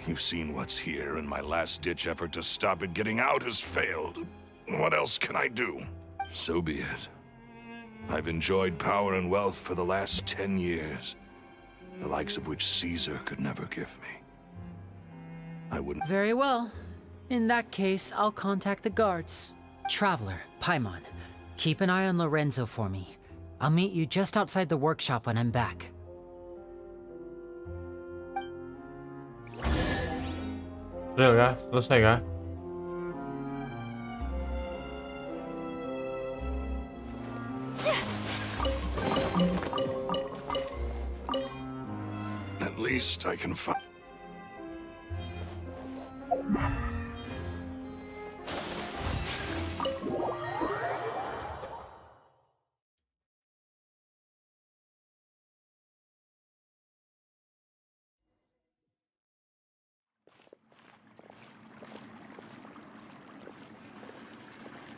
Speaker 11: You've seen what's here, and my last-ditch effort to stop it getting out has failed. What else can I do? So be it. I've enjoyed power and wealth for the last 10 years, the likes of which Caesar could never give me. I wouldn't...
Speaker 3: Very well. In that case, I'll contact the guards. Traveler, Paimon, keep an eye on Lorenzo for me. I'll meet you just outside the workshop when I'm back.
Speaker 2: Real kah? Selesai kah?
Speaker 11: least I can find.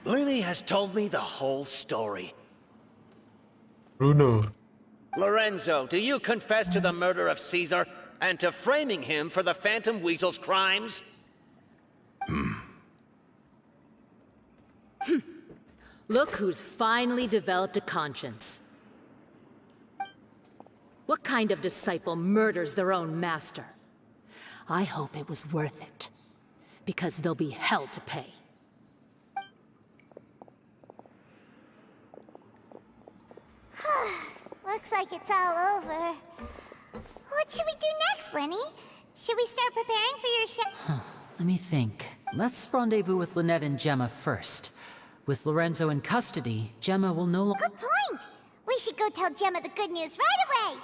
Speaker 12: Lyney has told me the whole story.
Speaker 2: Bruno.
Speaker 12: Lorenzo, do you confess to the murder of Caesar and to framing him for the Phantom Weasel's crimes?
Speaker 6: Look who's finally developed a conscience. What kind of disciple murders their own master? I hope it was worth it, because they'll be hell to pay.
Speaker 5: Looks like it's all over. What should we do next, Lyney? Should we start preparing for your show?
Speaker 3: Let me think. Let's rendezvous with Lynette and Gemma first. With Lorenzo in custody, Gemma will no longer...
Speaker 5: Good point! We should go tell Gemma the good news right away!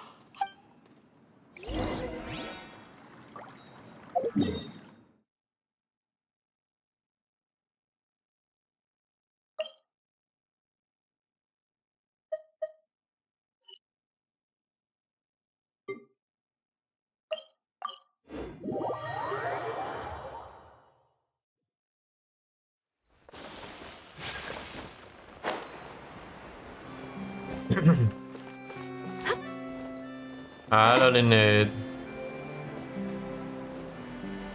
Speaker 2: Halo Lynette.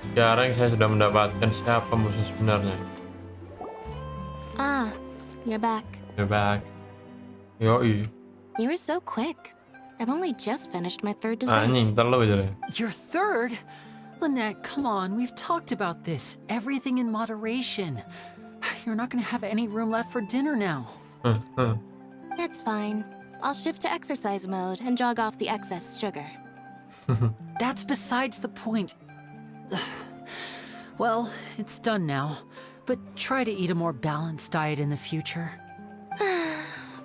Speaker 2: Sekarang saya sudah mendapatkan siapa musuh sebenarnya.
Speaker 1: Ah, you're back.
Speaker 2: You're back. Yoi.
Speaker 1: You were so quick. I've only just finished my third dessert.
Speaker 2: Anjing, terlalu aja deh.
Speaker 3: Your third? Lynette, come on, we've talked about this. Everything in moderation. You're not gonna have any room left for dinner now.
Speaker 1: That's fine. I'll shift to exercise mode and jog off the excess sugar.
Speaker 3: That's besides the point. Well, it's done now, but try to eat a more balanced diet in the future.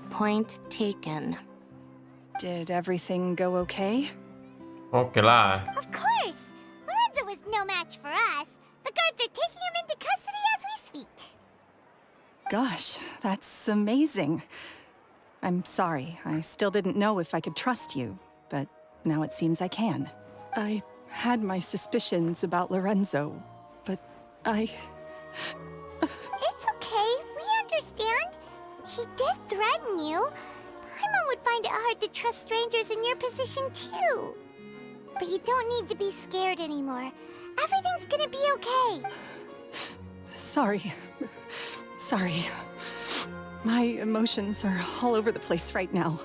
Speaker 1: Point taken.
Speaker 9: Did everything go okay?
Speaker 2: Oke lah.
Speaker 5: Of course! Lorenzo was no match for us. The guards are taking him into custody as we speak.
Speaker 9: Gosh, that's amazing. I'm sorry, I still didn't know if I could trust you, but now it seems I can. I had my suspicions about Lorenzo, but
Speaker 5: It's okay, we understand. He did threaten you. Paimon would find it hard to trust strangers in your position too. But you don't need to be scared anymore. Everything's gonna be okay.
Speaker 9: sorry. Sorry. My emotions are all over the place right now.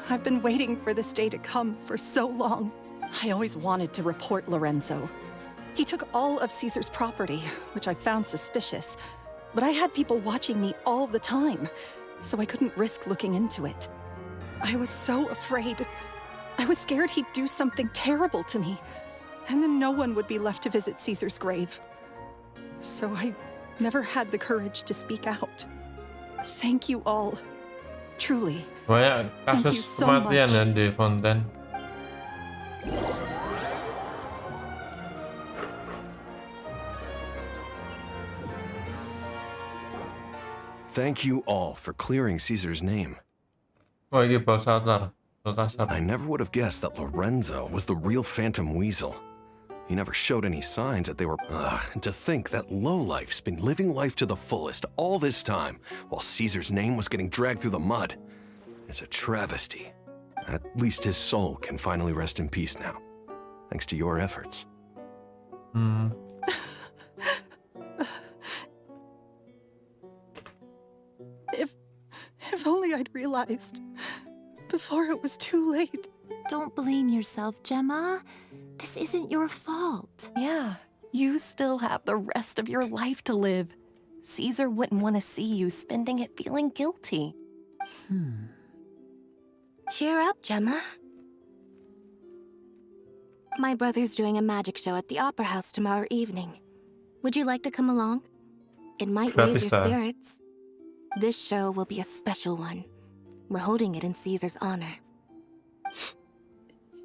Speaker 9: I've been waiting for this day to come for so long. I always wanted to report Lorenzo. He took all of Caesar's property, which I found suspicious. But I had people watching me all the time, so I couldn't risk looking into it. I was so afraid. I was scared he'd do something terrible to me, and then no one would be left to visit Caesar's grave. So I never had the courage to speak out. Thank you all. Truly.
Speaker 2: Banyak kasus
Speaker 9: so
Speaker 2: kematian
Speaker 9: much.
Speaker 2: ya di Fontaine.
Speaker 4: Thank you all for clearing Caesar's name.
Speaker 2: Oh, ini Balsasar.
Speaker 4: I never would have guessed that Lorenzo was the real Phantom Weasel. He never showed any signs that they were... and to think that lowlife's been living life to the fullest all this time, while Caesar's name was getting dragged through the mud. It's a travesty. At least his soul can finally rest in peace now, thanks to your efforts.
Speaker 9: If only I'd realized before it was too late.
Speaker 6: Don't blame yourself, Gemma. This isn't your fault.
Speaker 17: Yeah, you still have the rest of your life to live. Caesar wouldn't want to see you spending it feeling guilty.
Speaker 1: Cheer up, Gemma. My brother's doing a magic show at the Opera House tomorrow evening. Would you like to come along? It might raise your spirits. This show will be a special one. We're holding it in Caesar's honor.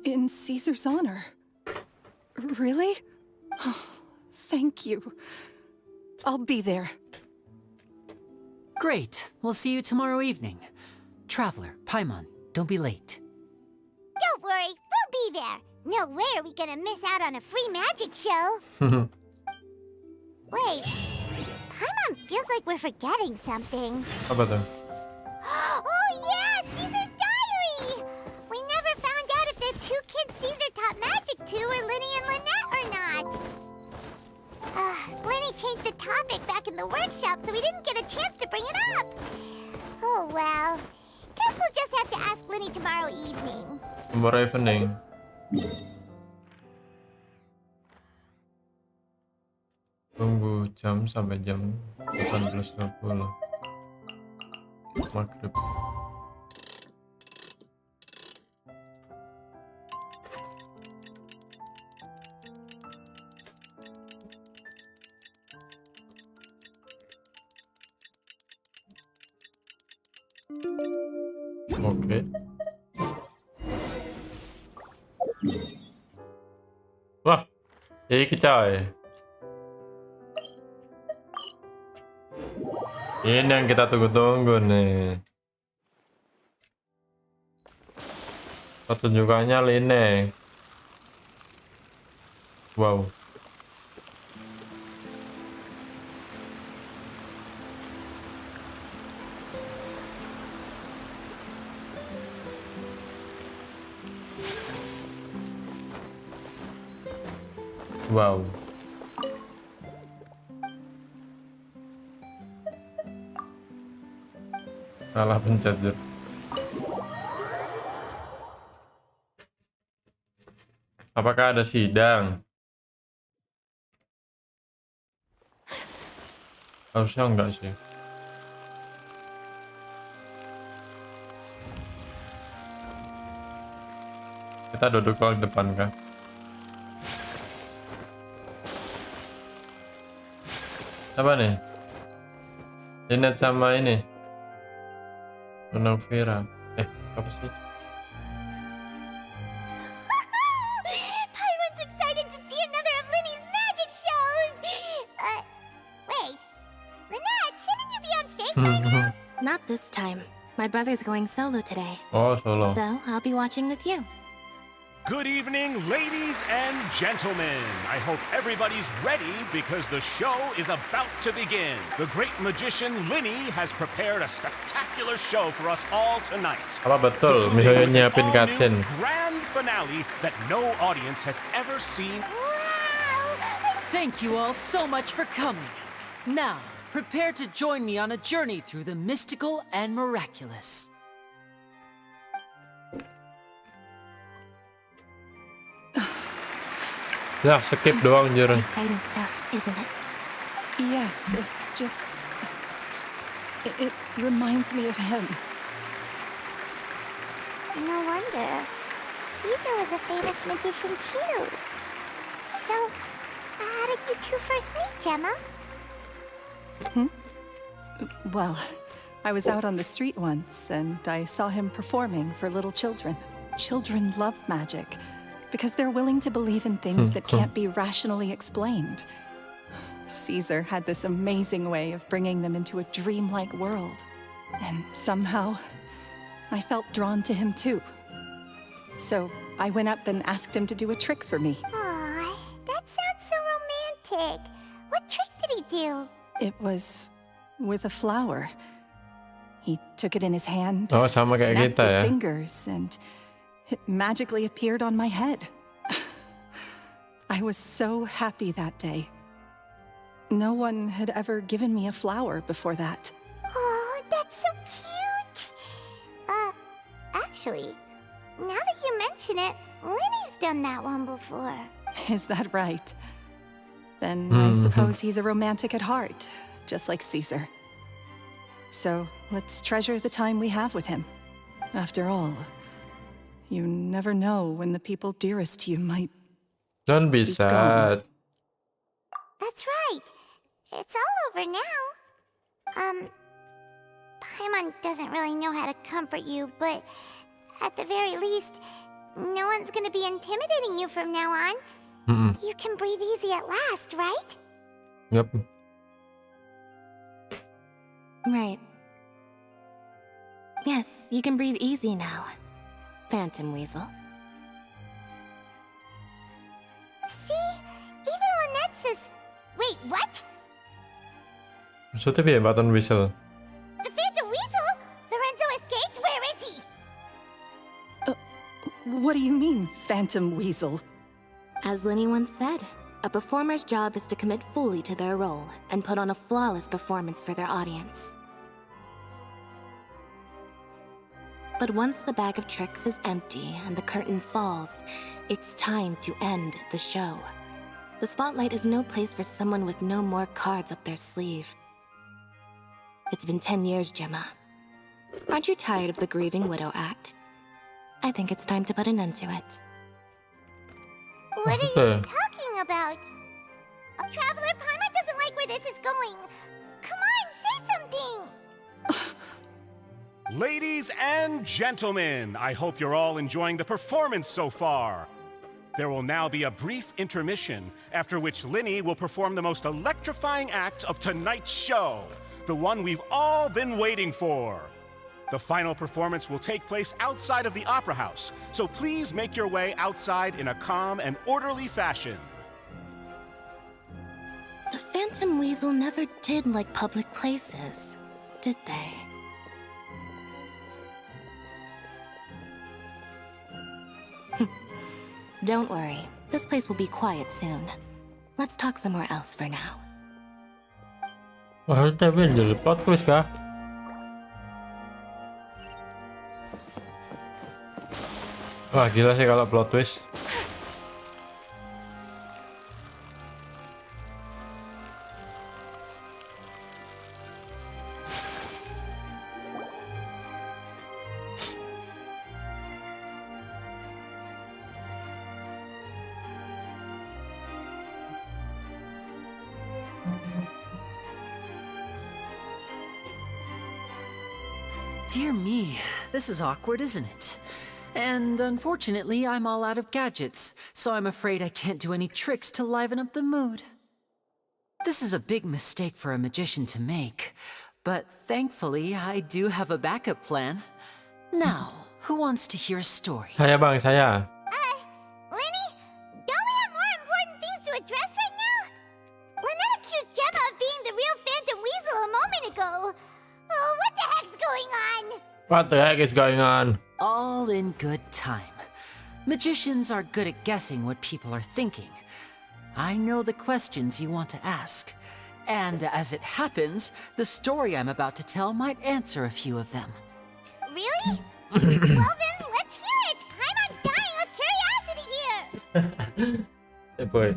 Speaker 9: in Caesar's honor. Really? Oh, thank you. I'll be there.
Speaker 3: Great. We'll see you tomorrow evening. Traveler, Paimon, don't be late.
Speaker 5: Don't worry, we'll be there. No way are we gonna miss out on a free magic show. Wait, Paimon feels like we're forgetting something.
Speaker 2: Apa tuh?
Speaker 5: Oh yeah, Caesar's diary! We never found out if the two kids Caesar taught magic to were Lyney and Lynette or not. Lyney changed the topic back in the workshop, so we didn't get a chance to bring it up. Oh well, guess we'll just have to ask Lyney tomorrow evening.
Speaker 2: Tomorrow evening. Tunggu jam sampai jam 18.20 maghrib. Oke. Wah, iki coy. Ini yang kita tunggu-tunggu nih. Pertunjukannya lyney. Wow. Wow. Salah pencet. Apakah ada sidang? Harusnya enggak sih. Kita duduk di depan kah? Apa nih? Linet sama ini Vira. Apa sih?
Speaker 5: Paimon's excited to see another of Lyney's magic shows! Wait. Lynette, shouldn't you be on stage by now?
Speaker 1: Not this time. My brother's going solo today.
Speaker 2: Oh, solo.
Speaker 1: So, I'll be watching with you.
Speaker 18: Good evening, ladies and gentlemen. I hope everybody's ready because the show is about to begin. The great magician Lyney has prepared a spectacular show for us all tonight.
Speaker 2: Apa betul? Misalnya nyiapin cutscene.
Speaker 18: Grand finale that no audience has ever seen.
Speaker 3: Thank you all so much for coming. Now, prepare to join me on a journey through the mystical and miraculous.
Speaker 2: Ya, skip doang jujur.
Speaker 1: Exciting stuff, isn't it?
Speaker 9: Yes, it's just... It reminds me of him.
Speaker 5: No wonder. Caesar was a famous magician too. So, how did you two first meet, Gemma?
Speaker 9: Well, I was out on the street once, and I saw him performing for little children. Children love magic, because they're willing to believe in things that can't be rationally explained. Caesar had this amazing way of bringing them into a dreamlike world. And somehow, I felt drawn to him too. So I went up and asked him to do a trick for me.
Speaker 5: Aw, that sounds so romantic. What trick did he do?
Speaker 9: It was with a flower. He took it in his hand,
Speaker 2: Oh, sama kayak
Speaker 9: snapped
Speaker 2: kita
Speaker 9: his
Speaker 2: ya.
Speaker 9: fingers, and it magically appeared on my head. I was so happy that day. No one had ever given me a flower before that.
Speaker 5: Oh, that's so cute! Actually, now that you mention it, Lyney's done that one before.
Speaker 9: Is that right? Then I suppose he's a romantic at heart, just like Caesar. So let's treasure the time we have with him. After all, you never know when the people dearest to you might...
Speaker 2: Don't be sad.
Speaker 5: That's right. It's all over now. Paimon doesn't really know how to comfort you, but at the very least, No one's gonna be intimidating you from now on. You can breathe easy at last, right?
Speaker 2: Yep.
Speaker 1: Right. Yes, you can breathe easy now, Phantom Weasel.
Speaker 5: See? Even Lynette says... Wait, what?
Speaker 2: Maksudnya piye Phantom Weasel?
Speaker 5: The Phantom Weasel? Lorenzo escaped? Where is he?
Speaker 9: What do you mean, Phantom Weasel?
Speaker 1: As Lyney once said, a performer's job is to commit fully to their role and put on a flawless performance for their audience. But once the bag of tricks is empty and the curtain falls, it's time to end the show. The spotlight is no place for someone with no more cards up their sleeve. It's been 10 years, Gemma. Aren't you tired of the grieving widow act? I think it's time to put an end to it.
Speaker 5: What are you talking about? Traveler, Paimon doesn't like where this is going. Come on, say something!
Speaker 18: Ladies and gentlemen, I hope you're all enjoying the performance so far. There will now be a brief intermission, after which Lyney will perform the most electrifying act of tonight's show, the one we've all been waiting for. The final performance will take place outside of the Opera House, so please make your way outside in a calm and orderly fashion.
Speaker 1: The Phantom Weasel never did like public places, did they? Don't worry, this place will be quiet soon. Let's talk somewhere else for now.
Speaker 2: Wah, tapi jadi plot twist kah? Wah, gila sih kalau plot twist.
Speaker 3: Dear me, this is awkward, isn't it? And unfortunately, I'm all out of gadgets, so I'm afraid I can't do any tricks to liven up the mood. This is a big mistake for a magician to make, but thankfully, I do have a backup plan. Now, who wants to hear a story?
Speaker 2: Saya bang, saya.
Speaker 5: Lyney, don't we have more important things to address right now? Lynette accused Gemma of being the real Phantom Weasel a moment ago. Oh, what the heck's going on?
Speaker 2: What the heck is going on?
Speaker 3: All in good time. Magicians are good at guessing what people are thinking. I know the questions you want to ask. And as it happens, the story I'm about to tell might answer a few of them.
Speaker 5: Really? Well then, let's hear it! Paimon's dying of curiosity here!
Speaker 2: Hey boy.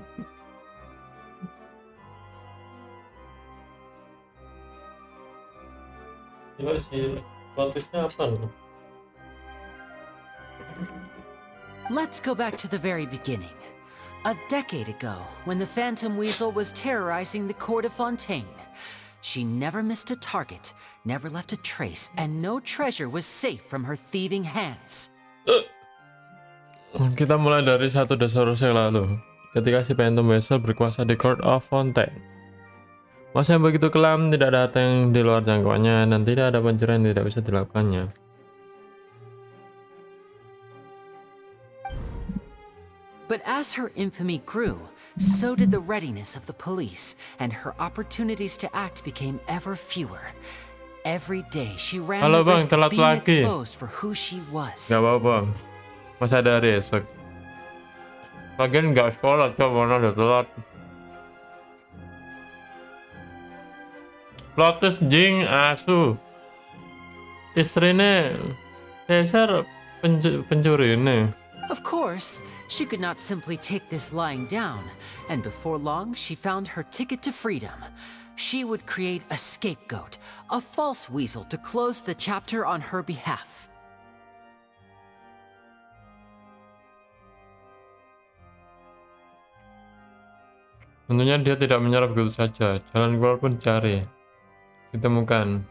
Speaker 2: Gila sih, plot twistnya apa loh?
Speaker 3: Let's go back to the very beginning. A decade ago, when the Phantom Weasel was terrorizing the court of Fontaine. She never missed a target, never left a trace, and no treasure was safe from her thieving hands.
Speaker 2: Kita mulai dari 1 Dasarus yang lalu, ketika si Phantom Weasel berkuasa di Court of Fontaine. Masa yang begitu kelam, tidak ada harta yang di luar jangkauannya, dan tidak ada pencurian yang tidak bisa dilakukannya.
Speaker 3: But as her infamy grew, so did the readiness of the police, and her opportunities to act became ever fewer. Every day she ran the risk of being exposed for who she was.
Speaker 2: Gak apa-apa, masih ada hari esok. Lagian gak sekolah, coba mana udah telat. Lotus Jing asu. Istrinya Caesar pencuri ini.
Speaker 3: Of course, she could not simply take this lying down, and before long she found her ticket to freedom. She would create a scapegoat, a false weasel to close the chapter on her behalf.
Speaker 2: Tentunya dia tidak menyerah begitu saja. Jalan keluar pun dicari, ditemukan.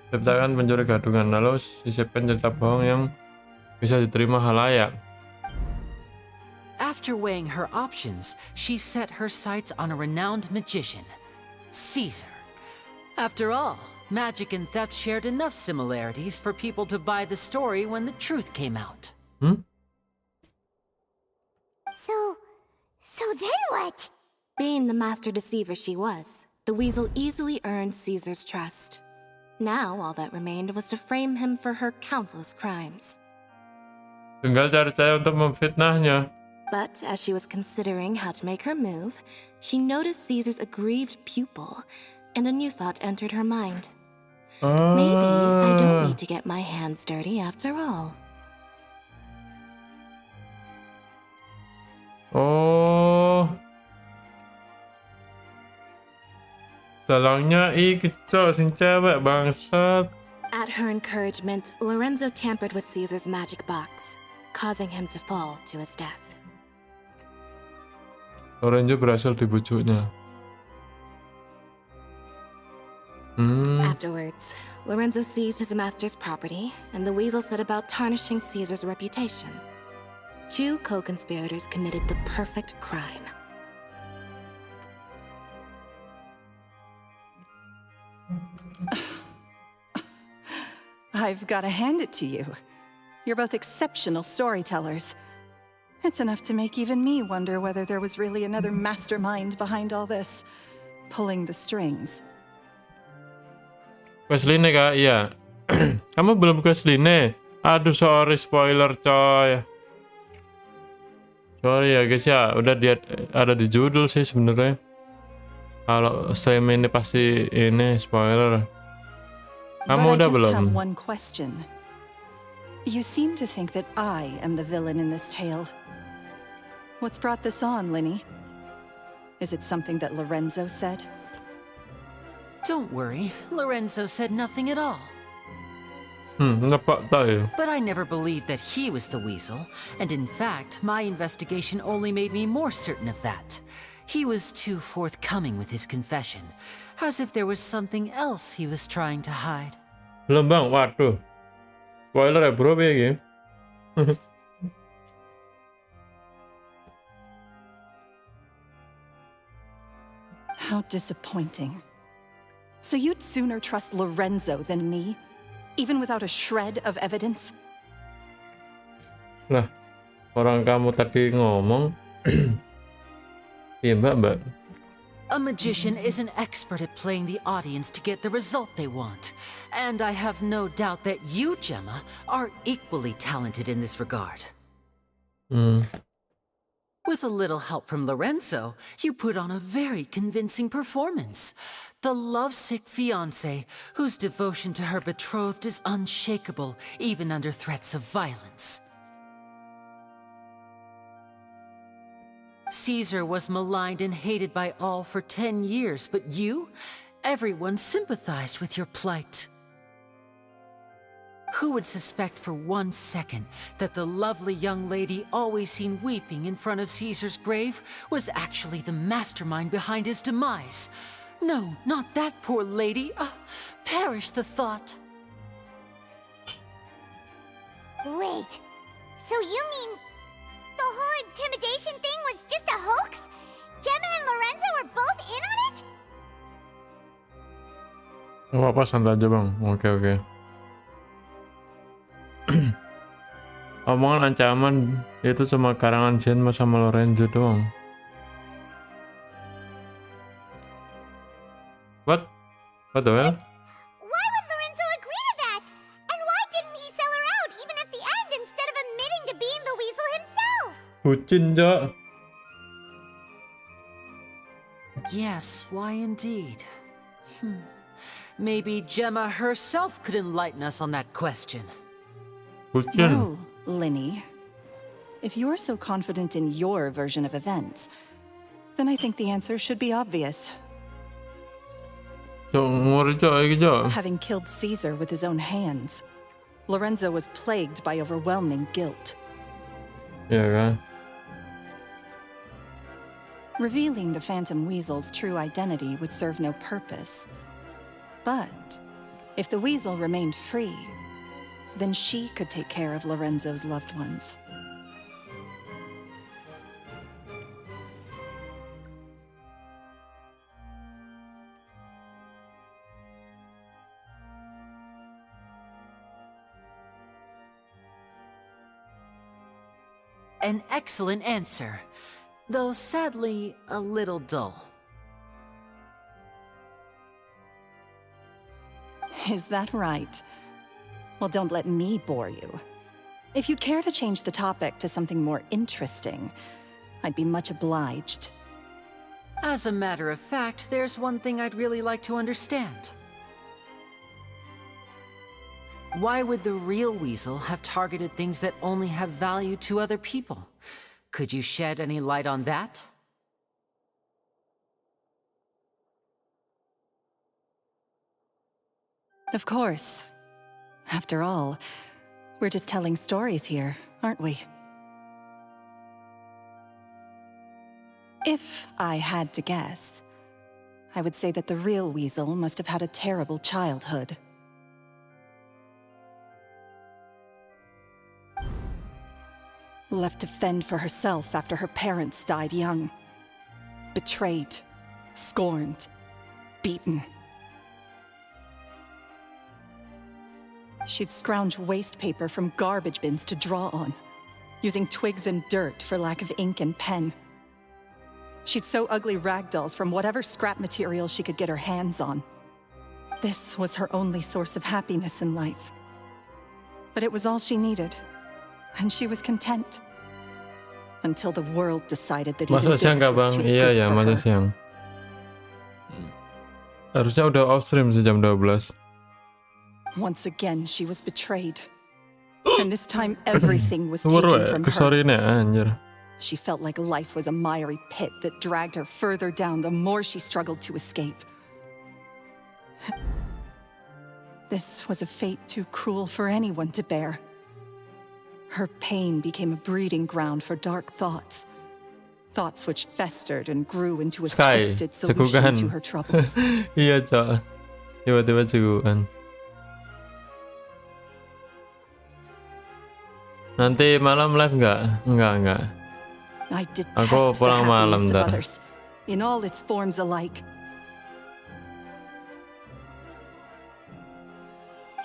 Speaker 2: Ciptakan pencuri gadungan, lalu sisipkan cerita bohong yang bisa diterima halayak.
Speaker 3: After weighing her options, she set her sights on a renowned magician, Caesar. After all, magic and theft shared enough similarities for people to buy the story when the truth came out.
Speaker 5: So then what?
Speaker 6: Being the master deceiver she was, the weasel easily earned Caesar's trust. Now all that remained was to frame him for her countless crimes.
Speaker 2: Tinggal cari cara untuk memfitnahnya.
Speaker 6: But as she was considering how to make her move, she noticed Caesar's aggrieved pupil, and a new thought entered her mind. Maybe I don't need to get my hands dirty after all.
Speaker 2: Oh. Dalangnya kecok sing cewek bangsat.
Speaker 6: At her encouragement, Lorenzo tampered with Caesar's magic box, causing him to fall to his death.
Speaker 2: Lorenzo berhasil dibujuknya.
Speaker 6: Afterwards, Lorenzo seized his master's property, and the weasel set about tarnishing Caesar's reputation. Two co-conspirators committed the perfect crime.
Speaker 9: I've got to hand it to you. You're both exceptional storytellers. It's enough to make even me wonder whether there was really another mastermind behind all this, pulling the strings.
Speaker 2: Quest lyney kak, iya. Kamu belum quest lyney. Aduh, sorry spoiler coy. Sorry ya guys ya, udah ada di judul sih sebenarnya. Kalau stream ini pasti ini spoiler. Kamu udah belum?
Speaker 9: I just have one question. You seem to think that I am the villain in this tale. What's brought this on, Lyney? Is it something that Lorenzo said?
Speaker 3: Don't worry, Lorenzo said nothing at all.
Speaker 2: Nampak tayo.
Speaker 3: But I never believed that he was the weasel, and in fact, my investigation only made me more certain of that. He was too forthcoming with his confession, as if there was something else he was trying to hide.
Speaker 2: Belum bang, waduh. Spoiler ya bro, ya.
Speaker 9: How disappointing. So you'd sooner trust Lorenzo than me? Even without a shred of evidence?
Speaker 2: Nah, orang kamu tadi ngomong. Iya mbak.
Speaker 3: A magician is an expert at playing the audience to get the result they want. And I have no doubt that you, Gemma, are equally talented in this regard. With a little help from Lorenzo, you put on a very convincing performance. The lovesick fiancé, whose devotion to her betrothed is unshakable, even under threats of violence. Caesar was maligned and hated by all for 10 years, but you? Everyone sympathized with your plight. Who would suspect for 1 second that the lovely young lady always seen weeping in front of Caesar's grave was actually the mastermind behind his demise? No, not that poor lady. Perish the thought.
Speaker 5: Wait, so you mean the whole intimidation thing was just a hoax? Gemma and Lorenzo were both in on it?
Speaker 2: Oh, apa santai aja bang. Oke. Omongan ancaman itu cuma karangan Jen sama Lorenzo doang. What the hell?
Speaker 5: Why would Lorenzo agree to that? And why didn't he sell her out even at the end instead of admitting to being the weasel himself?
Speaker 2: Bucin, Jok.
Speaker 3: Yes, why indeed? Maybe Gemma herself could enlighten us on that question.
Speaker 9: Well, Lyney, if you're so confident in your version of events, then I think the answer should be obvious. Having killed Caesar with his own hands, Lorenzo was plagued by overwhelming guilt.
Speaker 2: Yeah.
Speaker 9: Revealing the Phantom Weasel's true identity would serve no purpose. But if the weasel remained free, then she could take care of Lorenzo's loved ones.
Speaker 3: An excellent answer, though sadly a little dull.
Speaker 9: Is that right? Well, don't let me bore you. If you'd care to change the topic to something more interesting, I'd be much obliged.
Speaker 3: As a matter of fact, there's one thing I'd really like to understand. Why would the real weasel have targeted things that only have value to other people? Could you shed any light on that?
Speaker 9: Of course. After all, we're just telling stories here, aren't we? If I had to guess, I would say that the real weasel must have had a terrible childhood. Left to fend for herself after her parents died young. Betrayed, scorned, beaten. She'd scrounge waste paper from garbage bins to draw on, using twigs and dirt for lack of ink and pen. She'd sew ugly rag dolls from whatever scrap material she could get her hands on. This was her only source of happiness in life. But it was all she needed, and she was content. Until the world decided that even
Speaker 2: Masa
Speaker 9: this
Speaker 2: siang nggak,
Speaker 9: was
Speaker 2: Bang?
Speaker 9: too
Speaker 2: Iya
Speaker 9: good
Speaker 2: ya,
Speaker 9: for
Speaker 2: masa
Speaker 9: her.
Speaker 2: siang. Harusnya udah off stream sih jam 12.
Speaker 9: Once again, she was betrayed. And this time, everything was
Speaker 2: Baru
Speaker 9: taken
Speaker 2: ya,
Speaker 9: from
Speaker 2: ke sorry
Speaker 9: her.
Speaker 2: nih anjir.
Speaker 9: She felt like life was a miry pit that dragged her further down the more she struggled to escape. This was a fate too cruel for anyone to bear. Her pain became a breeding ground for dark thoughts. Thoughts which festered and grew into a
Speaker 2: Sky,
Speaker 9: twisted solution
Speaker 2: cegukan.
Speaker 9: to her troubles.
Speaker 2: Iya, Cok. Tiba-tiba cegukan. Nanti malam live nggak? Enggak.
Speaker 9: I
Speaker 2: Aku
Speaker 9: detest the
Speaker 2: pulang malam
Speaker 9: happiness of
Speaker 2: ntar.
Speaker 9: others, in all its forms alike.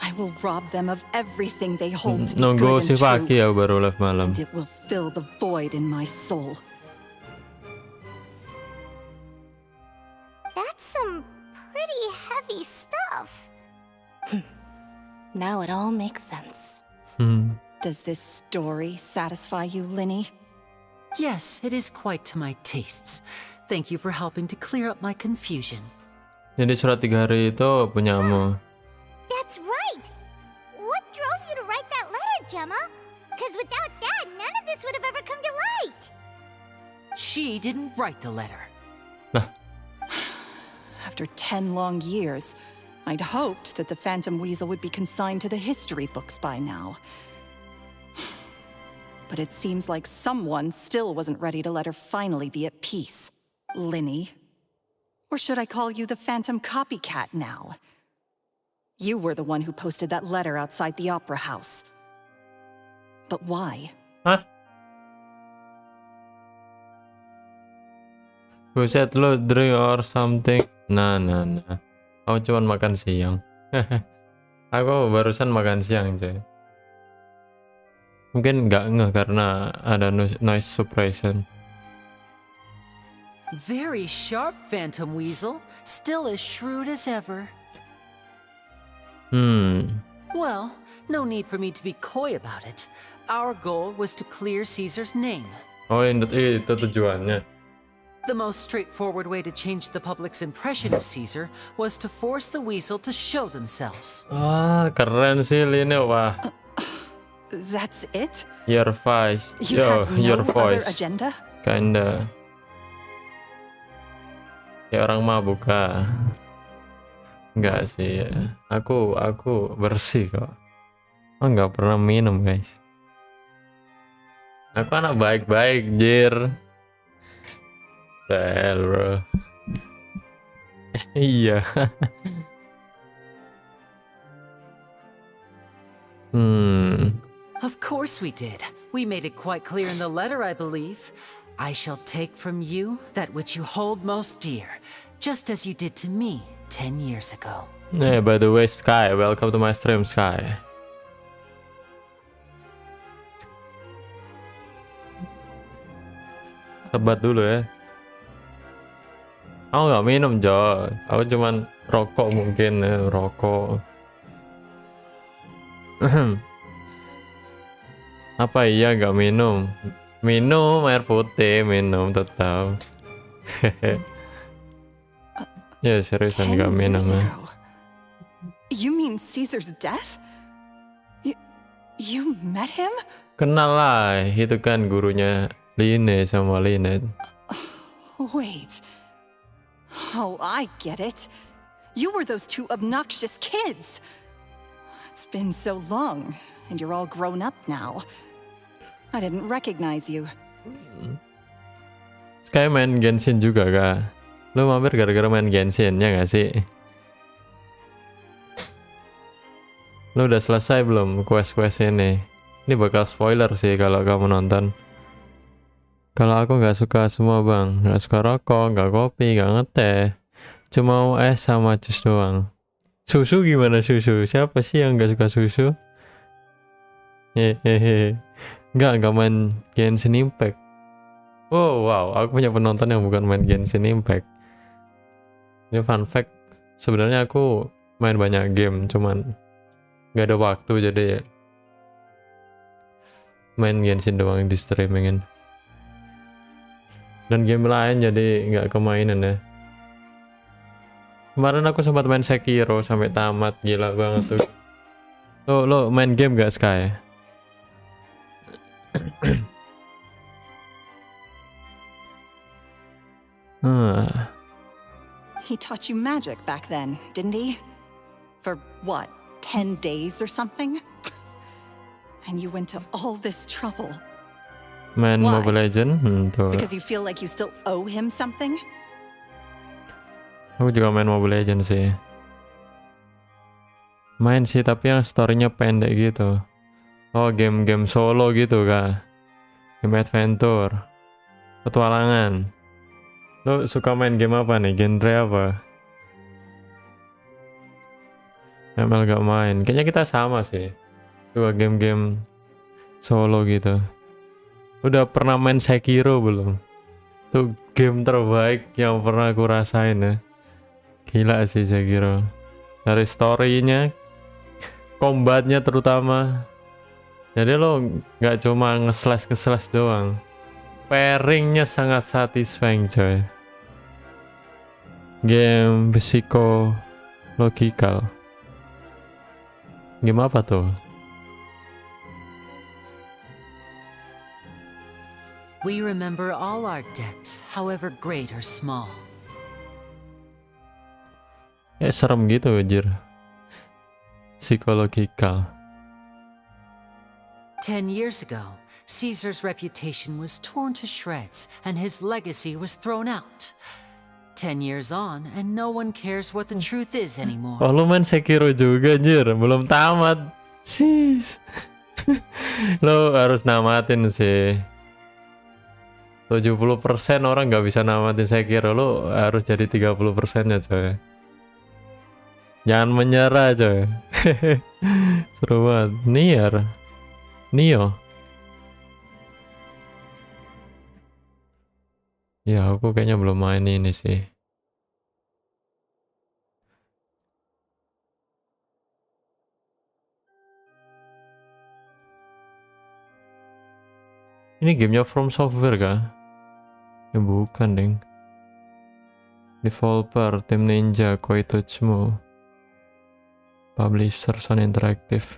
Speaker 9: I will rob them of everything they hold to be
Speaker 2: Nunggu
Speaker 9: good
Speaker 2: si
Speaker 9: and
Speaker 2: Faki
Speaker 9: true,
Speaker 2: ya baru live malam.
Speaker 9: and it will fill the void in my soul.
Speaker 5: That's some pretty heavy stuff.
Speaker 1: Now it all makes sense.
Speaker 9: Does this story satisfy you, Lyney?
Speaker 3: Yes, it is quite to my tastes. Thank you for helping to clear up my confusion.
Speaker 2: Jadi surat 3 hari itu punyamu.
Speaker 5: That's right. What drove you to write that letter, Gemma? Because without that, none of this would have ever come to light.
Speaker 3: She didn't write the letter.
Speaker 9: After 10 long years, I'd hoped that the Phantom Weasel would be consigned to the history books by now. But it seems like someone still wasn't ready to let her finally be at peace. Lyney. Or should I call you the Phantom Copycat now? You were the one who posted that letter outside the Opera House. But why?
Speaker 2: Hah? Buset lo drink or something. Nah. Aku cuman makan siang. Aku barusan makan siang, coy. Mungkin nggak ngeh karena ada noise suppression.
Speaker 3: Very sharp, Phantom Weasel. Still as shrewd as ever. Well, no need for me to be coy about it. Our goal was to clear Caesar's name.
Speaker 2: Oh, itu tujuannya.
Speaker 3: The most straightforward way to change the public's impression of Caesar was to force the weasel to show themselves.
Speaker 2: Wah, keren sih ini, wah.
Speaker 9: That's it?
Speaker 2: Your voice.
Speaker 9: You have no
Speaker 2: your
Speaker 9: other
Speaker 2: voice.
Speaker 9: agenda?
Speaker 2: Kinda. Ya orang mabuk kah? Enggak sih. Aku bersih kok. Oh, nggak pernah minum, guys. Aku anak baik-baik, jir. The hell, bro. Iya.
Speaker 3: course we did. We made it quite clear in the letter, I believe. I shall take from you that which you hold most dear, just as you did to me 10 years ago.
Speaker 2: Hey, by the way, Sky, welcome to my stream, Sky. Sebat dulu ya. Aku nggak minum, Jo. Aku cuman rokok mungkin ya, rokok. Apa iya nggak minum? Minum air putih, minum tetap. Ya seriusan nggak minum ya.
Speaker 9: You mean Caesar's death? You met him?
Speaker 2: Kenal lah, itu kan gurunya Lyney sama Lyney.
Speaker 9: Wait. Oh, I get it. You were those two obnoxious kids. It's been so long, and you're all grown up now. I didn't recognize you.
Speaker 2: Kayak main Genshin juga, Kak. Lu mampir gara-gara main Genshin, ya nggak sih? Lu udah selesai belum quest-quest ini? Ini bakal spoiler sih kalau kamu nonton. Kalau aku nggak suka semua, Bang. Nggak suka rokok, nggak kopi, nggak ngeteh. Cuma mau es sama jus doang. Susu gimana susu? Siapa sih yang nggak suka susu? Hehehe. Nggak main Genshin Impact. Oh wow, aku punya penonton yang bukan main Genshin Impact. Ini fun fact, sebenarnya aku main banyak game, cuman nggak ada waktu jadi ya main Genshin doang di streamingin. Dan game lain jadi nggak kemainan ya. Kemarin aku sempat main Sekiro sampai tamat, gila banget tuh. Lo main game gak, Sky?
Speaker 9: He taught you magic back then, didn't he? For what, 10 days or something? And you went to all this trouble.
Speaker 2: Main
Speaker 9: Why?
Speaker 2: Mobile Legend? Tuh.
Speaker 9: Because you feel like you still owe him something?
Speaker 2: Aku juga main Mobile Legend sih. Main sih, tapi yang story-nya pendek gitu. Oh, game-game solo gitu, Kak. Game adventure. Petualangan. Lo suka main game apa nih? Genre apa? ML gak main. Kayaknya kita sama sih. Dua game-game solo gitu. Udah pernah main Sekiro belum? Itu game terbaik yang pernah aku rasain ya. Gila sih Sekiro. Dari story-nya, combat-nya terutama. Jadi lo nggak cuma nge-slash doang. Pairing-nya sangat satisfying, coy. Game psikologikal. Game apa tuh?
Speaker 3: We remember all our debts, however great or small.
Speaker 2: Serem gitu, anjir. Psikologikal.
Speaker 3: 10 years ago, Caesar's reputation was torn to shreds, and his legacy was thrown out. 10 years on, and no one cares what the truth is anymore.
Speaker 2: Oh, lu main Sekiro juga, anjir. Belum tamat. Sis. Lo harus namatin sih. 70% orang nggak bisa namatin Sekiro. Lo harus jadi 30%-nya, coy. Jangan menyerah, coy. Seru banget. Nio. Ya, aku kayaknya belum main ini sih. Ini gamenya From Software kah? Ya bukan, deng. Developer, Tim Ninja, Koei Tecmo. Publisher, Sun Interactive.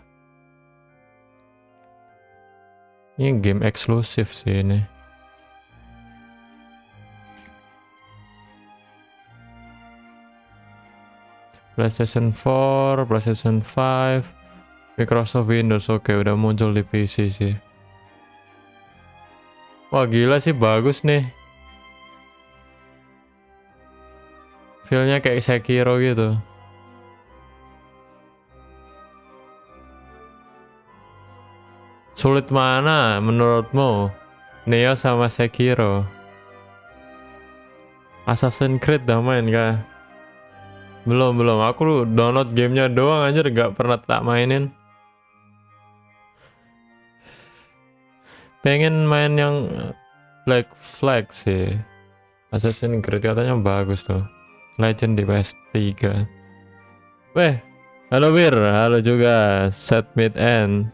Speaker 2: Ini game eksklusif sih ini. PlayStation 4, PlayStation 5, Microsoft Windows. Oke, udah muncul di PC sih. Wah, gila sih, bagus nih. Feel-nya kayak Sekiro gitu. Sulit mana menurutmu? Neo sama Sekiro. Assassin's Creed udah main kah? Belum. Aku download gamenya doang aja, gak pernah tak mainin. Pengen main yang Black Flag sih. Assassin's Creed katanya bagus tuh. Legend di PS3. Weh, halo Wir, halo juga Set Mid End.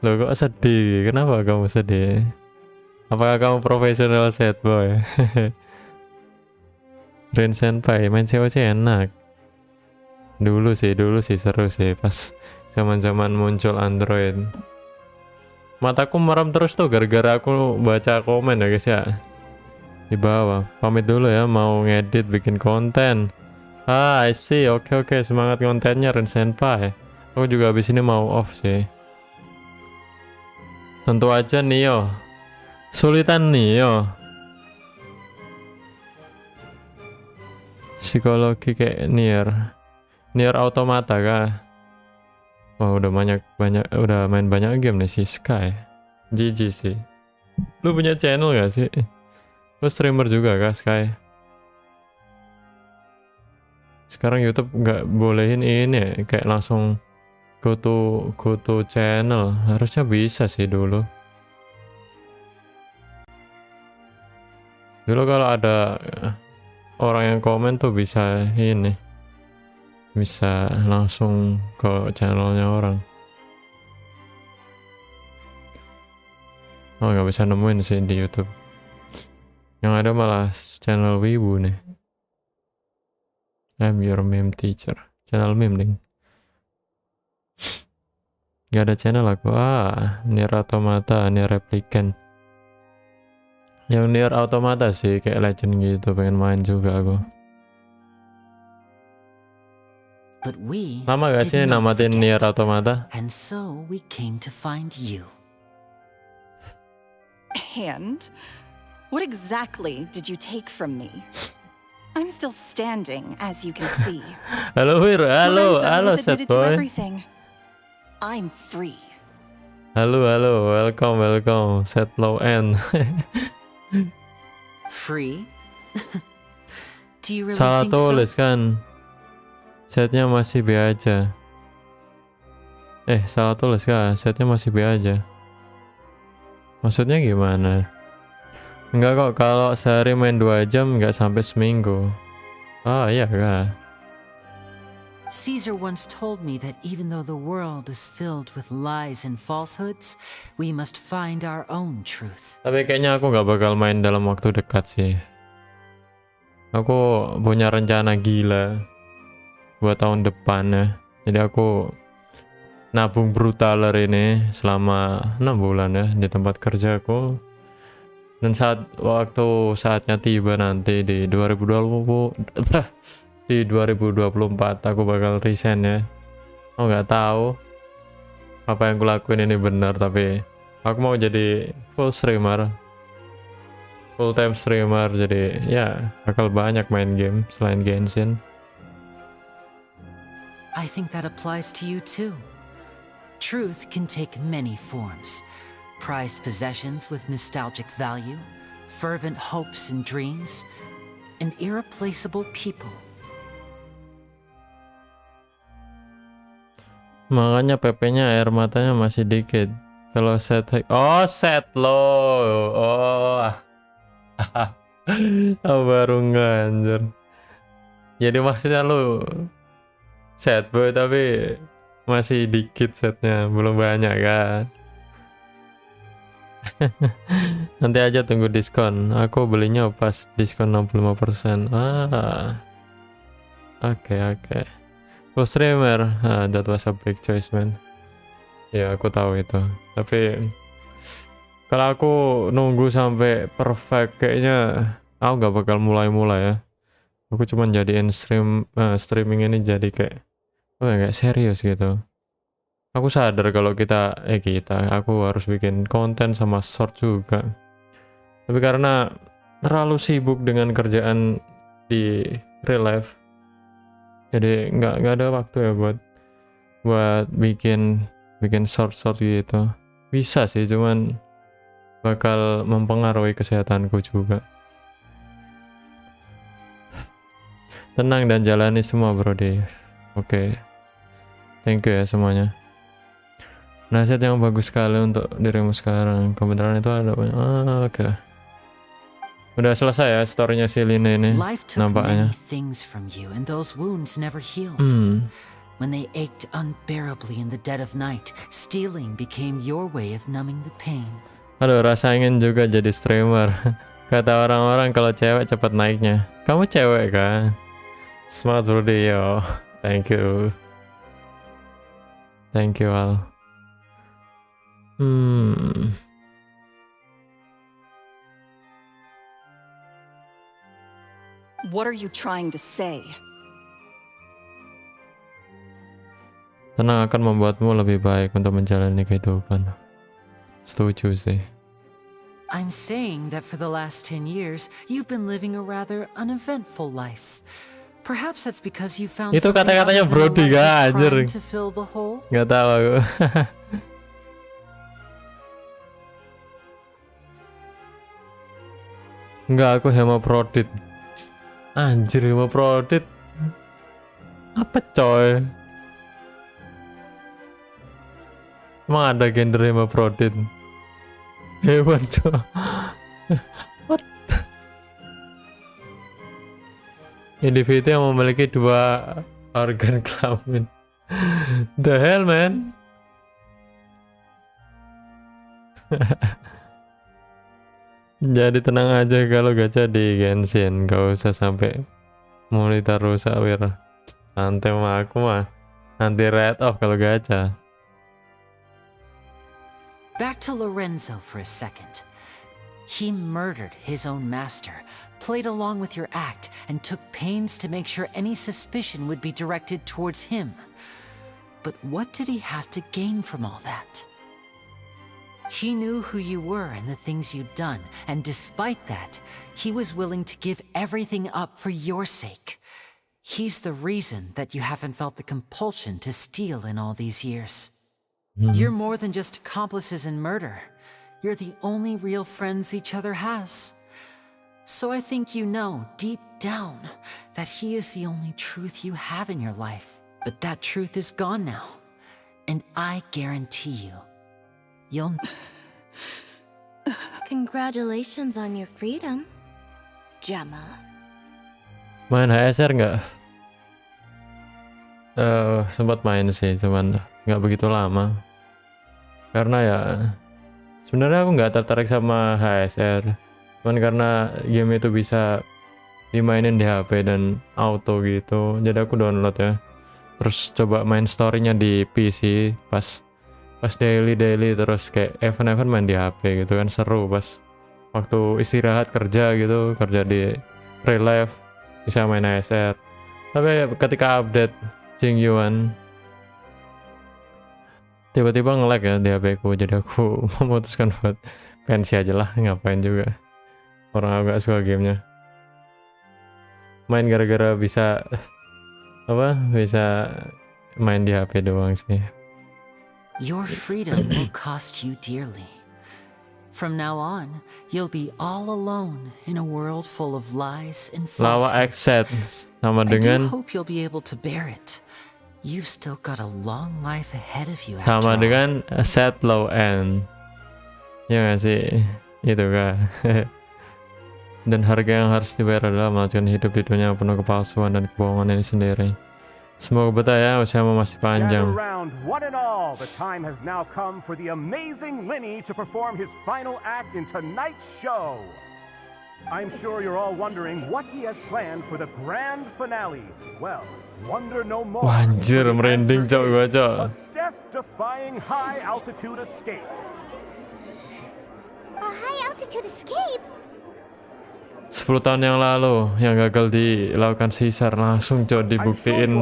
Speaker 2: Loh kok sedih? Kenapa kamu sedih? Apakah kamu profesional set boy? Rin Senpai main COC enak. Dulu sih seru sih pas zaman-zaman muncul Android. Mataku merem terus tuh gara-gara aku baca komen ya guys ya. Di bawah. Pamit dulu ya, mau ngedit bikin konten. I see. Oke, semangat kontennya Rin Senpai. Aku juga habis ini mau off sih. Tentu aja Neo. Sulitan Neo. Psikologi kayak Nier Automata kah? Oh, udah udah main banyak game nih si Sky. GG sih. Lu punya channel gak sih? Lu streamer juga kah Sky? Sekarang YouTube nggak bolehin ini ya, kayak langsung go to channel. Harusnya bisa sih dulu. Dulu kalau ada orang yang komen tuh bisa ini, bisa langsung ke channelnya orang. Oh, nggak bisa nemuin sih di YouTube. Yang ada malah channel Wibu nih. I'm your meme teacher. Channel meme ding. Gak ada channel aku. Nier Automata, Nier Replicant. Yang Nier Automata sih kayak legend gitu, pengen main juga aku. Lama gak sih namatin Nier Automata?
Speaker 3: And so we came to find you.
Speaker 9: And what exactly did you take from me? I'm still standing, as you can see.
Speaker 2: Halo Wir, halo
Speaker 9: set
Speaker 2: boy.
Speaker 9: I'm free.
Speaker 2: Halo, welcome, set low end.
Speaker 3: Free? Do you really
Speaker 2: Salah
Speaker 3: think
Speaker 2: tulis
Speaker 3: so?
Speaker 2: kan. Setnya masih B aja. Salah tulis kah? Setnya masih B aja. Maksudnya gimana? Enggak kok, kalau sehari main 2 jam nggak sampai seminggu. Iya kah?
Speaker 3: Caesar once told me that even though the world is filled with lies and falsehoods, we must find our own truth.
Speaker 2: Tapi kayaknya aku nggak bakal main dalam waktu dekat sih. Aku punya rencana gila buat tahun depan ya. Jadi aku nabung brutaler ini selama 6 bulan ya di tempat kerjaku. Dan saatnya tiba nanti di 2024 aku bakal resign ya. Aku nggak tahu apa yang kulakuin ini benar, tapi aku mau jadi full time streamer, jadi ya bakal banyak main game selain Genshin.
Speaker 3: I think that applies to you too. Truth can take many forms. Prized possessions with nostalgic value, fervent hopes and dreams, and irreplaceable people.
Speaker 2: Makanya PP-nya air matanya masih dikit. Kalau set baru nganjur. Jadi maksudnya lu set boy tapi masih dikit setnya, belum banyak kan. Nanti aja tunggu diskon. Aku belinya pas diskon 65%. Oke. Full streamer. That was a big choice, man. Ya, aku tahu itu. Tapi kalau aku nunggu sampai perfect, kayaknya aku nggak bakal mulai ya. Aku cuman jadiin streaming ini jadi kayak serius gitu. Aku sadar kalau aku harus bikin konten sama short juga. Tapi karena terlalu sibuk dengan kerjaan di real life, jadi nggak ada waktu ya buat bikin short gitu. Bisa sih, cuman bakal mempengaruhi kesehatanku juga. Tenang dan jalani semua, Brody. Oke. Thank you ya semuanya. Nasihat yang bagus sekali untuk dirimu sekarang. Kebenaran itu ada banyak. Oke. Udah selesai ya storynya si Lyney ini.
Speaker 3: Life took
Speaker 2: Nampaknya.
Speaker 3: many things from you, and those wounds never healed. When they ached unbearably in the dead of night, stealing became your way of numbing the pain.
Speaker 2: Aduh, rasa ingin juga jadi streamer. Kata orang-orang kalau cewek cepat naiknya. Kamu cewek kan? Smart Brody, yo. Thank you. Thank you all.
Speaker 9: What are you trying to say?
Speaker 2: Tenang akan membuatmu lebih baik untuk menjalani kehidupan. Setuju sih.
Speaker 3: I'm saying that for the last 10 years, you've been living a rather uneventful life. Perhaps that's because you found
Speaker 2: Itu
Speaker 3: something
Speaker 2: kata-katanya
Speaker 3: other than a
Speaker 2: Brody,
Speaker 3: life of
Speaker 2: gak anjir.
Speaker 3: crime to fill the hole.
Speaker 2: Gak tahu aku. Enggak, aku hemoprodit. Anjir, hemoprodit. Apa coy? Emang ada gender hemoprodit? Hewan coy. What? Individu yang memiliki dua organ kelamin. The hell, man? Jadi tenang aja kalau gacha di Genshin, gak usah sampai monitor rusak, Wir. Santai mah, aku mah nanti red off kalau gacha.
Speaker 3: Back to Lorenzo for a second. He murdered his own master, played along with your act, and took pains to make sure any suspicion would be directed towards him. But what did he have to gain from all that? He knew who you were and the things you'd done, and despite that, he was willing to give everything up for your sake. He's the reason that you haven't felt the compulsion to steal in all these years. You're more than just accomplices in murder. You're the only real friends each other has. So I think you know, deep down, that he is the only truth you have in your life. But that truth is gone now. And I guarantee you, you'll...
Speaker 7: Congratulations on your freedom, Gemma.
Speaker 2: Main HSR nggak? Sempat main sih, cuman nggak begitu lama. Karena ya sebenarnya aku nggak tertarik sama HSR, cuman karena game itu bisa dimainin di HP dan auto gitu, jadi aku download ya. Terus coba main storynya di PC pas daily terus kayak event main di HP gitu kan, seru pas waktu istirahat kerja gitu, kerja di real life bisa main HSR. Tapi ketika update Jingyuan tiba-tiba nge-lag ya di HP ku, jadi aku memutuskan buat pensi aja lah, ngapain juga, orang agak suka gamenya. Main gara-gara bisa main di HP doang sih.
Speaker 3: Your freedom will cost you dearly. From now on, you'll be all alone in a world full of lies and
Speaker 2: Lawa
Speaker 3: falsehoods.
Speaker 2: accept sama
Speaker 3: I
Speaker 2: dengan
Speaker 3: do hope you'll be able to bear it. You've still got a long life ahead of you.
Speaker 2: sama
Speaker 3: after all.
Speaker 2: dengan set low end. Ya nggak sih? Itu kan. Dan harga yang harus dibayar adalah melanjutkan hidup di dunia yang penuh kepalsuan dan kebohongan ini sendiri. Semoga betah ya, usiamu masih panjang.
Speaker 18: Gather round, one and all. The time has now come for the amazing Lyney to perform his final act in tonight's show. I'm sure you're all wondering what he has planned for the grand finale. Well, wonder no more.
Speaker 2: Wah, anjir, merinding cok gua cok.
Speaker 18: A death-defying high-altitude escape.
Speaker 5: A high-altitude escape?
Speaker 2: 10 tahun yang lalu yang gagal dilakukan Caesar langsung cok dibuktiin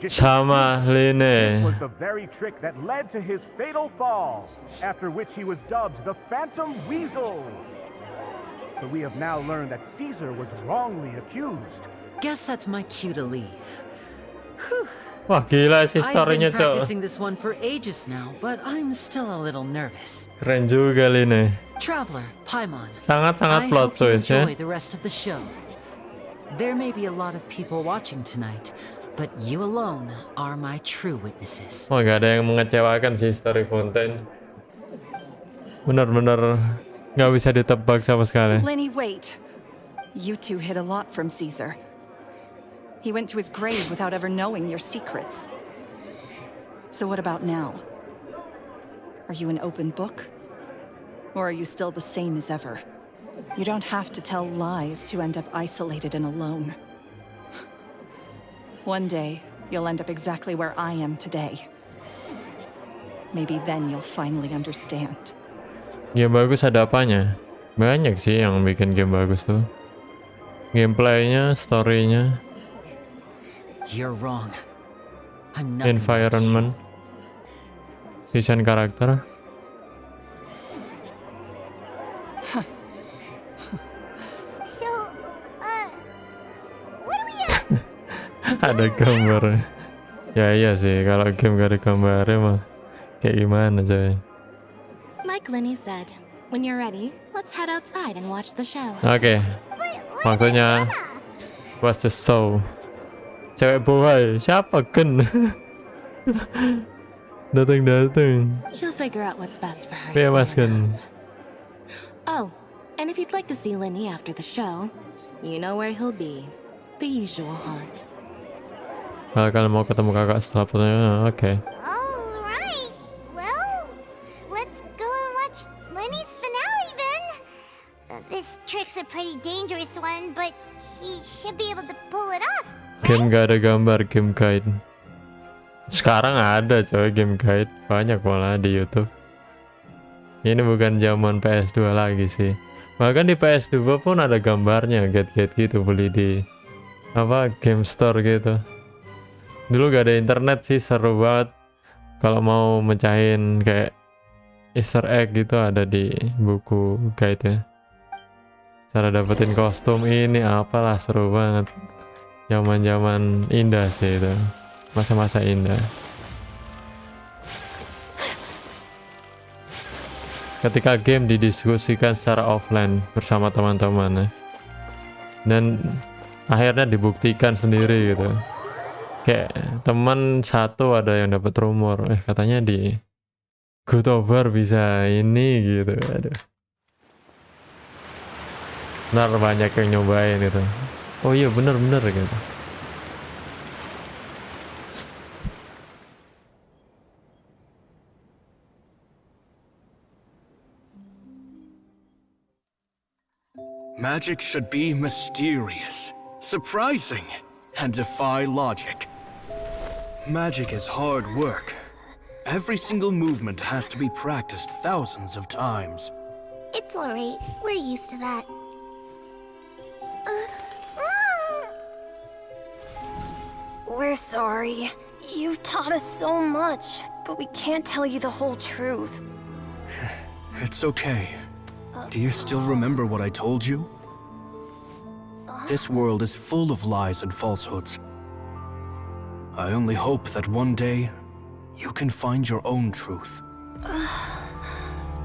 Speaker 2: sama Lyney.
Speaker 18: Was the very trick that led to his fatal fall, after which he was dubbed the Phantom Weasel. But we have now learned that Caesar was wrongly accused.
Speaker 3: Guess that's my cue to leave. Whew.
Speaker 2: Wah gila sih
Speaker 3: I've
Speaker 2: storynya
Speaker 3: been
Speaker 2: cok.
Speaker 3: practicing this one for ages now, but I'm still a little nervous.
Speaker 2: Keren juga Lyney.
Speaker 3: Traveler, Paimon.
Speaker 2: Sangat-sangat
Speaker 3: I
Speaker 2: plot
Speaker 3: hope you
Speaker 2: twist ya.
Speaker 3: enjoy the rest of the show. There may be a lot of people watching tonight, but you alone are my true witnesses.
Speaker 2: Wah gak ada yang mengecewakan sih story Fontaine. Bener-bener gak bisa ditebak sama sekali.
Speaker 9: Lyney, wait. You two hid a lot from Caesar. He went to his grave without ever knowing your secrets. So what about now? Are you an open book? Or are you still the same as ever? You don't have to tell lies to end up isolated and alone. One day, you'll end up exactly where I am today. Maybe then you'll finally understand.
Speaker 2: Game bagus ada apanya? Banyak sih yang bikin game bagus tuh. Gameplaynya, storynya,
Speaker 3: You're wrong. I'm nothing like
Speaker 2: environment, desain karakter.
Speaker 5: So, what do we have?
Speaker 2: Ada gambar. Ya iya sih, kalau game gak ada gambarnya mah kayak gimana coy.
Speaker 1: Like Lyney said, when you're ready, let's head outside and watch the show.
Speaker 2: Oke, waktunya watch the show. Cewek bohai, siapa Gen? Datang-datang.
Speaker 1: She'll figure out what's best for her.
Speaker 2: Bebas Gen.
Speaker 1: Oh, and if you'd like to see Lyney after the show, you know where he'll be. The usual haunt.
Speaker 2: Kalau kalian mau ketemu kakak setelah pertandingan, oke.
Speaker 5: Alright. Well, let's go and watch Lenny's finale then. This trick's a pretty dangerous one, but he should be able to pull it off.
Speaker 2: Game gak ada gambar, game guide. Sekarang ada coy game guide, banyak malah di YouTube. Ini bukan zaman PS2 lagi sih. Bahkan di PS2 pun ada gambarnya, guide-guide gitu, beli di apa game store gitu. Dulu gak ada internet sih, seru banget. Kalau mau mecahin kayak Easter egg gitu ada di buku guide ya. Cara dapetin kostum ini apalah, seru banget. Zaman-zaman indah sih itu, masa-masa indah. Ketika game didiskusikan secara offline bersama teman-teman ya. Dan akhirnya dibuktikan sendiri gitu. Kayak teman satu ada yang dapat rumor, katanya di God of War bisa ini gitu. Aduh. Benar banyak yang nyobain gitu. Oh iya bener-bener gitu.
Speaker 16: Magic should be mysterious, surprising, and defy logic. Magic is hard work. Every single movement has to be practiced thousands of times.
Speaker 5: It's alright. We're used to that.
Speaker 7: We're sorry. You've taught us so much, but we can't tell you the whole truth.
Speaker 16: It's okay. Do you still remember what I told you? This world is full of lies and falsehoods. I only hope that one day you can find your own truth.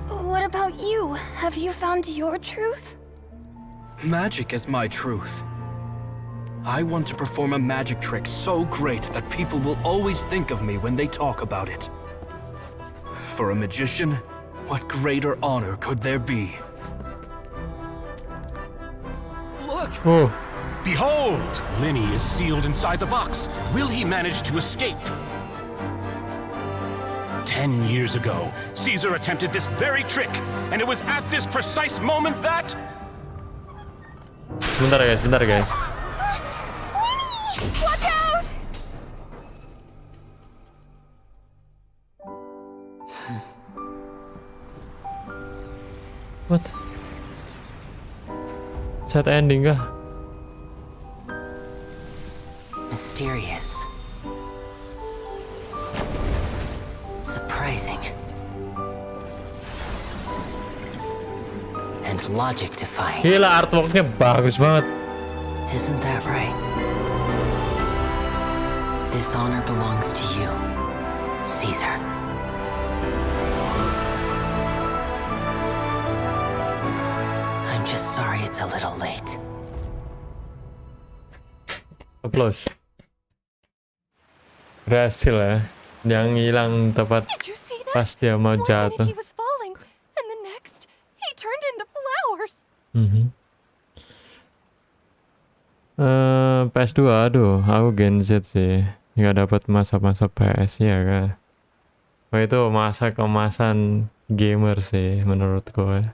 Speaker 7: What about you? Have you found your truth?
Speaker 16: Magic is my truth. I want to perform a magic trick so great that people will always think of me when they talk about it. For a magician, what greater honor could there be?
Speaker 18: Look!
Speaker 2: Oh.
Speaker 18: Behold! Lyney is sealed inside the box. Will he manage to escape? 10 years ago, Caesar attempted this very trick, and it was at this precise moment that...
Speaker 2: Bentar guys.
Speaker 7: Watch out!
Speaker 2: What? Sad ending kah?
Speaker 3: Mysterious. Surprising. And logic defying.
Speaker 2: Gila, artworknya bagus banget.
Speaker 3: Isn't that right? This honor belongs to you, Caesar. I'm just sorry it's a little late.
Speaker 2: Applause. Berhasil ya. Yang hilang tepat pas dia mau jatuh.
Speaker 17: He was falling, and the next, he turned into flowers.
Speaker 2: PS2, aduh, aku Gen Z sih, nggak dapat masa-masa PS ya kan. Wah, itu masa kemasan gamer sih menurutku ya.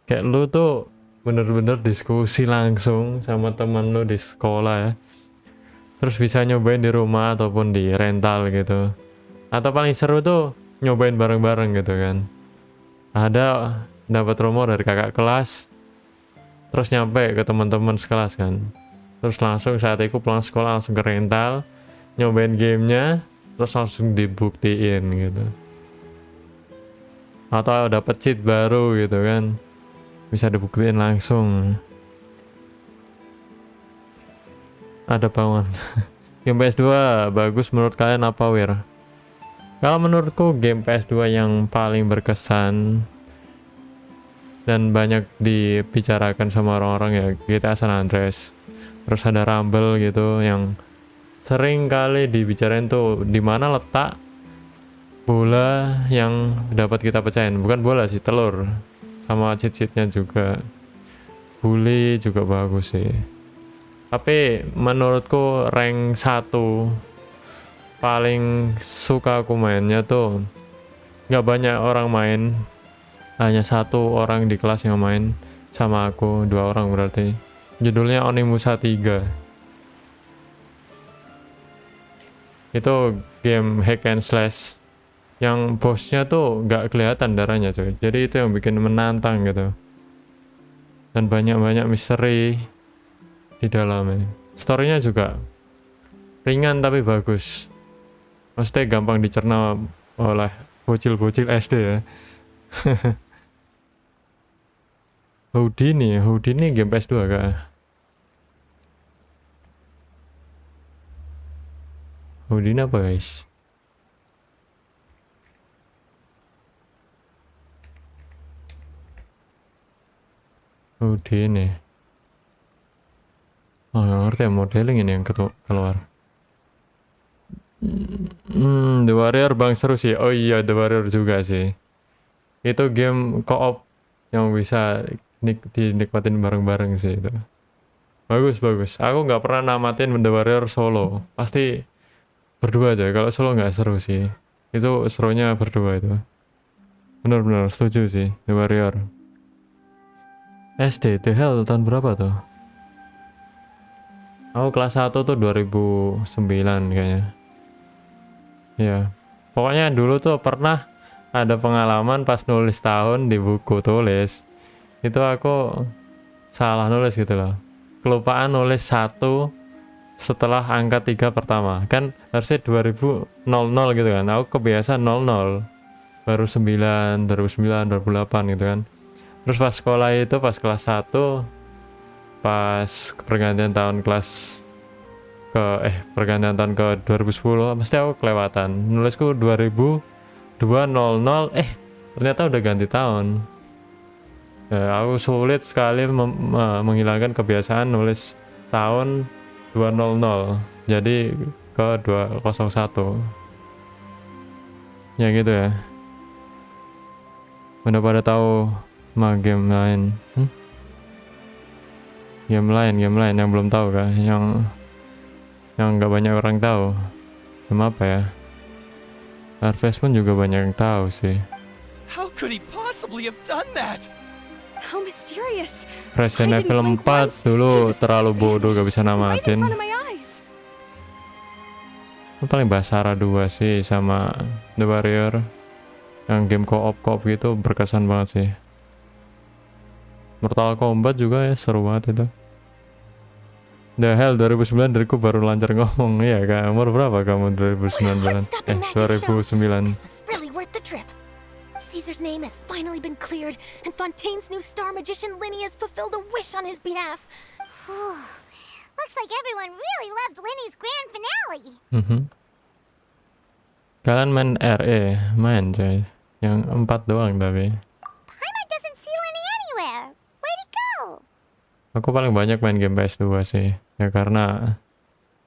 Speaker 2: Kayak lu tuh bener-bener diskusi langsung sama teman lu di sekolah ya. Terus bisa nyobain di rumah ataupun di rental gitu. Atau paling seru tuh nyobain bareng-bareng gitu kan. Ada dapat rumor dari kakak kelas, terus nyampe ke teman-teman sekelas kan. Terus langsung saat itu pulang sekolah langsung ke rental, nyobain gamenya, terus langsung dibuktiin gitu. Atau dapat cheat baru gitu kan, bisa dibuktiin langsung. Ada bawaan. Game PS2 bagus menurut kalian apa, Wir? Kalau menurutku game PS2 yang paling berkesan dan banyak dibicarakan sama orang-orang ya GTA San Andreas. Terus ada Rumble gitu yang sering kali dibicarain tuh di mana letak bola yang dapat kita pecahin. Bukan bola sih, telur. Sama cheat-cheatnya juga. Bully juga bagus sih. Tapi menurutku rank 1 paling suka aku mainnya tuh nggak banyak orang main, hanya 1 orang di kelas yang main sama aku, 2 orang berarti. Judulnya Onimusa 3. Itu game hack and slash yang bosnya tuh nggak kelihatan darahnya coy, jadi itu yang bikin menantang gitu, dan banyak-banyak misteri di dalamnya. Storynya juga ringan tapi bagus, maksudnya gampang dicerna oleh bocil-bocil SD ya. Houdini game PS2 kak. Houdini apa guys? Houdini. Oh, nggak ngerti ya, modeling ini yang keluar. The Warrior bang seru sih. Oh iya, The Warrior juga sih. Itu game co-op yang bisa dinikmatin bareng-bareng sih itu. Bagus. Aku nggak pernah namatin The Warrior solo. Pasti berdua aja. Kalau solo nggak seru sih. Itu serunya berdua itu. Bener-bener setuju sih The Warrior. SD, The Hell tahun berapa tuh? Aku kelas 1 tuh 2009 kayaknya. Ya, pokoknya dulu tuh pernah ada pengalaman pas nulis tahun di buku tulis. Itu aku salah nulis gitu loh. Kelupaan nulis 1 setelah angka 3 pertama. Kan harusnya 2000 gitu kan. Aku kebiasaan 00. Baru 9, 2009, 2008 gitu kan. Terus pas sekolah itu pas kelas 1 pas pergantian tahun pergantian tahun ke 2010 mesti aku kelewatan nulisku 2000 200 ternyata udah ganti tahun. Aku sulit sekali menghilangkan kebiasaan nulis tahun 200 jadi ke 201 ya gitu ya. Udah pada tahu game lain? Game lain yang belum tahu kah? Yang nggak banyak orang tahu. Game apa ya? Harvest pun juga banyak yang tahu sih.
Speaker 8: How could he possibly have done that?
Speaker 17: How mysterious.
Speaker 2: Resident Evil 4 dulu terlalu bodoh gak bisa namatin. Paling Basara 2 sih sama The Warrior. Yang game co-op gitu berkesan banget sih. Mortal Kombat juga ya seru banget itu. The Hell 2009 dariku baru lancar ngomong ya kak. Umur berapa kamu 2009? 2009.
Speaker 1: Caesar's name has finally been cleared, and Fontaine's new star magician lyney has fulfilled a wish on his behalf.
Speaker 5: Looks like everyone everyone really loved Lyney's grand finale.
Speaker 2: Kalian main RE, main coy. Yang 4 doang tapi.
Speaker 5: Paimon doesn't see Lyney anywhere. Where'd he go?
Speaker 2: Aku paling banyak main game PS2 sih. Ya karena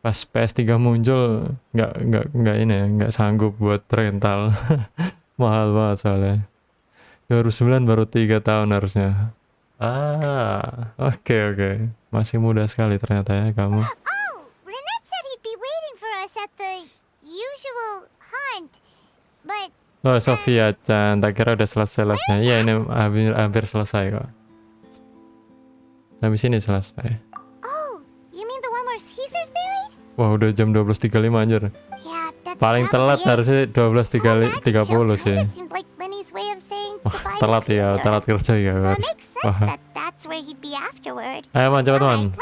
Speaker 2: pas PS3 muncul nggak sanggup buat rental. Mahal banget soalnya. 2009 baru 3 tahun harusnya. Oke. Masih muda sekali ternyata ya kamu.
Speaker 5: Oh, Lynette said he'd be waiting for us at the usual hunt. But
Speaker 2: Oh, Sofia-chan, tak kira udah selesai live-nya. Iya, ini hampir selesai kok. Habis ini selesai.
Speaker 5: oh, you mean the one where Caesar's buried?
Speaker 2: Wah, udah jam 12.35 anjir.
Speaker 5: Yeah, that's
Speaker 2: Paling telat harusnya 12.30 sih.
Speaker 5: seemed like Lyney's way of saying
Speaker 2: Wah,
Speaker 5: goodbye
Speaker 2: telat
Speaker 5: to
Speaker 2: ya,
Speaker 5: Caesar.
Speaker 2: telat kerja ya.
Speaker 5: So it
Speaker 2: Guys.
Speaker 5: makes sense
Speaker 2: Wah.
Speaker 5: that that's where he'd be afterward.
Speaker 2: Ayo man, cepet man.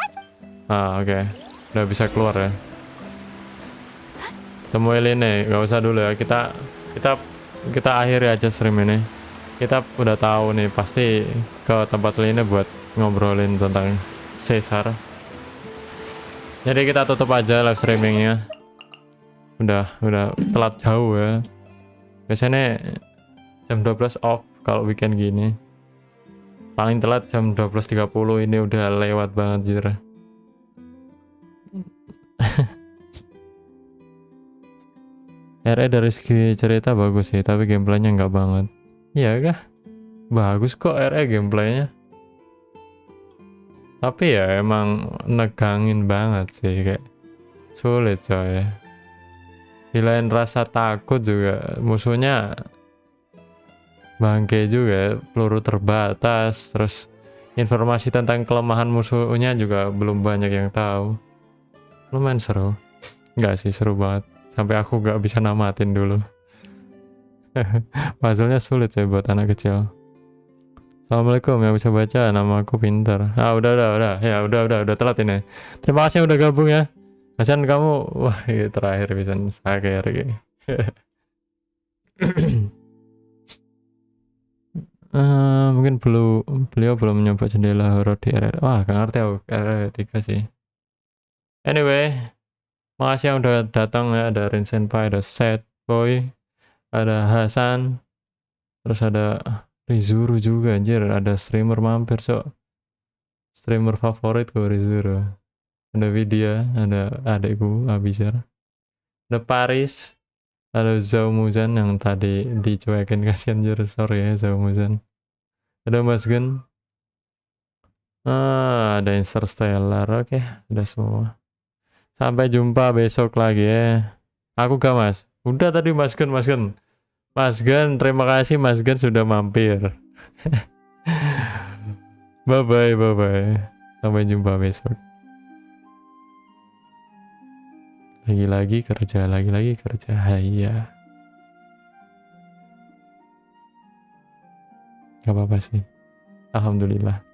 Speaker 2: Oke. Udah bisa keluar ya. Temui Lyney, gak usah dulu ya. Kita akhiri aja stream ini. Kita udah tahu nih pasti ke tempat Lyney buat ngobrolin tentang Caesar. Jadi kita tutup aja live streamingnya. Udah telat jauh ya. Biasanya jam 12 off kalau weekend gini. Paling telat jam 12.30, ini udah lewat banget jir. RE dari segi cerita bagus sih, tapi gameplaynya nggak banget. Iya kah? Bagus kok RE gameplaynya. Tapi ya emang negangin banget sih, kayak sulit coy. Hilain rasa takut juga, musuhnya bangke juga, peluru terbatas, terus informasi tentang kelemahan musuhnya juga belum banyak yang tahu. Lumayan seru. Nggak sih, seru banget. Sampai aku nggak bisa namatin dulu. Puzzle-nya sulit sih buat anak kecil. Assalamualaikum, yang bisa baca, nama aku Pinter. Udah. Ya, udah telat ini. Terima kasih udah gabung ya. Hasan kamu, wah ini terakhir bisa saya hari. Mungkin beliau belum nyoba jendela horor di RR. Wah, gak ngerti aku RR 3 sih. Anyway, makasih yang udah datang ya. Ada Rin Senpai, ada Sad Boy, ada Hasan, terus ada Rizuru juga anjir, ada streamer mampir streamer favoritku Rizuru, ada Vidya, ada adekku Abizar, ada Paris, ada Zhao Muzan yang tadi dicuekin, kasihan anjir, sorry ya Zhao Muzan, ada Mas Gen, ada Interstellar. Oke, udah semua. Sampai jumpa besok lagi ya. Aku gak Mas, udah tadi Mas Gen, terima kasih Mas Gen sudah mampir. Bye bye. Sampai jumpa besok. Lagi-lagi kerja. Iya. Gak apa-apa sih. Alhamdulillah.